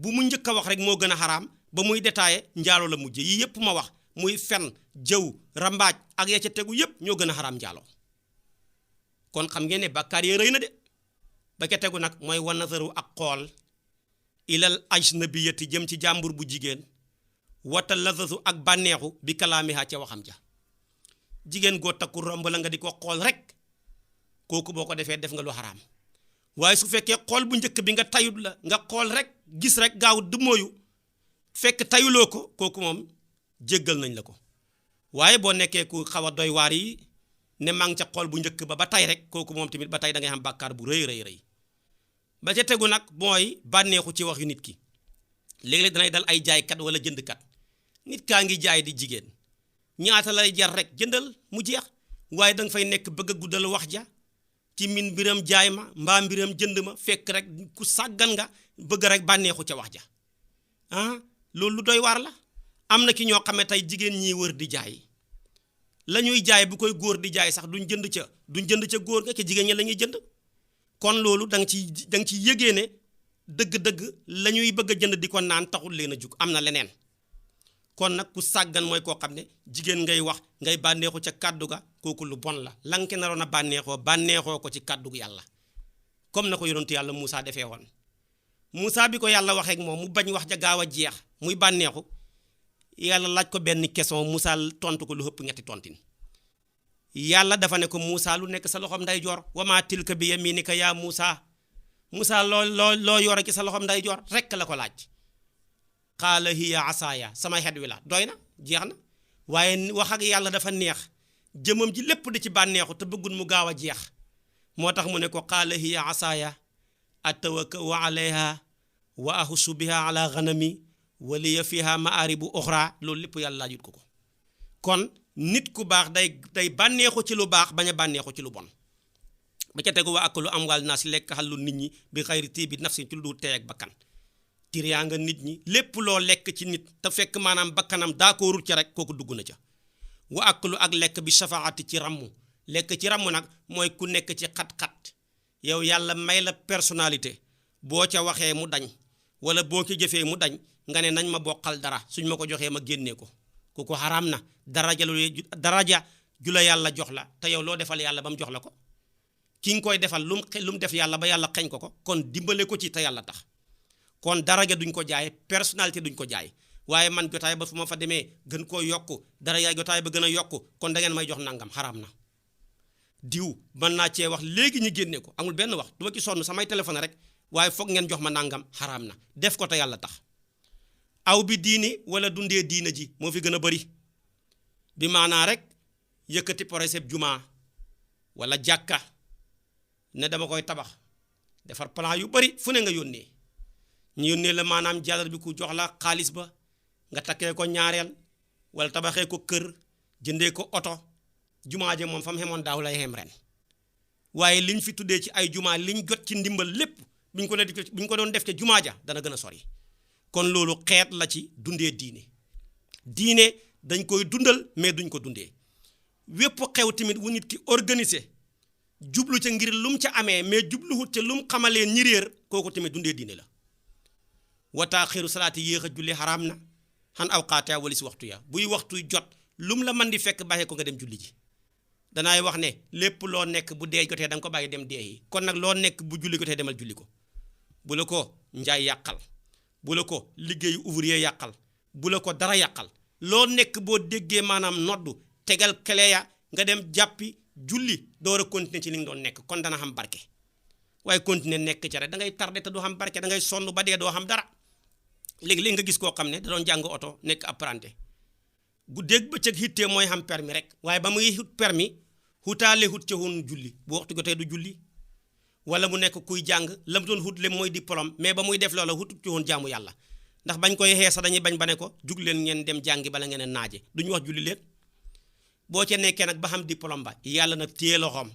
bu mu njëkk a wax rek moo gën a xaraam ba muy détaillé njaaloo la mujj yi yëpp ma wax muy fen jëw rambaaj ak ya ca tegu yëpp ñoo gën a xaraam njaaloo kon xam ngeen ne bàkkaar yee rëy na de. ba ca tegu nag mooy wa nazaru ak xool ilal ajnabiyati jëm ci jàmbur bu jigéen wata lazazu ak bànneexu bi kalaamiha ca waxam ja jigéen goo takku romb la nga di ko xool rek kooku boo ko defee def nga lu xaraam waaye su fekkee xool bu njëkk bi nga tayut la nga xool rek gis rek gaaw dumóoyu fekk tayuloo ko kooku moom jéggal nañ la ko waaye boo nekkee ku xaw a doy waar yi ne maa ngi ca xool bu njëkk ba tay rek kooku moom tamit ba tey da ngay xam bàkkaar bu rëy rëy rëy ba ca tegu nag mooy bànneexu ci wax yu nit ki léeg-léeg danay dal ay jaaykat wala jëndkat nit kaa ngi jaay di jigéen ñaata lay jar rek jëndal mu jeex waaye danga fay nekk bëgg a guddal wax ja ci min mbiram jaay ma mbaa mbiram jënd ma fekk rek ku sàggan nga bëgg rek bànneexu ca wax ja loolu lu doy waar la am na ki ñoo xam ne tey jigéen ñiy wër di jaay la ñuy jaay bu koy góor di jaay sax duñ jënd ca góor nga ca jigéen ñi la ñuy jënd kon loolu da nga ci yëgee ne dëgg-dëgg la ñuy bëgg a jënd di ko naan taxul leen a jug am na leneen kon nag ku sàggan mooy koo xam ne jigéen ngay wax ngay bànneexu ca kàddu ga kooku lu bon la la nga ke naroon a bànneexoo ko ci kàddu yàlla comme na ko yonentu yàlla Moussa defee woon Moussa bi ko yàlla waxee ak moom mu bañ wax ja gaaw a jeex muy bànneexu yàlla laaj ko benn question Moussa tontu ko lu ëpp ñetti tontin yàlla dafa ne ko Moussa lu nekk sa loxoom ndeyjoor wa maa tilka bi yaminika yaa Moussa loo yore ci sa loxoom ndeyjoor rekk la ko laaj qaala hiya asaaya sama xet wi la doy na jeex na waaye wax ak yàlla dafa neex jëmam ji lépp di ci bànneexu te bëggul mu gaaw a jeex moo tax mu ne ko qaala hiya asaaya atawakkau alayha wa ahussu biha ala ghanami wa liya fiha ma'aribu ukhra loolu lépp yàlla laajut ko kon nit ku baax day bànneexu ci lu baax bañ a bànneexu ci lu bon ba ca tegu wa akalu amwaal naas lekk xalu nit ñi bi xayri tiibi nafsin ci lu dul teey ak bakkan tiriyaa nga nit ñi lépp loo lekk ci nit te fekk maanaam bakkanam daa ko rut ca rek kooku dugg na ca wa akalu ak lekk bi safaati ci rammu lekk ci rammu nag mooy ku nekk ci xat-xat yow yàlla may la personnalité boo ca waxee mu dañ wala boo ko jëfee mu dañ nga ne nañ ma bokkal dara suñ ma ko joxee ma génnee ko kooku xaraam na daraja ju la yàlla jox la te yow loo defal yàlla ba mu jox la ko ki nga koy defal lu mu def yàlla ba yàlla xañ ko kon dimbale ko ci te yàlla tax kon daraja duñ ko jaay personnalité duñ ko jaay waaye man jotaay ba fu ma fa demee gën koo yokk daraja jotaay ba gën a yokk kon da ngeen may jox nangam xaraam na diw mën naa cee wax léegi ñu génne ko amul benn wax du ma ci sonn samay téléphone rek waaye foog ngeen jox ma nangam xaraam na def ko te yàlla tax aw bi diini wala dundee diina ji moo fi gën a bari bi maanaa rek yëkkati projet jumaa wala jàkka ne dama koy tabax defar plan yu bari fu ne nga yónnee ñu yónnee la maanaam jàllar bi ku jox la xaalis ba nga takkee ko ñaareel wala tabaxee ko kër jëndee ko oto jumaa ja moom fa mu xemoon daaw lay xem ren waaye liñ fi tuddee ci ay jumaa liñ jot ci ndimbal lépp buñ ko doon def ca jumaa ja dana gën a sori kon loolu xeet la ci dundee diine dañ koy dundal mais duñ ko dundee wépp xew tamit wu nit ki organiser jublu ca ngir lum ca amee mais jubluwut ca lum xamalee ñi réer kooku tamit dundee diine la wataa xiru salaati yéex a julli xaraam na xan awqaata wali si waxtu ya buy waxtuy jot lum la mën di fekk bàyyi ko nga dem julli ji danaay wax ne lépp loo nekk bu dee jotee da nga ko bàyyi dem dee yi kon nag loo nekk bu julli jotee demal julli ko bu la ko njaay yàqal bu la ko liggéeyu ouvrier yàqal bu la ko dara yàqal loo nekk boo déggee maanaam noddu tegal kele ya nga dem jàppi julli door a continuer ci li nga doon nekk kon dana xam barke waaye continuer nekk ca rek da ngay tardé te doo xam barke da ngay sonn ba dee doo xam dara léegi nga gis koo xam ne da doon jàng oto nekk apprenti guddeeg bëccëg hittee mooy xam permis rek waaye ba muy hut permis hutaale hut ca woon julli bu waxtu jotee du julli wala mu nekk kuy jàng la mu doon hut le mooy diplôme mais ba muy def loola hutut ci woon jaamu yàlla ndax bañ koy xeesa dañuy bañ ba ne ko jug leen ngeen dem jàngi bala ngeen a naaje duñu wax julli leen boo ca nekkee nag ba xam diplôme ba yàlla nag téye loxoom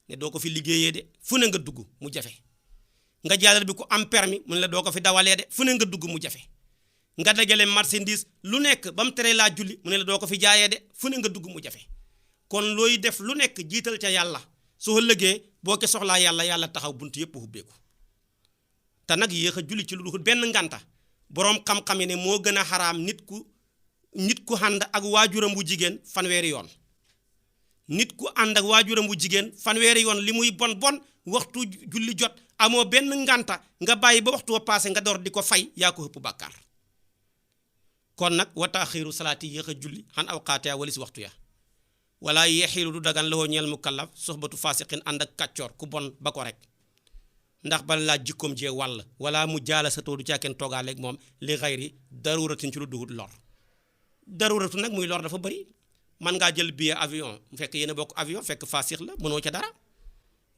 ne doo ko fi liggéeyee de fu ne nga dugg mu jafe nga jàllal bi ko am permis mu ne la doo ko fi dawalee de fu ne nga dugg mu jafe nga dajale marchandise lu nekk ba mu teree laa julli mu ne la doo ko fi jaayee de fu ne nga dugg mu jafe kon looy def lu nekk jiital ca yàlla soo ëllëgee boo ko soxlaa yàlla taxaw bunt yëpp hubbeeku te nag yéex a julli ci lu dul benn ngànta boroom xam-xam yi ne moo gën a xaraam nit ku ànd ak waajuram bu jigéen fanweeri yoon nit ku ànd ak waajuram bu jigéen fanweeri yoon li muy bon waxtu julli jot amoo benn ngànta nga bàyyi ba waxtu wa passé nga door di ko fay yaa ko ëpp bàkkaar kon nag wa taaxiiru salaati yéex a julli xan awqaatiha walis waxtu ya wala yeexiilu du dagan lawoo ñeel mukallaf soxbatu faasiqin ànd ak kàccoor ku bon ba ko rek ndax bala laa jikkoom jee wàll wala mu jaala sa too du caaken toogaaleeg moom li xayri daruratin ci lu duhut lor daruratu nag muy lor dafa bëri man ngaa jël billet avion mu fekk yéen a bokk avion fekk faasiq la mënoo ca dara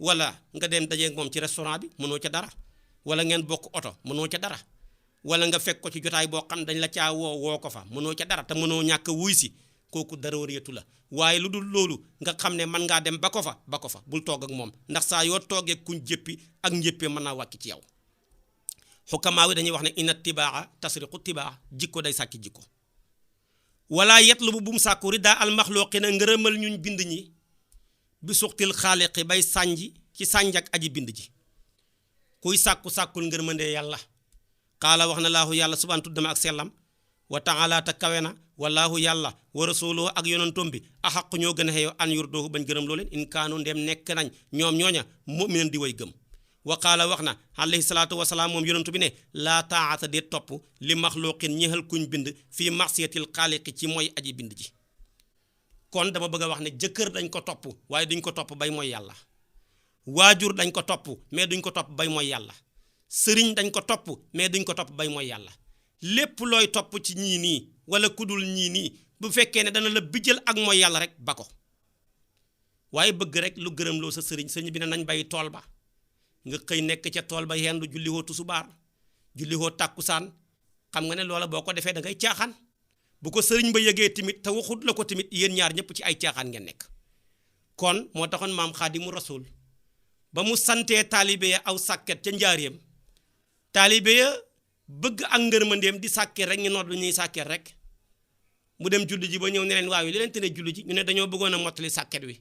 wala nga dem dajeeg moom ci restaurant bi mënoo ca dara wala ngeen bokk oto mënoo ca dara wala nga fekk ko ci jotaay boo xam dañ la caa woo ko fa mënoo ca dara te mënoo ñàkk wuy si kooku daruriyatu la waaye lu dul loolu nga xam ne mën ngaa dem ba ko fa bul toog ak moom ndax saa yoo toogee kuñ jëppi ak njëppee mën naa wàcc ci yow xukamaa wi dañuy wax ne inna tibaa tasriqu tibaa jikko day sàkki jikko wala yetlu bu mu sàkku rida al maxluqina ngërëmal ñuñ bind ñi bi suxtil xaaliqi bay sànji ci sànjak aji bind ji kuy sàkkul ngërmande yàlla qaala wax na laahu yàlla subhaanahu tuddama ak sellam wa taala ta kawe na wallaahu yàlla wa rasuluhu ak yonantom bi axaqu ñoo gën a xeeyoo an yurdoohu bañ gërëm loo leen in kaanu ndem nekk nañ ñoom ñooña mu'minan di way gëm wa qaala wax na alayhi salaatu wasalaam moom yonantu bi ne laa taata de topp li maxluqin ñeexal kuñ bind fii marsiyatil xaaliqi ci mooy aji bind ji kon dama bëgg a wax ne jëkkër dañ ko topp waaye duñ ko topp bay mooy yàlla waajur dañ ko topp mais duñ ko topp bay mooy yàlla sëriñ dañ ko topp mais duñ ko topp bay mooy yàlla lépp looy topp ci ñii nii wala kudul ñii nii bu fekkee ne dana la bijjal ak mooy yàlla rek ba ko waaye bëgg rek lu gërëm loo sa sëriñ bi ne nañ bay tool ba nga xëy nekk ca tool ba yendu julli woo tusubaar julli woo tàkkusaan xam nga ne loola boo ko defee da ngay caaxaan bu ko sëriñ ba yëgee tamit te waxut la ko tamit yéen ñaar ñëpp ci ay caaxaan ngeen nekk kon moo taxoon maam Xaadimu Rasuul ba mu santee taalibe ya aw sàkket ca njaareem taalibe ya bëgg ak ngërmandeem di sàkket rek ñu nodd ñuy sàkket rek mu dem julli ji ba ñëw ne leen waaw li leen tere julli ji ñu ne dañoo bëggoon a mottali sàkket wi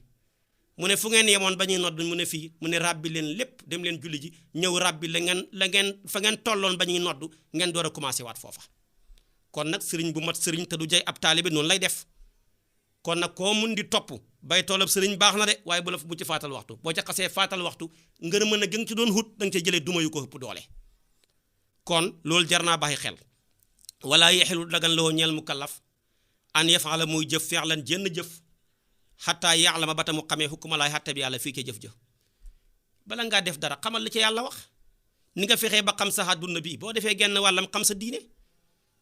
mu ne fu ngeen yemoon ba ñuy nodd mu ne fii mu ne ràbbi leen lépp dem leen julli ji ñëw ràbbi la ngeen fa ngeen tolloon ba ñuy nodd ngeen door a commencé waat foofa kon nag sëriñ bu mat sëriñ te du jay ab taalibe noonu lay def kon nag koo mun di topp bay toolab sëriñ baax na de waaye bu la bu ci faatal waxtu boo ca xasee faatal waxtu ngër mën a gën ci doon hut da nga cee jëlee duma yu ko ëpp doole kon loolu jar naa bàyyi xel wala yexilu dagan loo ñeel mukallaf an yafaala muy jëf fi'lan jenn jëf xataa ya'lama ba ta mu xamee xukkuma laay xatte bi yàlla fii ca jëf ja bala ngaa def dara xamal li ca yàlla wax ni nga fexee ba xam sa àdduna bi boo defee genn wàllam xam sa diine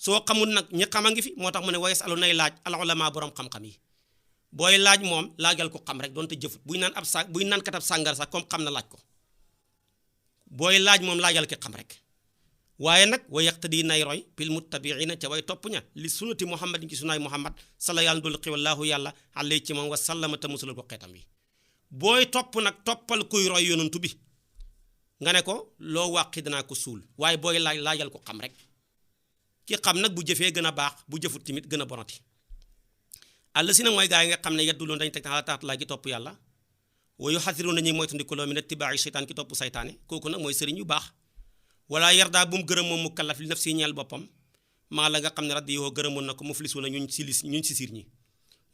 soo xamul nag ñi xam a ngi fi moo tax mu ne wayes alu nay laaj al ulama borom xam-xam yi booy laaj moom laajal ko xam rek doonte jëfut buy naan katab sàngar sax comme xam na laaj ko booy laaj moom laajal ki xam rek waaye nag wa yaqtadi nay roy bil muttabiina ca way topp ña li sunnati muhammadin ci sunaay muhammad sala yàlla dul xiwallaahu yàlla alayhi ci moom wa sallama ta musulal ko xeetam bi booy topp nag toppal kuy roy yonantu bi nga ne ko loo wàqi danaa ko suul waaye booy laajal ko xam rek ki xam nag bu jëfee gën a baax bu jëfut tamit gën a bonati àll si nag mooy gaa yi nga xam ne yeddu loon dañu teg xala taat laa gi topp yàlla wa yuxasiru nañuy moytandikuloo min ittibaa'i seytaan ki topp saytaane kooku nag mooy sëriñ yu baax wala yardaa bu mu gërëm moom mu kallaf li naf si ñeel boppam maa la nga xam ne raddi yoo gërëmoon na ko muflisuuna ñuñ si siir ñi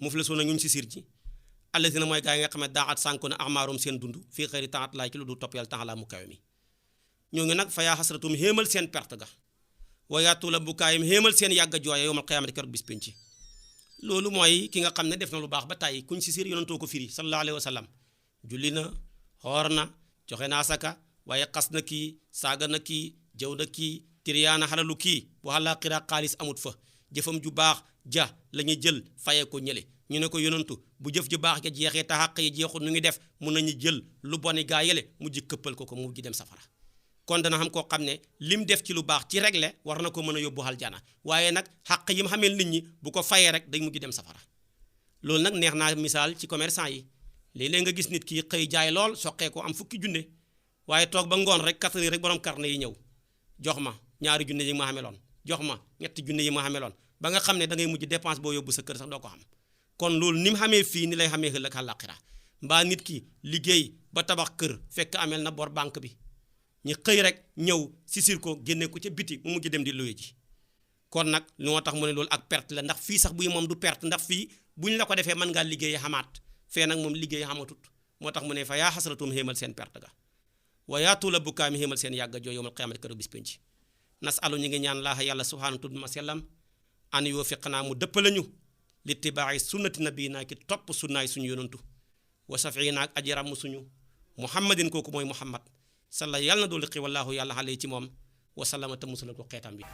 muflisuuna ñuñ si siir ñi àll si nag mooy gaa yi nga xam ne daaxat sànku na axmaarum seen dund fii xëyri taat laa ci lu du topp yàlla tax laa mu kawe mi ñoo ngi nag fa yaa xasratum xéemal seen perte ga wayaatu la bukaayam xéemal seen yàgg a jooye yowmal qiyaamati keroog bis penc loolu mooy ki nga xam ne def na lu baax ba tàyyi kuñ si siir yonantoo ko firi sallallahu alayhi wa sallam julli na xoor na joxe na asaka waaye xas na kii saaga na kii jëw na kii tiriyaana xalalu kii bu àllaaxira xaalis amut fa jëfam ju baax ja la ñuy jël fayee ko ñële ñu ne ko yonantu bu jëf ju baax ja jeexee te xàq yi jeexut nu ngi def mun nañu jël lu boni gaa yële mu ji këppal ko mu ji dem safara kon dana xam koo xam ne lim def ci lu baax ci regle war na ko mën a yóbbu aljana waaye nag xàq yi mu xameel nit ñi bu ko fayee rek day mujj dem safara loolu nag neex naa misaal ci commerçant yi léeg-léeg nga gis nit ki xëy jaay lool soqee ko am fukki junne waaye toog ba ngoon rek 4 heures rek borom carnet yi ñëw jox ma 2 junne yi ma xameloon jox ma 3 junne yi ma xameloon ba nga xam ne da ngay mujj dépense boo yóbbu sa kër sax doo ko xam kon loolu ni mu xamee fii ni lay xamee ëllëg àllaaxira mbaa nit ki liggéey ba tabax kër fekk amel na bor banque bi ñu xëy rek ñëw sisir ko génne ko ca biti mu mujj dem di luwe ji kon nag lu moo tax mu ne loolu ak perte la ndax fii sax buy moom du perte ndax fii bu ñu la ko defee mën ngaa liggéey xamaat fee nag moom liggéey xamatut moo tax mu ne fa yaa xasratum xéemal seen perte ga wa yaa tuula bukkaami xéemal seen yàgga joo yowmal qiyaamati kër bis penc nasalu ñu ngi ñaan laaha yàlla subhaanahu tudd ma sellam an yoo fiq naa mu dëppalañu littibaa'i sunnati nabii naa ki topp sunnaay suñu yonantu wa safii naak aji ràmm suñu muhammadin kooku mooy muhammad salla yàlla na doolu xi wallaahu yàlla xale ci moom wa sallama te musala ko xeetam bi